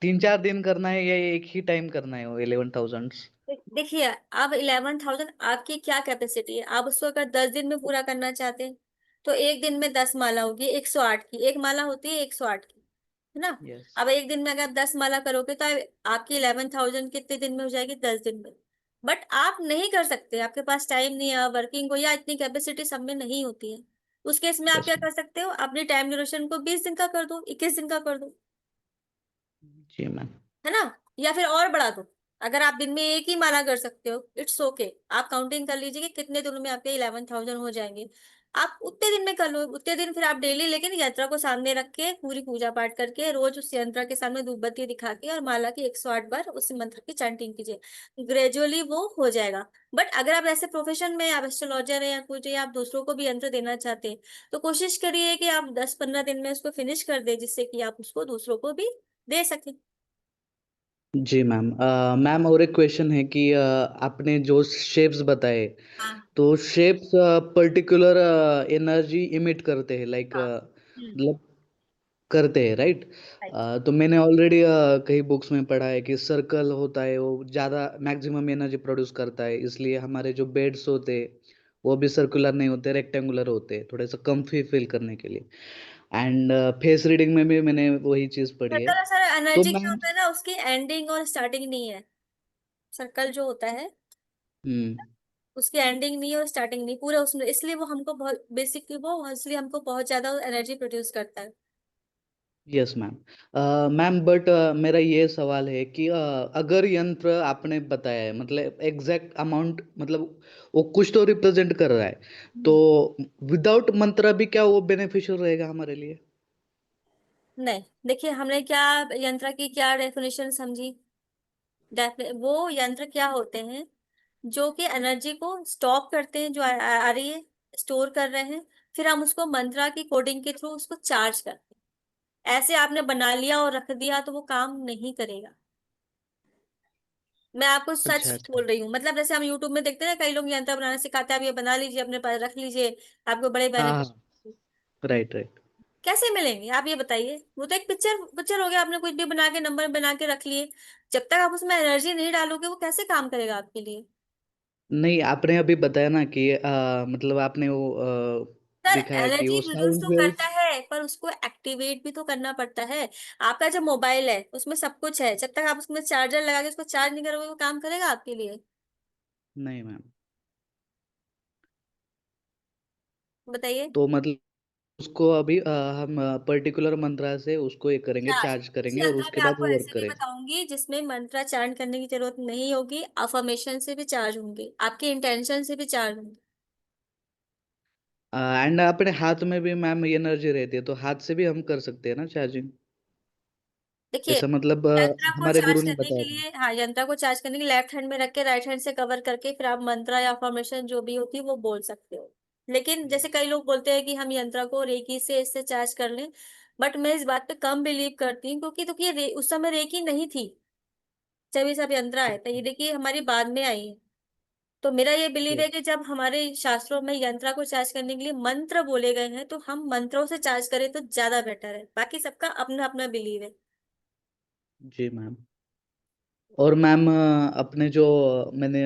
3-4 दिन करना है या एक ही टाइम करना है वो 11,000? देखिए, अब 11,000 आपकी क्या कैपेसिटी है। आप उसको अगर 10 दिन में पूरा करना चाहते हैं तो एक दिन में 10 माला होगी, 108 की एक माला होती है, 108 की, है ना। यस। अब एक दिन में अगर आप 10 माला करोगे तो आपकी 11,000 कितने दिन में हो जाएगी? 10 दिन में। बट आप नहीं कर सकते, आपके पास टाइम नहीं है, वर्किंग हो, या इतनी कैपेसिटी सब में नहीं होती है। उस केस में आप यस क्या कर सकते हो? अपनी टाइम ड्यूरेशन को 20 दिन का कर दो, 21 दिन का कर दो, जी मैम। है ना। या फिर और बढ़ा दो, अगर आप दिन में एक ही माला कर सकते हो, इट्स ओके। आप काउंटिंग कर लीजिए कि कितने दिनों में आपके 11,000 हो जाएंगे। आप उतने दिन में कर लो, उतने दिन फिर आप डेली लेकिन यंत्र को सामने रख के पूरी पूजा पाठ करके रोज उस यंत्र के सामने धूप बत्ती दिखा के और माला की 108 बार उस मंत्र की चैंटिंग कीजिए, ग्रेजुअली वो हो जाएगा। बट अगर आप ऐसे प्रोफेशन में, आप एस्ट्रोलॉजर है या कुछ, या आप दूसरों को भी यंत्र देना चाहते हैं, तो कोशिश करिए कि आप 10-15 दिन में उसको फिनिश कर दे, जिससे कि आप उसको दूसरों को भी दे सकें। जी मैम। मैम, और एक क्वेश्चन है कि आपने जो शेप्स बताए, हाँ, तो शेप्स पर्टिकुलर एनर्जी इमिट करते हैं, लाइक हाँ। मतलब करते हैं, राइट? राइट। तो मैंने ऑलरेडी कई बुक्स में पढ़ा है कि सर्कल होता है वो ज़्यादा मैक्सिमम एनर्जी प्रोड्यूस करता है, इसलिए हमारे जो बेड्स होते हैं वो भी सर्कुलर नहीं होते, रेक्टेंगुलर होते हैं, थोड़े सा कंफी फील करने के लिए। एंड फेस रीडिंग में भी मैंने वही चीज़ पढ़ी है। सर्कल सर तो एनर्जी क्या मैम, होता है ना, उसकी एंडिंग और स्टार्टिंग नहीं है। सर्कल जो होता है हम्म, उसकी एंडिंग नहीं है और स्टार्टिंग नहीं, पूरा उसमें, इसलिए वो हमको बहुत बेसिकली, वो इसलिए हमको बहुत ज्यादा एनर्जी प्रोड्यूस करता है। Yes ma'am. मैम, बट मेरा ये सवाल है कि अगर यंत्र आपने बताया है, मतलब एग्जैक्ट अमाउंट, मतलब वो कुछ तो रिप्रेजेंट कर रहा है, तो विदाउट मंत्र भी क्या वो बेनिफिशियल रहेगा हमारे लिए? नहीं, देखिए हमने क्या यंत्र की क्या डेफिनेशन समझी। वो यंत्र क्या होते हैं जो कि एनर्जी को स्टॉप करते हैं, जो आ रही है, स्टोर कर रहे हैं, फिर हम उसको मंत्रा की कोडिंग के थ्रू उसको चार्ज करते हैं। ऐसे आपने बना लिया और रख दिया तो वो काम नहीं करेगा। मैं आपको सच अच्छा अच्छा। बोल रही हूँ, मतलब जैसे हम यूट्यूब में देखते हैं ना, कई लोग यंत्र बनाना सिखाते हैं, आप ये बना लीजिए अपने पास रख लीजिए, आपको बड़े हाँ बेनिफिट। हाँ, राइट राइट। कैसे मिलेंगे आप ये बताइए? वो तो एक पिक्चर पिक्चर हो गया, आपने कुछ भी बना के नंबर बना के रख लिए। जब तक आप उसमें एनर्जी नहीं डालोगे वो कैसे काम करेगा आपके लिए? नहीं, आपने अभी बताया ना कि मतलब आपने वो सर दिखाया कि एनर्जी वो यूज साउंड तो करता वेव्स। है पर उसको एक्टिवेट भी तो करना पड़ता है। आपका जो मोबाइल है उसमें सब कुछ है, जब तक आप उसमें चार्जर लगा के उसको चार्ज नहीं करोगे वो काम करेगा आपके लिए? नहीं मैम। बताइए। तो मतलब उसको अभी हम पर्टिकुलर मंत्रा से उसको ये करेंगे, चार्ज, चार्ज उस करेंगे और यंत्र उसके में बाद आपको वो वर्क ऐसे भी करेगा। बताऊंगी जिसमें मंत्र चार्ज करने की जरूरत नहीं होगी, अफर्मेशन से भी चार्ज होंगे, आपके इंटेंशन से भी चार्ज होंगे। एंड अपने हाथ में भी मैम एनर्जी रहती है, तो हाथ से भी हम कर सकते हैं ना चार्जिंग? देखिए, ऐसा मतलब यंत्र को हमारे चार्ज गुरु ने करने के बताया था। लिए, हाँ, यंत्र को चार्ज करने के लिए लेफ्ट हैंड में रख के राइट हैंड से कवर करके फिर आप मंत्र या अफर्मेशन जो भी होती है वो बोल सकते हो। लेकिन जैसे कई लोग बोलते हैं कि हम यंत्र को रेकी से इससे चार्ज कर लें, बट मैं इस बात पे कम बिलीव करती हूँ, क्योंकि तो ये उस समय रेकी नहीं थी जब ये सब यंत्र आए थे, ये देखिए हमारी बाद में आई है। तो मेरा ये बिलीव Yes, है कि जब हमारे शास्त्रों में यंत्र को चार्ज करने के लिए मंत्र बोले गए हैं तो हम मंत्रों से चार्ज करें तो ज्यादा बेटर है, बाकी सबका अपना अपना बिलीव है। जी मैम। और मैम अपने जो मैंने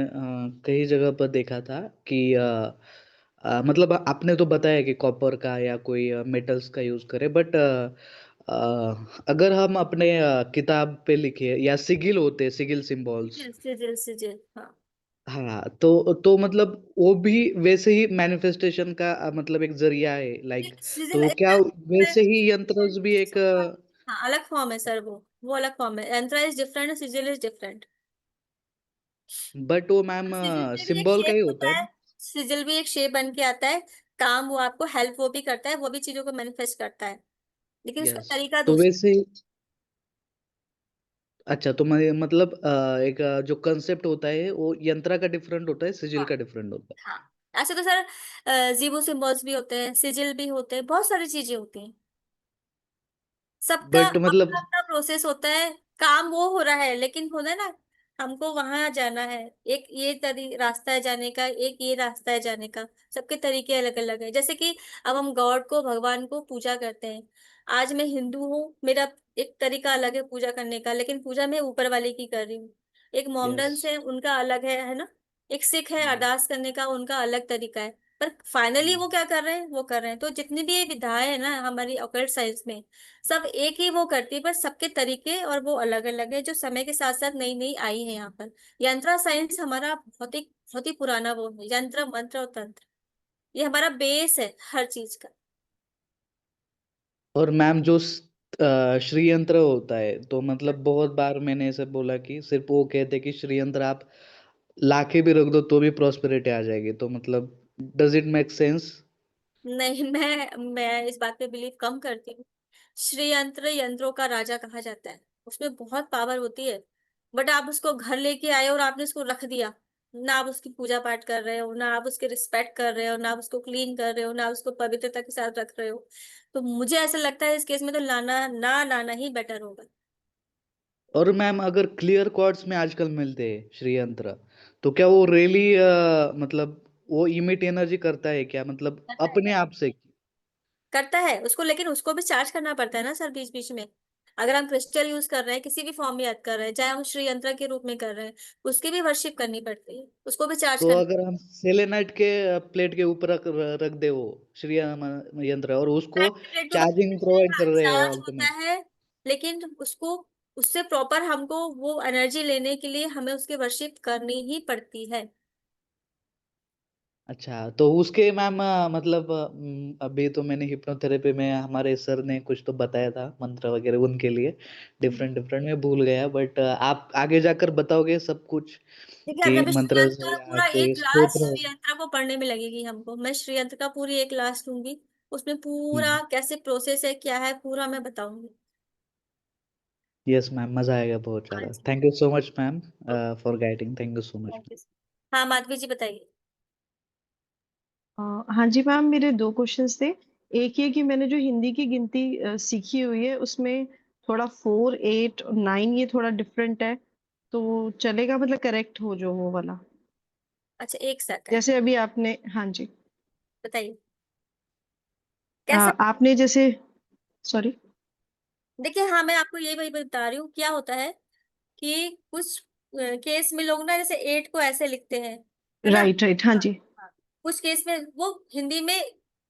कई जगह पर देखा था कि मतलब आपने तो बताया कि कॉपर का या कोई मेटल्स का यूज करें, बट अगर हम अपने किताब पे लिखे या सिगिल होते, सिगिल सिंबल्स। सिजिल सिजिल सिजिल, हाँ। हाँ, तो मतलब वो भी वैसे ही मैनिफेस्टेशन का मतलब एक जरिया है, लाइक। सिजिल तो एक क्या में, वैसे ही यंत्र भी एक हाँ अलग फॉर्म है सर, वो अलग फॉर्म है, yantra is different, sigil is different. But वो मैम सिजिल में भी एक सिंबल का शेप ही होता होता है है, ना? सिजिल भी एक शेप बन के आता है, काम वो आपको हेल्प वो भी करता है, वो भी चीजों को मैनिफेस्ट करता है, लेकिन उसका यस। तरीका तो दूसरा। वैसे ही अच्छा, तो मैं मतलब एक जो कंसेप्ट होता है वो यंत्रा का डिफरेंट होता है, सिजिल हाँ का डिफरेंट होता हाँ, ऐसे तो सर जीवो सिंबल्स भी होते हैं, सिजिल भी होते हैं, बहुत सारी चीजें होती हैं, है। सबका बट मतलब अपना अपना प्रोसेस होता है। काम वो हो रहा है लेकिन होना है ना, हमको वहां जाना है, एक ये रास्ता है जाने का, एक ये रास्ता है जाने का, सबके तरीके अलग अलग है। जैसे कि अब हम गॉड को, भगवान को पूजा करते हैं, आज मैं हिंदू हूँ, मेरा एक तरीका अलग है पूजा करने का, लेकिन पूजा मैं ऊपर वाले की कर रही हूँ। एक यस। मोमडन्स है उनका अलग है ना? एक सिख है, अरदास करने का उनका अलग तरीका है। पर फाइनली वो क्या कर रहे हैं, वो कर रहे हैं, तो जितनी भी ये विधाएं है ना हमारी ऑकल्ट साइंस में, सब एक ही वो करती है, पर सबके तरीके और वो अलग अलग है, जो समय के साथ साथ नई नई आई है यहाँ पर। यंत्र साइंस हमारा बहुत ही पुराना वो है, यंत्र मंत्र और तंत्र, ये हमारा बेस है हर चीज का। और मैम जो श्री यंत्र होता है, तो मतलब बहुत बार मैंने ऐसे बोला कि सिर्फ वो कहते हैं कि श्री यंत्र आप लाके भी रख दो तो भी प्रॉस्पेरिटी आ जाएगी, तो मतलब डज इट मेक सेंस? नहीं, मैं इस बात पे बिलीव कम करती हूँ। श्री यंत्र यंत्रों का राजा कहा जाता है, उसमें बहुत पावर होती है, बट आप उसको घर लेके आए और आपने उसको रख दिया, ना आप उसकी पूजा पाठ कर रहे हो, ना आप उसके रिस्पेक्ट कर रहे हो, ना आप उसको क्लीन कर रहे हो, ना उसको पवित्रता के साथ रख रहे हो, तो मुझे ऐसा लगता है इस केस में तो लाना ही बेटर होगा। और मैम अगर क्लियर क्वार्ट्स में आजकल मिलते हैं श्री यंत्र, तो क्या वो रियली मतलब वो इमिट एनर्जी करता है क्या, मतलब करता अपने है, आप से? करता है उसको, लेकिन उसको भी चार्ज करना पड़ता है ना सर बीच बीच में। अगर हम क्रिस्टल यूज कर रहे हैं, किसी भी फॉर्म में याद कर रहे हैं, चाहे हम श्री यंत्र के रूप में कर रहे हैं, उसकी भी वर्शिप करनी पड़ती है, उसको भी चार्ज तो करना। अगर हम सेलेनाइट के प्लेट के ऊपर रख रख दे वो श्री यंत्र, और उसको प्लेट के ऊपर चार्जिंग प्रोवाइड कर रहे हो चार्ज होता अल्टीमेट। है, लेकिन उसको, उससे प्रॉपर हमको वो एनर्जी लेने के लिए हमें उसकी वर्शिप करनी ही पड़ती है। अच्छा, तो उसके मैम मतलब अभी तो मैंने हिप्नोथेरेपी में हमारे सर ने कुछ तो बताया था मंत्र वगैरह उनके लिए, डिफरेंट डिफरेंट मैं भूल गया, बट आप आगे जाकर बताओगे सब कुछ देखिए कि अभी श्री मंत्र यंत्र से का या पूरा एक कोई क्लास स्तोत्र। श्री यंत्र को पढ़ने में लगेगी हमको, मैं श्री यंत्र का पूरी एक क्लास लूंगी, उसमें पूरा हम्म। कैसे प्रोसेस है क्या है पूरा मैं बताऊंगी। यस मैम, मजा आएगा बहुत हाँ ज्यादा। जी। Thank you so much ma'am तो for guiding, thank you so much. Thank you. हाँ माधवी जी बताइए। हाँ जी मैम, मेरे दो क्वेश्चंस थे। एक ये कि मैंने जो हिंदी की गिनती सीखी हुई है उसमें थोड़ा 4, 8 और 9 ये थोड़ा डिफरेंट है, तो चलेगा मतलब करेक्ट हो जो वो वाला? अच्छा, एक सेकंड जैसे अभी आपने, हाँ जी, बताइए कैसे। आपने जैसे, सॉरी। देखिए, हाँ, मैं आपको यही वही बता रही हूँ, क्या होता है कि कुछ केस में लोग ना जैसे 8 को ऐसे लिखते हैं, है ना। राइट राइट, हाँ हाँ, जी। हाँ। कुछ केस में वो हिंदी में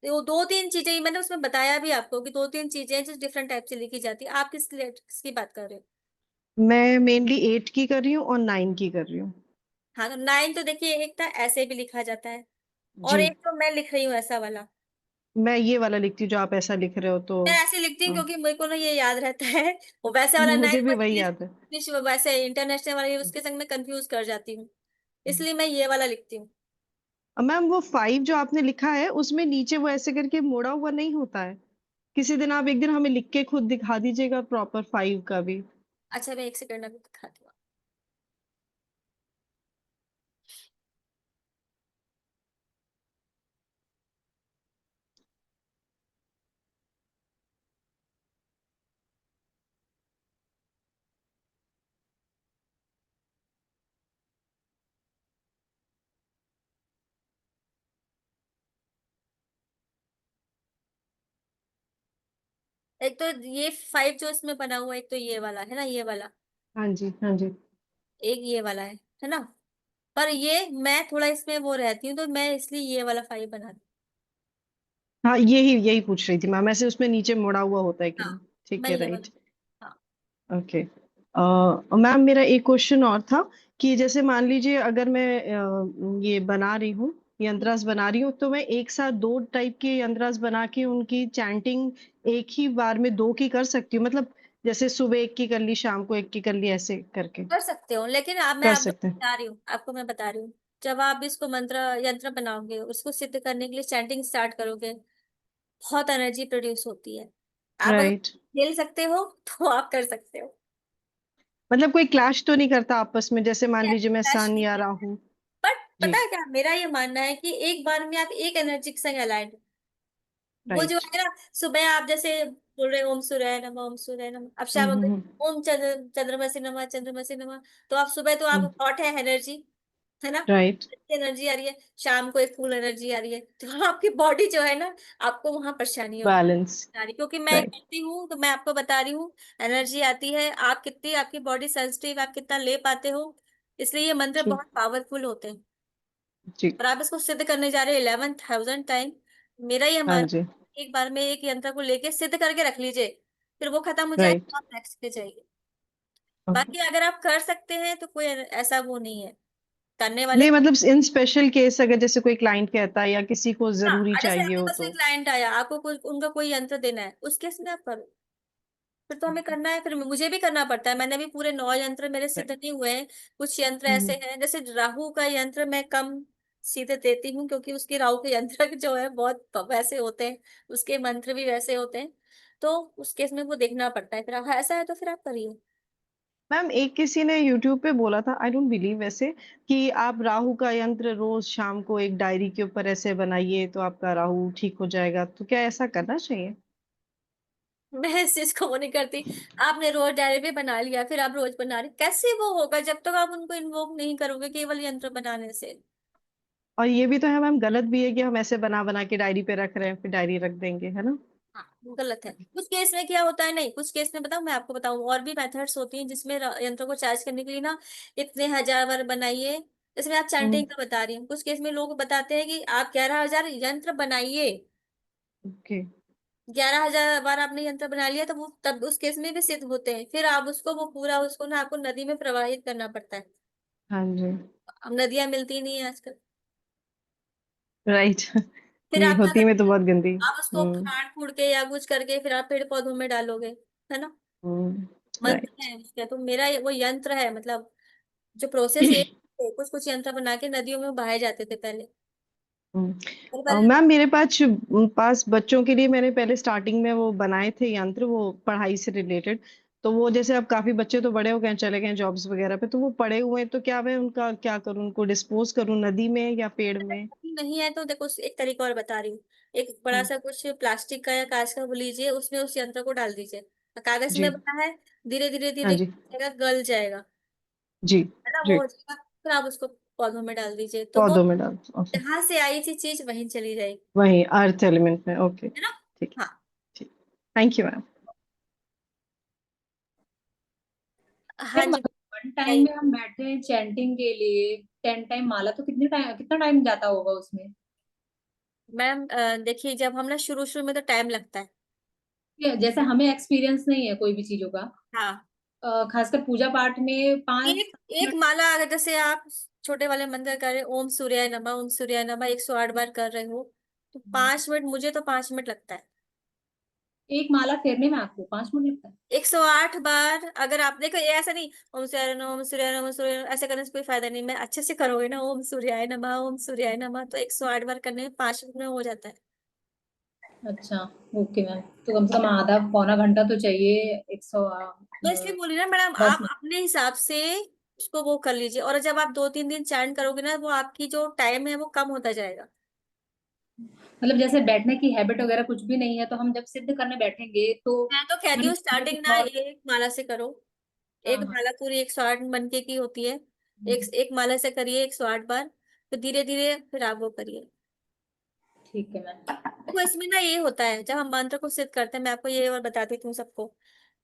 वो 2-3 चीजें ही मैंने उसमें बताया भी आपको कि 2-3 चीजें हैं जो डिफरेंट टाइप से लिखी जाती है। आप किसकी बात कर रहे हो? मैं मेनली 8 की कर रही हूँ और 9 की कर रही हूँ। हाँ, तो 9 तो देखिए, एक था ऐसे भी लिखा जाता है, और जी, एक तो मैं लिख रही हूँ ऐसा वाला। मैं ये वाला लिखती हूँ जो आप ऐसा लिख रहे हो तो। मैं ऐसे लिखती हूँ हाँ, क्योंकि मेरे को ना ये याद रहता है। वो वैसे वाला 9 मुझे भी को वही इंग्लिश याद है। इंग्लिश वैसे इंटरनेशनल वाला उसके संग में कंफ्यूज कर जाती हूँ, इसलिए मैं ये वाला लिखती हूँ। मैम वो 5 जो आपने लिखा है उसमें नीचे वो ऐसे करके मोड़ा हुआ नहीं होता है? किसी दिन आप एक दिन हमें लिख के खुद दिखा दीजिएगा प्रॉपर 5 का भी। अच्छा, मैं एक सेकंड अभी दिखाती हूँ। एक तो ये 5 जो इसमें बना हुआ है, एक तो ये वाला है ना, ये वाला, हाँ जी, हाँ जी। एक ये वाला है ना। पर ये मैं थोड़ा इसमें वो रहती हूँ, तो मैं इसलिए ये वाला 5 बनाती हाँ, यही यही पूछ रही थी मैम, ऐसे उसमें नीचे मुड़ा हुआ होता है कि हूँ। हाँ, नहीं? ठीक मैं है, ये वाला। राइट। हाँ, ओके। मैम मेरा एक क्वेश्चन और था कि जैसे मान लीजिए अगर मैं ये बना रही हूँ, यंत्रास बना रही हूँ, तो मैं एक साथ 2 टाइप के यंत्रास बना के उनकी चैंटिंग एक ही बार में 2 की कर सकती हूँ? मतलब जैसे सुबह एक की कर ली, शाम को एक की कर ली, ऐसे करके कर सकते हो, लेकिन अब मैं कर आपको सकते हैं? बता रही हूँ, जब आप इसको मंत्र यंत्र बनाओगे, उसको सिद्ध करने के लिए चैंटिंग स्टार्ट करोगे, बहुत एनर्जी प्रोड्यूस होती है। आप अगर राइट। खेल सकते हो तो आप कर सकते हो। मतलब कोई क्लैश तो नहीं करता आपस में, जैसे मान लीजिए मैं क्लैश सन नहीं या करता, राहु? बट जी, पता है क्या, मेरा ये मानना है कि एक बार में आप एक एनर्जी के संग अलाइंड, वो जो राइट। है ना, सुबह आप जैसे बोल रहे हो ओम सूर्याय नमः, ओम सूर्याय नमः, अब शाम हो गई, हम्म। ओम चंद्रमसि नमः, चंद्रमसि नमः। तो आप सुबह तो आप हॉट है एनर्जी, है ना, राइट। एनर्जी आ रही है, शाम को एक फुल एनर्जी आ रही है, तो आपकी बॉडी जो है ना, आपको वहां परेशानी होगी बैलेंस। आ रही, क्योंकि मैं राइट। करती हूँ तो मैं आपको बता रही हूँ, एनर्जी आती है, आप कितनी, आपकी बॉडी सेंसिटिव, आप कितना ले पाते हो, इसलिए ये मंत्र जी, बहुत पावरफुल होते हैं। जी। और आप इसको सिद्ध करने जा रहे हो 11,000 टाइम। मेरा ये हाँ मानना जी। है, एक बार में एक यंत्र को लेके सिद्ध करके रख लीजिए, फिर वो खत्म हो जाएगा राइट। तो आप नेक्स्ट पे जाइए। ओके। बाकी अगर आप कर सकते हैं तो कोई ऐसा वो नहीं है, करने वाले। नहीं मतलब इन स्पेशल केस अगर जैसे कोई क्लाइंट कहता है या किसी को जरूरी हाँ, जैसे चाहिए आपके हो पास कोई तो। क्लाइंट आया, आपको कोई उनका कोई यंत्र देना है, उस केस में आप करो, फिर तो हमें करना है, फिर मुझे भी करना पड़ता है। मैंने भी पूरे 9 यंत्र मेरे सिद्ध राइट। नहीं हुए हैं। कुछ यंत्र ऐसे हम्म। हैं, जैसे राहु का यंत्र मैं कम सीधे देती हूँ, क्योंकि उसके राहु के यंत्र जो है बहुत वैसे होते हैं, उसके मंत्र भी वैसे होते हैं, तो उस केस में वो देखना पड़ता है। फिर ऐसा है तो फिर आप करिए। मैम एक किसी ने यूट्यूब पे बोला था, आई डोंट बिलीव वैसे, कि आप राहु का यंत्र रोज शाम को एक डायरी के ऊपर ऐसे बनाइए तो आपका राहु ठीक हो जाएगा, तो क्या ऐसा करना चाहिए? मैं इस चीज को वो नहीं करती। आपने रोज डायरी पे बना लिया, फिर आप रोज बना रहे, कैसे वो होगा जब तक आप उनको इन्वोक नहीं करोगे केवल यंत्र बनाने से। और ये भी तो है मैम, गलत भी है कि हम ऐसे बना बना के डायरी पे रख रहे हैं फिर डायरी रख देंगे, है ना? हाँ, गलत है। कुछ केस में क्या होता है, नहीं, कुछ केस में बताऊं, मैं आपको बताऊं, और भी मेथड्स होती हैं जिसमें यंत्रों को चार्ज करने के लिए ना, इतने हजार बार बनाइए। इसमें आप हम्म। चैंटिंग का बता रही हूँ, कुछ केस में लोग बताते हैं कि आप 11,000 यंत्र बनाइए। ओके। 11,000 बार आपने यंत्र बना लिया तो वो तब उस केस में भी सिद्ध होते हैं। फिर आप उसको वो पूरा उसको ना आपको नदी में प्रवाहित करना पड़ता है। हाँ जी। अब नदियां मिलती नहीं है आजकल। राइट। फिर नहीं आप क्या होती, में तो करोगे, बहुत गंदी। आप उसको फाड़ फूड़ के या कुछ करके फिर आप पेड़ पौधों में डालोगे, है ना। मंत्र राइट। है उसका, तो मेरा वो यंत्र है, मतलब जो प्रोसेस ये, कुछ कुछ यंत्र बना के नदियों में बहाए जाते थे पहले। मेरे पहले मैम मेरे पास बच्चों के लिए मैंने पहले स्टार्टिंग में वो बनाए थे यंत्र, वो पढ़ाई से रिलेटेड। तो वो जैसे अब काफी बच्चे तो बड़े हो गए हैं, चले गए जॉब्स वगैरह पे, तो वो पड़े हुए हैं, तो क्या मैं उनका क्या करूँ, उनको डिस्पोज करूँ नदी में या पेड़ में? नहीं है तो देखो एक तरीका और बता रही हूँ। एक बड़ा सा कुछ प्लास्टिक का या कांच का वो लीजिए, उसमें उस यंत्र को डाल दीजिए। कागज जी में बना है, धीरे धीरे हाँ धीरे जी जाएगा, गल जाएगा, जी है ना, वो जी हो जाएगा। फिर आप उसको पौधों में डाल दीजिए, तो वो पौधों में डाल ओके जहां से आई थी चीज वहीं चली जाएगी, वही अर्थ एलिमेंट में ओके है ना। ठीक हाँ ठीक थैंक यू मैम हाँ जी। वन टाइम में हम बैठे हैं चैंटिंग के लिए 10 टाइम माला, तो कितना टाइम जाता होगा उसमें? मैम देखिए, जब हम ना शुरू शुरू में तो टाइम लगता है। जैसे हमें एक्सपीरियंस नहीं है कोई भी चीजों का, हाँ, खासकर पूजा पाठ में 5 एक एक माला अगर जैसे आप छोटे वाले मंत्र कर रहे हो, ओम सूर्याय नमः, ओम सूर्याय नमः 108 बार कर रहे हो, तो 5 मिनट, मुझे तो 5 मिनट लगता है। एक माला फेरने में आपको 5 मिनट लगता है? 108 बार अगर आप देखो, ये ऐसा नहीं ओम सूर्याय नमः, ओम सूर्याय नमः, ओम सूर्याय नमः, ऐसे करने से कोई फायदा नहीं। मैं अच्छे से करोगे ना, ओम सूर्याय नमः, ओम सूर्याय नमः, तो 108 बार करने में 5 मिनट में हो जाता है। अच्छा, ओके मैम। तो कम से कम आधा पौना घंटा तो चाहिए 110 तो इसलिए बोली ना मैडम, आप मिनट। अपने हिसाब से उसको वो कर लीजिए, और जब आप 2-3 दिन चैंट करोगे ना, वो आपकी जो टाइम है वो कम होता जाएगा। मतलब जैसे बैठने की हैबिट वगैरह कुछ भी नहीं है, तो हम जब सिद्ध करने बैठेंगे तो मैं तो कहती हूँ स्टार्टिंग ना बहुत। एक माला से करो। हाँ एक हाँ। माला पूरी 108 मनके की होती है। एक माला से करिए 108 बार, फिर धीरे धीरे फिर आप वो करिए। ठीक है मैम। देखो इसमें ना ये होता है, जब हम मंत्र को सिद्ध करते हैं, मैं आपको ये और बता देती हूँ सबको,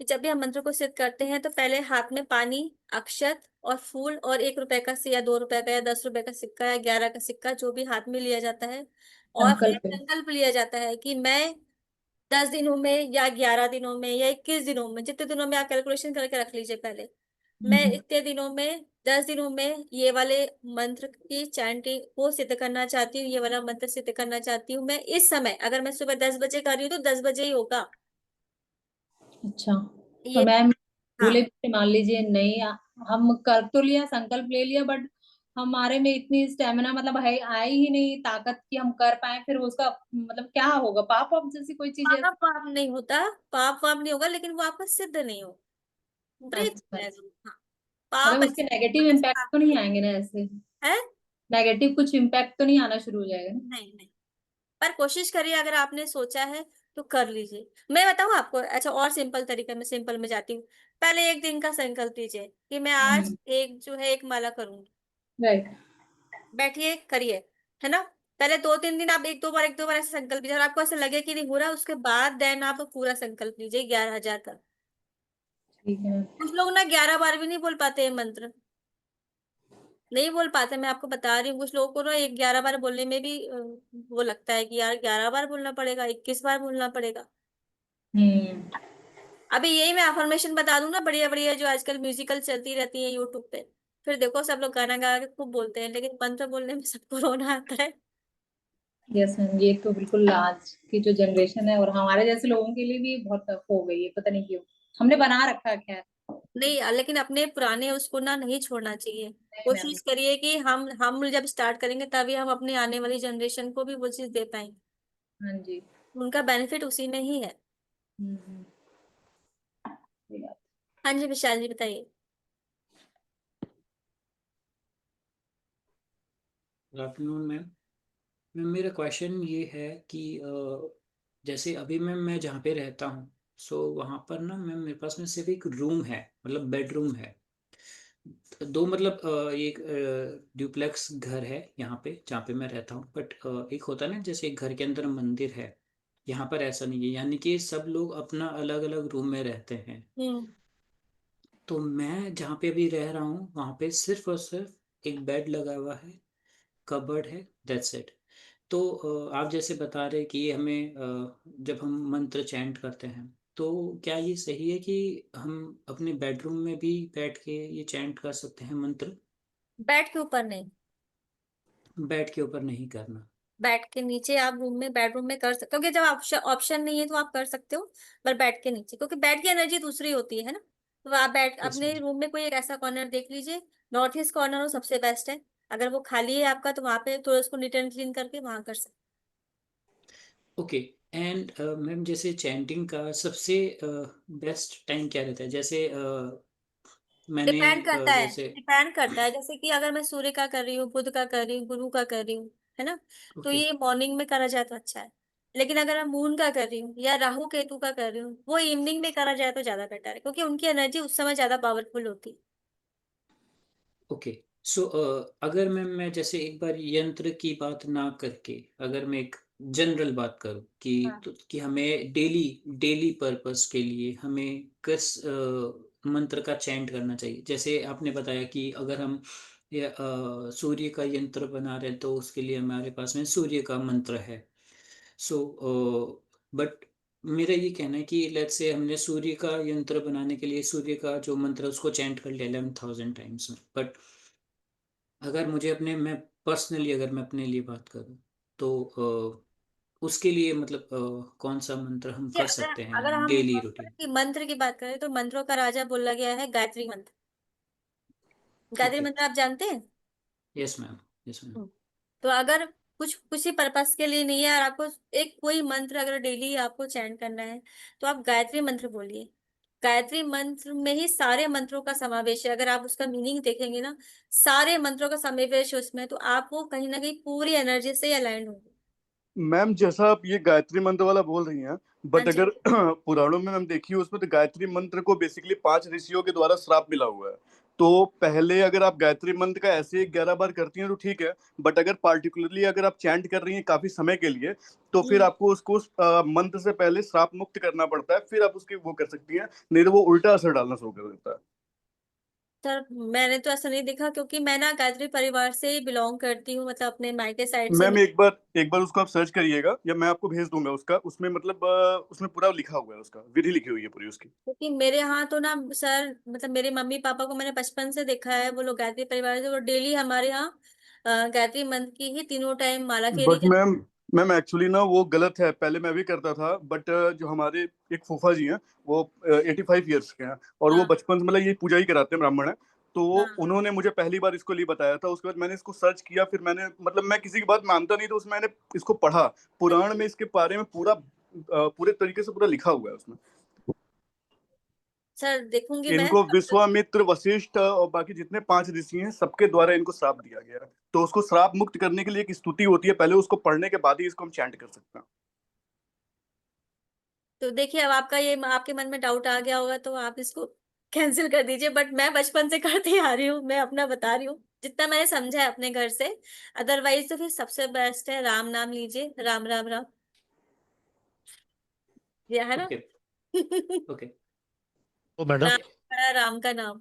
कि जब भी हम मंत्र को सिद्ध करते हैं तो पहले हाथ में पानी, अक्षत और फूल, और 1 रुपए का या 2 रुपए का या 10 रुपए का सिक्का या 11 का सिक्का, जो भी हाथ में लिया जाता है, और फिर संकल्प है। संकल्प लिया जाता है कि मैं 10 दिनों में या 11 दिनों में या 21 दिनों में, जितने दिनों में आप कैलकुलेशन करके रख लीजिए पहले, मैं इतने दिनों में 10 दिनों में ये वाले मंत्र की चैंटिंग को सिद्ध करना चाहती हूँ, ये वाला मंत्र सिद्ध करना चाहती हूँ। मैं इस समय, अगर मैं सुबह 10 बजे कर रही हूँ तो 10 बजे ही होगा अच्छा, तो ये। मैम हाँ, भूले भी मान लीजिए नहीं हम कर तो लिया, संकल्प ले लिया, बट हमारे में इतनी स्टेमिना मतलब है आई ही नहीं ताकत कि हम कर पाए, फिर उसका मतलब क्या होगा? पाप वाप जैसी कोई चीज है? पाप वाप नहीं होता, पाप वाप नहीं होगा, लेकिन वो आपका सिद्ध नहीं हो, ब्रेक अच्छा अच्छा। हाँ। पाप मतलब उसके ऐसे नेगेटिव ऐसे इम्पैक्ट पाप तो नहीं आएंगे ना ऐसे? है। नेगेटिव कुछ इम्पैक्ट तो नहीं आना शुरू हो जाएगा ना? नहीं नहीं, पर कोशिश करिए, अगर आपने सोचा है तो कर लीजिए। मैं बताऊं आपको, अच्छा और सिंपल तरीके में, सिंपल में जाती हूँ। पहले एक दिन का संकल्प लीजिए कि मैं आज एक जो है एक माला करूंगी। राइट। बैठिए, करिए, है ना। पहले 2-3 दिन आप एक दो बार ऐसे संकल्प लीजिए, और आपको ऐसा लगे कि नहीं हो रहा, उसके बाद देन आप पूरा संकल्प लीजिए 11,000 का। ठीक है। कुछ लोग ना 11 बार भी नहीं बोल पाते हैं मंत्र, नहीं बोल पाते। मैं आपको बता रही हूँ, कुछ लोगों को ना एक 11 बार बोलने में भी वो लगता है कि यार 11 बार बोलना पड़ेगा, 21 बार बोलना पड़ेगा। हम्म। अभी यही मैं अफर्मेशन बता दूं ना, बढ़िया बढ़िया जो आजकल म्यूजिकल चलती रहती है यूट्यूब पे, फिर देखो सब लोग गाना गा के खूब बोलते हैं, लेकिन मंत्र बोलने में सबको रोना आता है। यस मैम, ये तो बिल्कुल आज की जो जनरेशन है और हमारे जैसे लोगों के लिए भी बहुत टफ हो गई है, पता नहीं क्यों हमने बना रखा है। खैर, नहीं, लेकिन अपने पुराने उसको ना नहीं छोड़ना चाहिए। नहीं मैम। कोशिश करिए कि हम जब स्टार्ट करेंगे तभी हम अपने आने वाली जनरेशन को भी वो चीज दे पाएंगे। हाँ जी। उनका बेनिफिट उसी में ही है। हम्म। सही बात। हाँ जी, विशाल जी बताइए। Good afternoon ma'am. मैम मेरा क्वेश्चन ये है कि जैसे अभी मैं जहाँ पे रहता हूँ, सो वहाँ पर ना मैम मेरे पास में सिर्फ एक रूम है, मतलब बेडरूम है। दो मतलब ये एक ड्यूप्लेक्स घर है यहाँ पे जहाँ पे मैं रहता हूँ, बट एक होता है ना जैसे एक घर के अंदर मंदिर है, यहाँ पर ऐसा नहीं है, यानी कि सब लोग अपना अलग अलग रूम में रहते हैं। हम्म। तो मैं जहाँ पे अभी रह रहा हूँ वहाँ पे सिर्फ और सिर्फ एक बेड लगा हुआ है, कबर्ड है, दैट्स इट। तो आप जैसे बता रहे कि ये हमें जब हम मंत्र चैंट करते हैं, तो क्या ये सही है कि हम अपने बेडरूम में भी बैठ के ये चैंट कर सकते हैं मंत्र? बेड के ऊपर नहीं, बेड के ऊपर नहीं करना? बेड के नीचे आप रूम में, बेडरूम में कर सकते, क्योंकि जब ऑप्शन ऑप्शन नहीं है तो आप कर सकते हो, पर बेड के नीचे, क्योंकि बेड की एनर्जी दूसरी होती है ना। तो आप बेड यस अपने मैम। रूम में कोई एक ऐसा कॉर्नर देख लीजिए, नॉर्थ ईस्ट कॉर्नर हो सबसे बेस्ट है। अगर वो खाली है आपका, तो वहां पे थोड़ा उसको नीट एंड क्लीन करके वहां कर सकते। ओके। एंड मैम जैसे चैंटिंग का सबसे बेस्ट टाइम क्या रहता है? जैसे मैंने डिपेंड करता है, जैसे डिपेंड करता है, जैसे कि अगर मैं सूर्य का कर रही हूँ, बुध का कर रही हूँ, गुरु का कर रही हूँ, है ना। तो ओके ये मॉर्निंग में करा जाए तो अच्छा है। लेकिन अगर मैं मून का कर रही हूँ या राहु केतु का कर रही हूँ, वो इवनिंग में करा जाए तो ज्यादा बेटर है, क्योंकि उनकी एनर्जी उस समय ज्यादा पावरफुल होती है। ओके। सो अगर मैं जैसे एक बार यंत्र की बात ना करके अगर मैं एक जनरल बात करूं कि हाँ। कि हमें डेली डेली पर्पस के लिए हमें किस मंत्र का चैंट करना चाहिए। जैसे आपने बताया कि अगर हम सूर्य का यंत्र बना रहे हैं तो उसके लिए हमारे पास में सूर्य का मंत्र है। सो बट मेरा ये कहना है कि लेट्स से हमने सूर्य का यंत्र बनाने के लिए सूर्य का जो मंत्र है उसको चैंट कर लिया 11,000 टाइम्स में। बट अगर मुझे अपने मैं पर्सनली अगर मैं अपने लिए बात करूं तो उसके लिए मतलब कौन सा मंत्र हम ये कर अगर सकते अगर हैं हम डेली रूटीन। मंत्र की बात करें तो मंत्रों का राजा बोला गया है गायत्री मंत्र। गायत्री ओके। मंत्र आप जानते हैं? Yes ma'am. Yes ma'am. Hmm. तो अगर कुछ किसी पर्पस के लिए नहीं है और आपको एक कोई मंत्र अगर डेली आपको चैंट करना है, तो आप गायत्री मंत्र बोलिए। गायत्री मंत्र में ही सारे मंत्रों का समावेश है। अगर आप उसका मीनिंग देखेंगे ना, सारे मंत्रों का समावेश है उसमें, तो आप वो कहीं ना कहीं पूरी एनर्जी से अलाइन होंगे। मैम जैसा आप ये गायत्री मंत्र वाला बोल रही हैं, हाँ बट जी। अगर पुराणों में हम देखिए उसमें तो गायत्री मंत्र को बेसिकली 5 ऋषियों के द्वारा श्राप मिला हुआ है। तो पहले अगर आप गायत्री मंत्र का ऐसे 11 बार करती हैं तो ठीक है, बट अगर पार्टिकुलरली अगर आप चैंट कर रही हैं काफी समय के लिए, तो फिर हम्म। आपको उसको मंत्र से पहले श्राप मुक्त करना पड़ता है, फिर आप उसकी वो कर सकती हैं, नहीं तो वो उल्टा असर डालना शुरू कर देता है। सर मैंने तो ऐसा नहीं देखा, क्योंकि मैं ना गायत्री परिवार से ही बिलोंग करती हूँ, मतलब अपने मायके साइड से। मैम एक बार उसको आप सर्च करिएगा या मैं आपको भेज दूंगा उसका, उसमें मतलब उसमें पूरा लिखा हुआ है, उसका विधि लिखी हुई है पूरी उसकी। क्योंकि मेरे यहाँ तो ना सर, मतलब मेरे मम्मी पापा को मैंने बचपन से देखा है, वो लोग गायत्री परिवार से, वो डेली हमारे यहाँ गायत्री मंत्र की ही तीनों टाइम माला फेरी बट कर। मैम मैम एक्चुअली ना वो गलत है, पहले मैं भी करता था, बट जो हमारे एक फूफा जी हैं, वो 85 ईयर्स के हैं, और वो हाँ। बचपन से मतलब ये पूजा ही कराते हैं, ब्राह्मण है। तो हाँ। उन्होंने मुझे पहली बार इसको लिए बताया था, उसके बाद मैंने इसको सर्च किया, फिर मैंने मतलब मैं किसी की बात मानता नहीं, तो उसमें मैंने इसको पढ़ा, पुराण में इसके बारे में पूरा पूरे तरीके से पूरा लिखा हुआ है उसमें। सर देखूंगी मैं। इनको विश्वामित्र, वशिष्ठ और बाकी जितने 5 ऋषि हैं सबके द्वारा इनको श्राप दिया गया है, तो उसको श्राप मुक्त करने के लिए एक स्तुति होती है, पहले उसको पढ़ने के बाद ही इसको हम चैंट कर सकते हैं। तो देखिए, अब आपका ये आपके मन में डाउट आ गया होगा, तो आप इसको कैंसिल कर दीजिए। बट मैं बचपन से करती आ रही हूँ, मैं अपना बता रही हूँ जितना मैंने समझा है अपने घर से। अदरवाइज तो फिर सबसे बेस्ट है राम नाम लीजिए, राम राम राम, ये है ना। Okay okay. तो मैडम, राम बड़ा राम का नाम।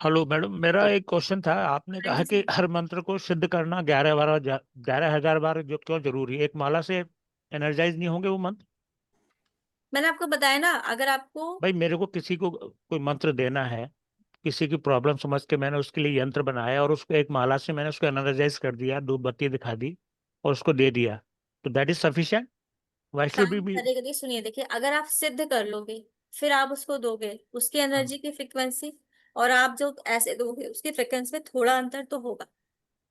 हेलो मैडम, मेरा एक क्वेश्चन था। आपने हाँ कहा जी। कि हर मंत्र को सिद्ध करना 11,000 बार जो क्यों जरूरी है? एक माला से एनर्जाइज नहीं होंगे वो मंत्र? मैंने आपको बताया ना, अगर आपको। भाई मेरे को किसी को कोई मंत्र देना है, किसी की प्रॉब्लम समझ के मैंने उसके लिए यंत्र बनाया और उसको एक माला से मैंने उसको एनर्जाइज कर दिया, धूप बत्ती दिखा दी और उसको दे दिया, तो that is sufficient? Why should काम बी? करेगा नहीं, सुनिए, देखिए, अगर आप सिद्ध कर लोगे, फिर आप उसको दोगे, उसकी एनर्जी की फ्रिक्वेंसी और आप जो ऐसे दोगे उसकी फ्रिक्वेंसी में थोड़ा अंतर तो होगा।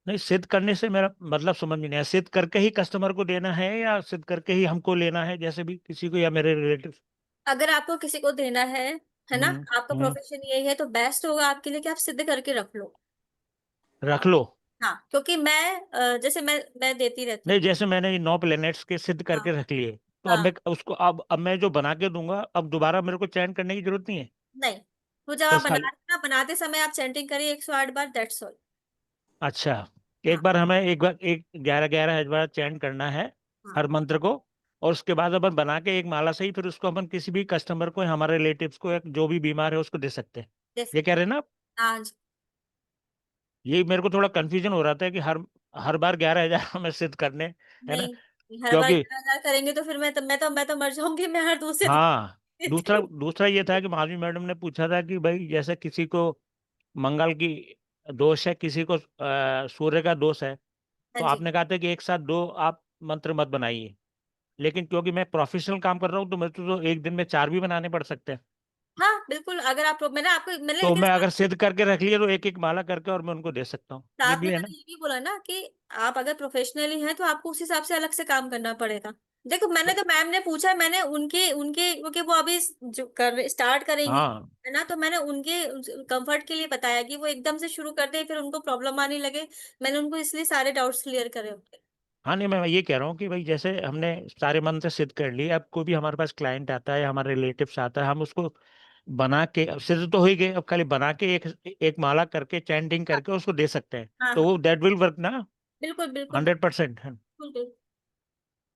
नहीं, सिद्ध करने से मेरा मतलब समझ में नहीं आया। सिद्ध करके ही कस्टमर को देना है या सिद्ध करके ही हमको लेना है, जैसे भी किसी को या मेरे रिलेटिव? अगर आपको किसी को देना है ना, हम्म। आपका हम्म। प्रोफेशन यही है, तो बेस्ट होगा आपके लिए कि आप सिद्ध करके रख लो। रख लो। हाँ, क्योंकि जैसे मैं देती रहती नहीं, हूँ। जैसे मैंने ये 9 प्लेनेट्स के सिद्ध हाँ। करके रख लिए, तो अब हाँ। मैं उसको अब मैं जो बना के दूंगा, अब दोबारा मेरे को चयन करने की जरूरत नहीं है? नहीं, तो जब आप बस बना खाली। रहे हैं ना, बनाते समय आप चैंटिंग करिए 108 बार, दैट्स ऑल। अच्छा, एक हाँ। बार हमें एक बार एक 11,11 चयन करना है हाँ। हर मंत्र को, और उसके बाद अपन बना के एक माला से ही फिर उसको अपन किसी भी कस्टमर को, हमारे रिलेटिव्स को, जो भी बीमार है उसको दे सकते हैं। दे ये कह सकते रहे हैं ना आप? हैं। हाँ जी। ये मेरे को थोड़ा कंफ्यूजन हो रहा था कि हर हर बार 11,000 हमें सिद्ध करने, है ना? नहीं, हर बार क्योंकि 11,000 करेंगे तो फिर मैं तो मर जाऊंगी, मैं हर दूसरे हाँ, दूसरा दिन। दूसरा ये था कि मालवी मैडम ने पूछा था कि भाई जैसे किसी को मंगल की दोष है, किसी को सूर्य का दोष है, हाँ तो जी। आपने कहा था कि एक साथ दो आप मंत्र मत बनाइए। लेकिन क्योंकि मैं प्रोफेशनल काम कर रहा हूँ, तो मेरे को तो एक दिन में 4 भी बनाने पड़ सकते हैं। हाँ बिल्कुल, अगर आप मैंने तो लेकिन मैं अगर सिद्ध करके रख लिए तो एक एक माला करके और मैं उनको दे सकता हूँ, ये साथ भी में है ना? मैंने ये भी बोला ना कि आप अगर प्रोफेशनली हैं तो आपको उस हिसाब से अलग से काम करना पड़ेगा। देखो मैंने तो मैम ने पूछा, मैंने उनके उनके क्योंकि वो अभी स्टार्ट करेंगी, हाँ है ना, तो मैंने उनके कंफर्ट के लिए बताया कि वो एकदम से शुरू कर दे फिर उनको प्रॉब्लम आने लगे। मैंने उनको इसलिए सारे डाउट्स क्लियर करे उनके। हाँ, नहीं मैं ये कह रहा हूँ कि भाई जैसे हमने सारे मंत्र सिद्ध कर लिए, अब कोई भी हमारे पास क्लाइंट आता है, हमारे रिलेटिव्स आता है, हम उसको बना के, अब सिद्ध तो हो ही गए, अब खाली बना के एक माला करके चैंटिंग हाँ करके उसको दे सकते हैं, हाँ तो हाँ, वो दैट विल वर्क ना बिल्कुल बिल्कुल 100%। बिल्कुल।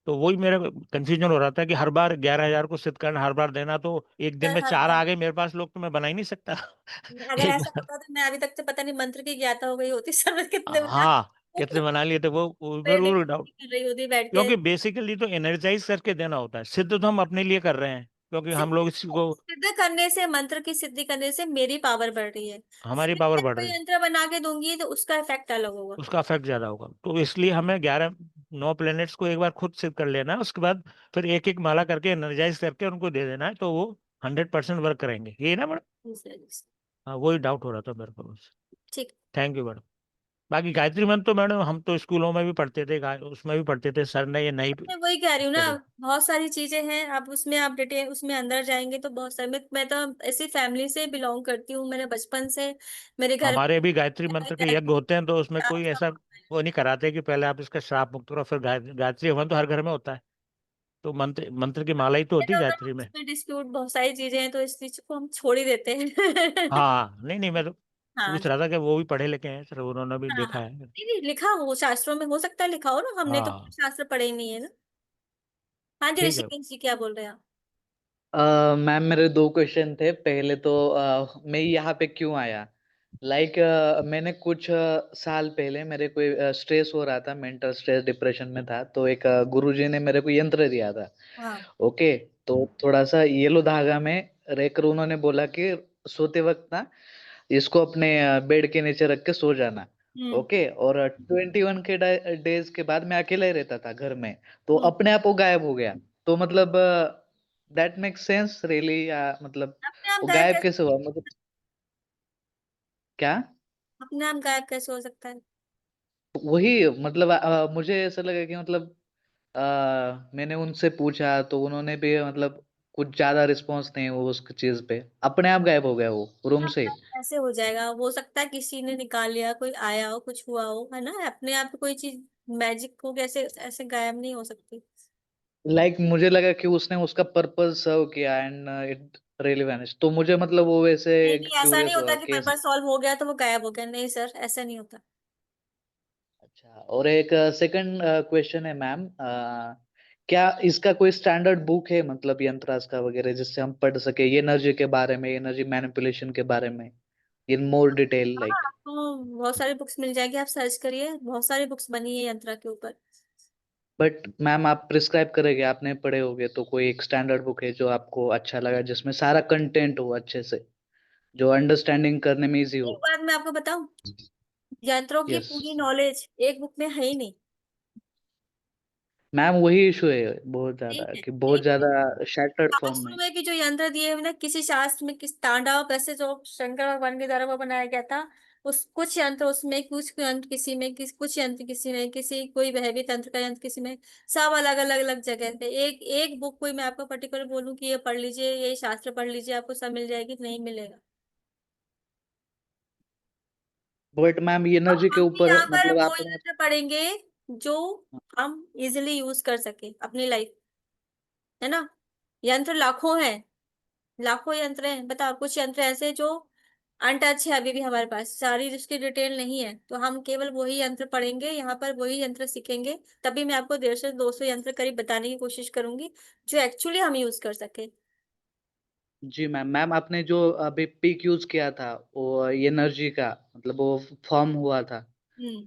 तो वही मेरा कंफ्यूजन हो रहा था कि हर बार 11,000 को सिद्ध करना, हर बार देना, तो एक दिन सर में हर 4 बार आ गए मेरे पास लोग, तो मैं बना ही नहीं सकता। अगर एक ऐसा बार, होता तो मैं अभी तक तो पता नहीं मंत्र की ज्ञाता हो गई होती सर, कितने बना हाँ कितने बना लिए थे वो बिल्कुल डाउट। कर रही होती बैठ के। क्योंकि बेसिकली तो एनर्जाइज करके देना होता है, सिद्ध तो हम अपने लिए कर रहे हैं, क्योंकि हम लोग इसी को, सिद्ध करने से, मंत्र की सिद्धि करने से मेरी पावर बढ़ रही है। हमारी फिर पावर मैं बढ़ कोई रही है, यंत्र बना के दूंगी तो उसका इफेक्ट अलग होगा। उसका इफेक्ट ज्यादा होगा, तो इसलिए हमें 9 प्लेनेट्स को एक बार खुद सिद्ध कर लेना है, उसके बाद फिर एक एक माला करके एनर्जाइज करके उनको दे देना है, तो वो 100% वर्क करेंगे, ये ना मैडम? हाँ, वही डाउट हो रहा था मेरे को बस। ठीक। Thank you madam. बाकी गायत्री मंत्र तो मैडम हम तो स्कूलों में भी पढ़ते थे, उसमें भी पढ़ते थे, सर ने ये नहीं मैं वही कह रही हूँ ना, करी। बहुत सारी चीजें हैं, आप उसमें आप डिटेल उसमें अंदर जाएंगे तो बहुत सारे, मैं तो ऐसी फैमिली से बिलोंग करती हूँ, मैंने बचपन से मेरे घर में हमारे भी गायत्री मंत्र के यज्ञ होते हैं, तो उसमें कोई सब ऐसा वो नहीं कराते कि पहले आप इसका श्राप मुक्त करो फिर गायत्री हवन तो हर घर में होता है, तो मंत्र मंत्र की माला ही तो होती है गायत्री में। उसमें डिस्प्यूट बहुत सारी चीजें हैं, तो इस चीज को हम छोड़ ही देते हैं। हाँ, नहीं नहीं, मैं तो हाँ पूछ रहा था कि वो भी पढ़े लिखे हैं सर, उन्होंने भी हाँ देखा हाँ। है। नहीं नहीं, लिखा हो शास्त्रों में, हो सकता है लिखा हो ना, हमने तो हाँ शास्त्र पढ़े ही नहीं है ना। हाँ जी, ठीक है। ऋषिकेश जी क्या बोल रहे हैं आप? मैम मेरे दो क्वेश्चन थे। पहले तो मैं यहाँ पे क्यों आया, मैंने कुछ साल पहले मेरे को स्ट्रेस हो रहा था, मेंटल स्ट्रेस, डिप्रेशन में था, तो एक गुरुजी ने मेरे को यंत्र दिया था। हाँ। ओके, तो थोड़ा सा येलो धागा में रहकर उन्होंने बोला कि सोते वक्त ना इसको अपने बेड के नीचे रख के सो जाना। हम्म ओके, और 21 के डेज के बाद मैं अकेला ही रहता था घर में, तो हम्म। अपने आप वो गायब हो गया। तो मतलब दैट मेक सेंस रियली, मतलब अपने आप वो गायब गायब कैसे, कैसे हुआ, मतलब क्या? अपने आप गायब कैसे हो सकता है? वही मतलब मुझे ऐसा लगा कि मतलब मैंने उनसे पूछा तो उन्होंने भी मतलब कुछ ज्यादा रिस्पॉन्स नहीं हुआ उस चीज पे, अपने आप गायब हो गया वो रूम अपने से। आप ऐसे हो जाएगा, हो सकता है किसी ने निकाल लिया, कोई आया हो, कुछ हुआ हो, है ना, अपने आप कोई चीज मैजिक को कैसे ऐसे गायब नहीं हो सकती। मुझे लगा कि उसने उसका पर्पस सर्व किया एंड इट रियली वैनिश, तो मुझे मतलब वो वैसे नहीं नहीं, ऐसा नहीं क्यूरियस होता हुआ कि कि पर्पस सॉल्व हो गया तो वो गायब हो गया, नहीं सर, ऐसा नहीं होता। अच्छा। और एक सेकंड क्वेश्चन है मैम, क्या इसका कोई स्टैंडर्ड बुक है, मतलब यंत्रास का वगैरह, जिससे हम पढ़ सके एनर्जी के बारे में, एनर्जी मैनिपुलेशन के बारे में इन मोर डिटेल हाँ, लाइक? आपको बहुत सारी बुक्स मिल जाएगी, आप सर्च करिए, बहुत सारी बुक्स बनी है यंत्रा के ऊपर। बट मैम आप प्रिस्क्राइब करेंगे, आपने पढ़े होंगे, तो कोई एक स्टैंडर्ड बुक है जो आपको अच्छा लगा, जिसमें सारा कंटेंट हो अच्छे से, जो अंडरस्टैंडिंग करने में इजी एक हो? बात मैं आपको बताऊं, यंत्रों की यस पूरी नॉलेज एक बुक में है ही नहीं। मैम, वही इशू है बहुत ज्यादा, नहीं है, कि नहीं बहुत है। ज्यादा शैटर्ड फॉर्म शास्त्रों में। में भी जो यंत्र दिए हुए ना, किसी शास्त्र में किस तांडव वैसे जो शंकर भगवान के द्वारा वो बनाया गया था, उस कुछ यंत्र उसमें, कुछ यंत्र किसी में, कुछ यंत्र किसी में, किसी कोई वैदिक तंत्र का यंत्र किसी में, सब अलग अलग अलग जगह पे। एक एक बुक कोई मैं आपको पर्टिकुलर बोलूं कि ये पढ़ लीजिए, ये शास्त्र पढ़ लीजिए, आपको सब मिल जाएगी, नहीं मिलेगा। बट मैम तो एनर्जी के हम भी ऊपर यहाँ पर मतलब वो आपने, यंत्र पढ़ेंगे जो हम इजिली यूज कर सके अपनी लाइफ, है ना। यंत्र लाखों हैं, लाखों यंत्र हैं, बताओ, कुछ यंत्र ऐसे हैं जो अनटच है अभी भी हमारे पास, सारी जिसकी डिटेल नहीं है, तो हम केवल वही यंत्र पढ़ेंगे यहाँ पर, वही यंत्र सीखेंगे, तभी मैं आपको 150 से 200 यंत्र करीब बताने की कोशिश करूंगी जो एक्चुअली हम यूज कर सके। जी मैम। मैम आपने जो अभी पीक यूज किया था, वो एनर्जी का मतलब वो फॉर्म हुआ था, हम्म।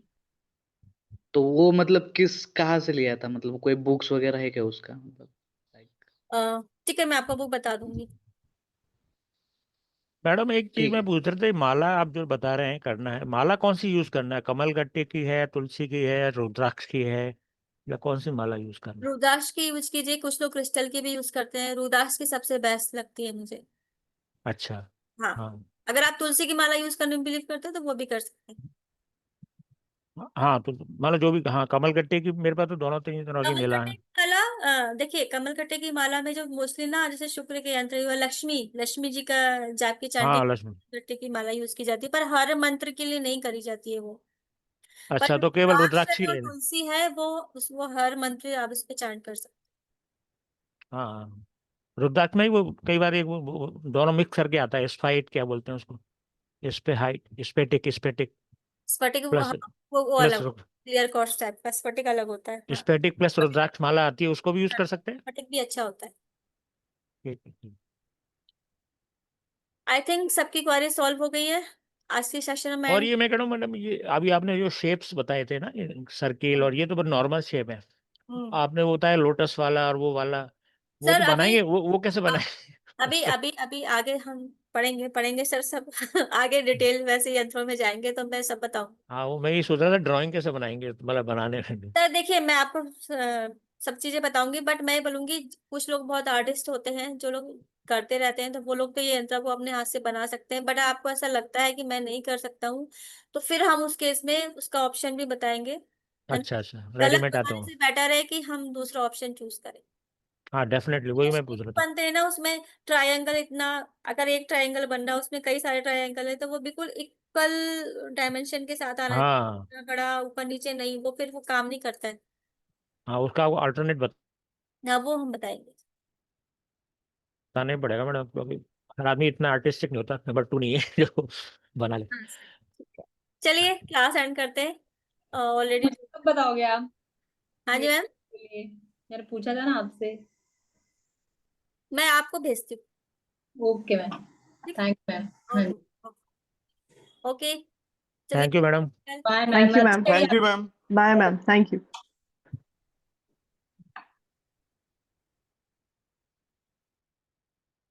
तो वो मतलब किस कहाँ से लिया था, मतलब कोई बुक्स वगैरह है क्या उसका, मतलब लाइक? ठीक है, मैं आपको वो बता दूंगी। मैडम एक चीज ठीक मैं है। पूछ रहे थे, माला आप जो बता रहे हैं करना है, माला कौन सी यूज करना है, कमल गट्टे की है, तुलसी की है, रुद्राक्ष की है, या कौन सी माला यूज करना है? रुद्राक्ष की यूज कीजिए, कुछ लोग क्रिस्टल की भी यूज करते हैं, रुद्राक्ष की सबसे बेस्ट लगती है मुझे। अच्छा। हाँ, हाँ अगर आप तुलसी की माला यूज करने में बिलीव करते हो तो वो भी कर सकते हैं। हाँ, तो मतलब जो भी, हाँ कमल गट्टे की मेरे पास तो दोनों तीन तरह की कमल मिला कट्टे है। की माला देखिए कमल कट्टे की माला में जो मोस्टली ना जैसे शुक्र के यंत्र हुआ, लक्ष्मी जी का जाप की चांदी हाँ लक्ष्मी। कट्टे की माला यूज की जाती है, पर हर मंत्र के लिए नहीं करी जाती है वो। पर अच्छा, जो तो केवल रुद्राक्ष रुद्राक्ष ही और लेने। तुलसी है वो हर मंत्र आप इस पे चांट कर सकते हाँ, रुद्राक्ष में ही वो कई बार एक वो दोनों मिक्स करके आता है, स्पाइट क्या बोलते हैं उसको, इस पे हाइट, स्पेटिक हैं। स्फटिक प्लस वो प्लस अलग क्लियर कॉस्ट टाइप का स्फटिक अलग होता है। हाँ, स्पेटिक प्लस रुद्राक्ष माला आती है, उसको भी यूज कर सकते हैं। स्फटिक भी अच्छा होता है। ठीक है, ठीक। आई थिंक सबकी क्वेरी सॉल्व हो गई है आज के सेशन में। और ये मैं कह रहा हूँ मैडम, ये अभी आपने जो शेप्स बताए थे ना, सर्किल और ये तो नॉर्मल शेप है। हम्म। आपने वो बताया लोटस वाला और वो वाला, वो सर तो अभी बनाएंगे, वो कैसे बनाएंगे? अभी अभी अभी आगे हम पढ़ेंगे सर सब आगे डिटेल वैसे यंत्रों में जाएंगे तो मैं सब बताऊं। हाँ, वो मैं ये सोच रहा था ड्राइंग कैसे बनाएंगे, मतलब बनाने में। सर देखिए मैं आपको सब चीजें बताऊंगी, बट मैं बोलूंगी कुछ लोग बहुत आर्टिस्ट होते हैं जो लोग करते रहते हैं, तो वो लोग तो ये यंत्र को अपने हाथ से बना सकते हैं, बट आपको ऐसा लगता है कि मैं नहीं कर सकता हूँ, तो फिर हम उस केस में उसका ऑप्शन भी बताएंगे। अच्छा अच्छा, गलत रेडीमेड आते बनाने हो। से बेटर है कि हम दूसरा ऑप्शन चूज करें। हाँ डेफिनेटली, वही मैं पूछ शेप रहा था। बनते हैं ना उसमें ट्रायंगल इतना, अगर एक ट्रायंगल बन रहा है उसमें कई सारे ट्रायंगल है तो वो बिल्कुल इक्वल डायमेंशन के साथ आना हाँ चाहिए, बड़ा ऊपर नीचे नहीं, वो फिर वो काम नहीं करता है हाँ, उसका अल्टरनेट ना, वो हम बताएंगे। बताना ही पड़ेगा मैडम, क्योंकि हर आदमी इतना आर्टिस्टिक नहीं होता, नंबर 2 नहीं है जो बना ले। हाँ सर, ठीक है। चलिए क्लास एंड करते हैं ऑलरेडी। कब बताओगे आप हाँ जी मेरे मैम, लिए? मैंने पूछा था ना आपसे। मैं आपको भेजती हूँ। ओके मैम, ठीक थैंक मैम। है, हाँ जी, ओके, चलिए thank you madam. Bye ma'am, thank you ma'am. अच्छा thank you ma'am. Bye ma'am, thank you.